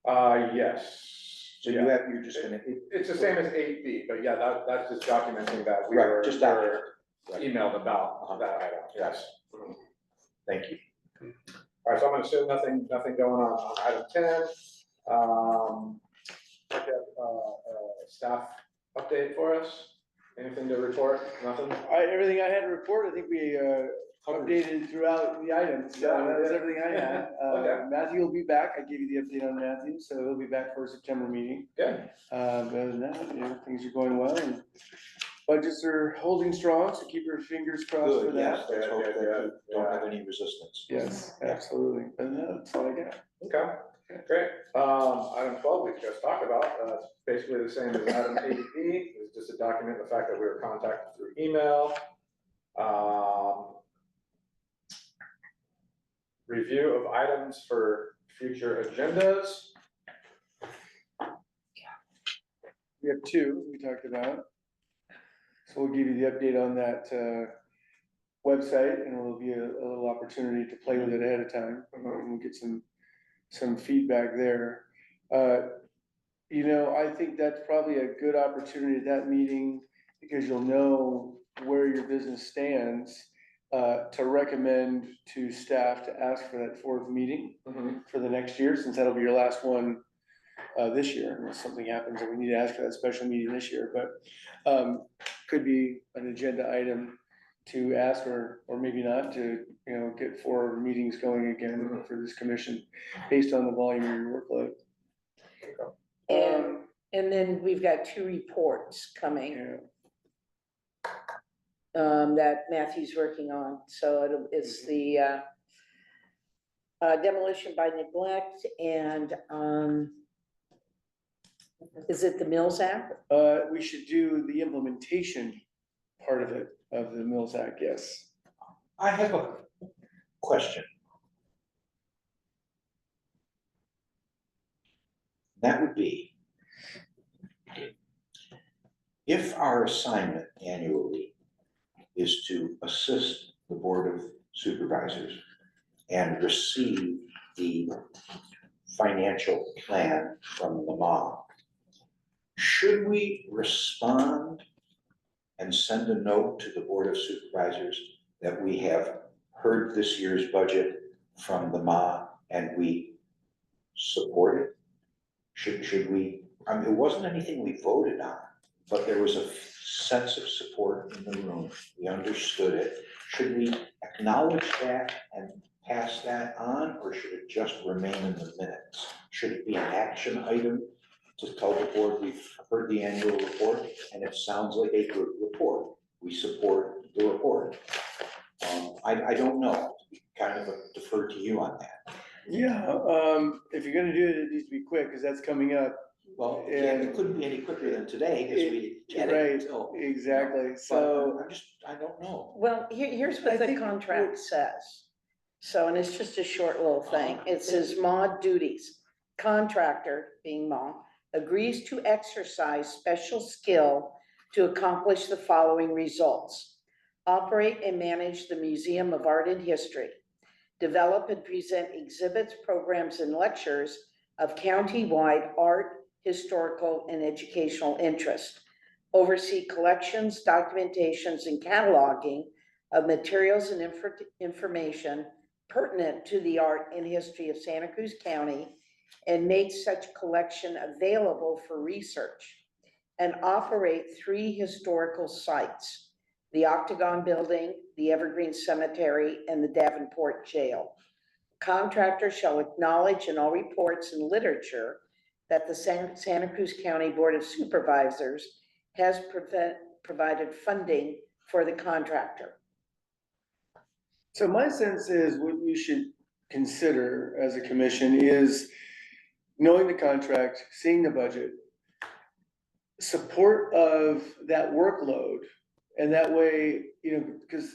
Yes. so Yeah. you're just gonna. It's the same as 8B, but yeah, that's just documenting that we Right, were just document. Right. emailed about that item, yes. Thank you. All right, so I'm gonna assume nothing going on item 10. I have, staff update for us, anything to report, nothing? Everything I had to report, I think we, updated throughout the items, so Yeah, we that was did. everything I had. Okay. Matthew will be back. I gave you the update on Matthew, so he'll be back for a September meeting. Good, But other than that, things are going well and budgets are holding strong, so keep your fingers crossed for Good, yes, that. let's hope Good, that good, you don't yeah. have any resistance. Yes, absolutely. But no, that's all I got. okay, great. Item 12, we just talked about, it's basically the same as item 8B, it's just to document the fact that we were contacted through email. Review of items for future agendas. We have 2 we talked about. So we'll give you the update on that website and it'll be a little opportunity to play with it ahead of time. And we'll get some feedback there. I think that's probably a good opportunity at that meeting because you'll know where your business stands to recommend to staff to ask for that 4th meeting for the next year, since that'll be your last one this year, unless something happens and we need to ask for that special meeting this year, but could be an agenda item to ask or maybe not to, get 4 meetings going again for this commission based on the volume of your workload. And then we've got 2 reports coming, Yeah, that Matthew's working on. So it's the, demolition by neglect and, is it the Mills Act? We should do the implementation part of it, of the Mills Act, yes. I have a question. That would be, if our assignment annually is to assist the Board of Supervisors and receive the financial plan from the mom, should we respond and send a note to the Board of Supervisors that we have heard this year's budget from the Ma and we support it? Should we, I mean, it wasn't anything we voted on, but there was a sense of support in the room. We understood it. Should we acknowledge that and pass that on, or should it just remain in the minutes? Should it be an action item to tell the board we've heard the annual report and it sounds like a good report? We support the report. I don't know, kind of defer to you on that. Yeah, if you're gonna do it, it needs to be quick, because that's coming up. Well, yeah, it couldn't be any quicker than today, because we chatted Right, until. exactly, But so. I don't know. Well, here's I what the think contract says. So, and it's just a short little thing. It says mod duties. Contractor, being mod, agrees to exercise special skill to accomplish the following results. Operate and manage the Museum of Art and History. Develop and present exhibits, programs, and lectures of county-wide art, historical, and educational interest. Oversee collections, documentations, and cataloging of materials and information pertinent to the art and history of Santa Cruz County, and make such collection available for research. And operate 3 historical sites: the Octagon Building, the Evergreen Cemetery, and the Davenport Jail. Contractor shall acknowledge in all reports and literature that the Santa Cruz County Board of Supervisors has provided funding for the contractor. So my sense is what you should consider as a commission is knowing the contract, seeing the budget, support of that workload. And that way, because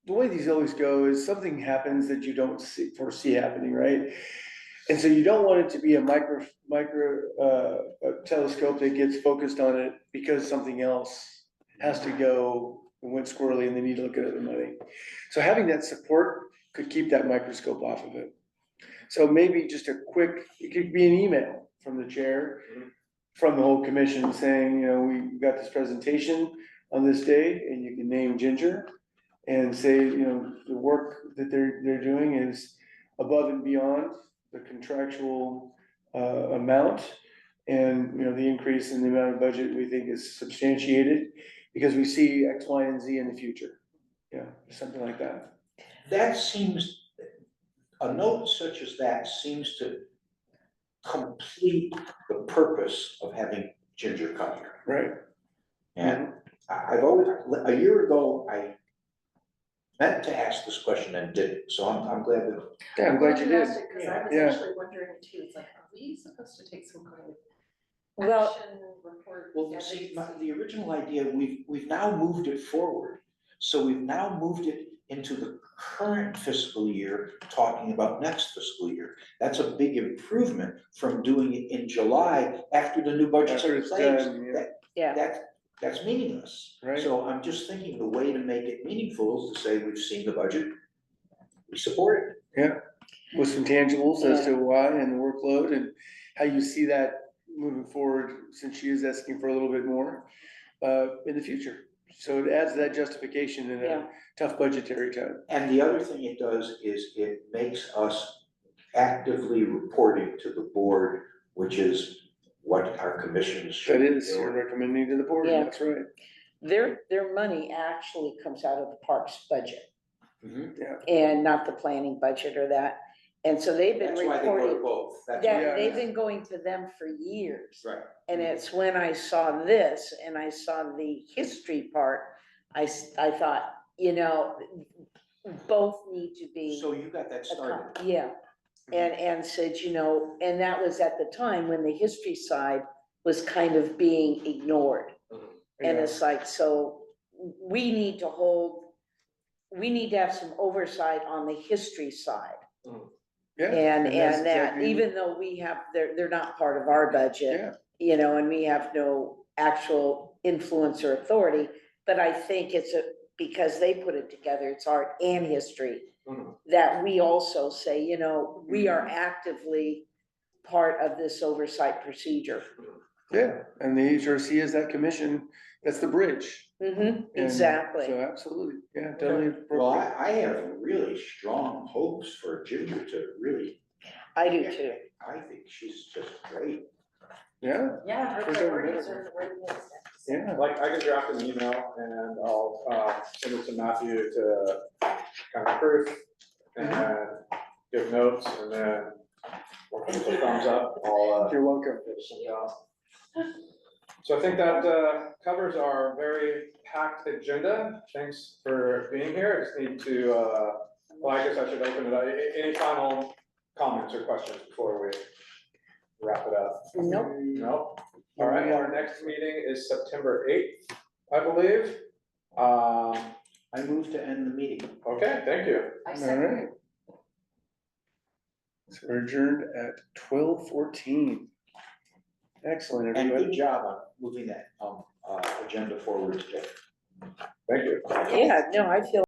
the way these always go is something happens that you don't foresee happening, right? And so you don't want it to be a micro telescope that gets focused on it because something else has to go and went squirrely and they need to look at other money. So having that support could keep that microscope off of it. So maybe just a quick, it could be an email from the chair, from the whole commission saying, we got this presentation on this day, and you can name Ginger and say, the work that they're doing is above and beyond the contractual amount. And, the increase in the amount of budget we think is substantiated because we see X, Y, and Z in the future. Something like that. That seems, a note such as that seems to complete the purpose of having Ginger come here. Right. And I've always, a year ago, I meant to ask this question and didn't, so I'm glad that. Yeah, I'm glad you did. Because I was Yeah. actually wondering too, it's like, are we supposed to take some kind of Well, action report? Well, see, the original idea, we've now moved it forward. So we've now moved it into the current fiscal year, talking about next fiscal year. That's a big improvement from doing it in July after the new budget's After in it's place. done, Yeah. That's meaningless. Right. So I'm just thinking the way to make it meaningful is to say, we've seen the budget, we support it. With some tangibles as to why and the workload and how you see that moving forward, since she is asking for a little bit more in the future. So it adds that justification in a tough budgetary time. And the other thing it does is it makes us actively reporting to the board, which is what our commissions should That be is, you're doing. recommending to the board, Yeah. that's right. Their money actually comes out of the parks budget Mhm. and not the planning budget or that. And so they've been That's why they go to reporting both. That's that Yeah. they've been going to them for years. Right. And it's when I saw this and I saw the history part, I thought, both need to be. So you got that started. Yeah, and said, you know, and that was at the time when the history side was kind of being ignored. And Yeah. it's like, so we need to have some oversight on the history side. Yeah. And that's that, exactly- even though they're not part of our budget, Yeah, you know, and we have no actual influence or authority, but I think because they put it together, it's art and history, that we also say, you know, we are actively part of this oversight procedure. yeah, and the HRC is that commission, that's the bridge. And Exactly. So absolutely, yeah, totally Well, appropriate. I have really strong hopes for Ginger to really, I do too. I think she's just great. Yeah, Yeah, her For sure, priorities better. are where it is next. yeah, Like, I can draft an email and I'll, send it to Matthew to kind of proof and give notes, and then once it's a thumbs up, I'll, you're welcome. give some down. So I think that, covers our very packed agenda. Thanks for being here. I just need to, well, I guess I should open it up. Any final comments or questions before we wrap it up? Nope. No? All right, our next meeting is September 8th, I believe. I move to end the meeting. Okay, thank you. I All second. right. So we're adjourned at 12:14. Excellent, And everybody. good job on moving that, agenda forward today. Thank you. Yeah, no, I feel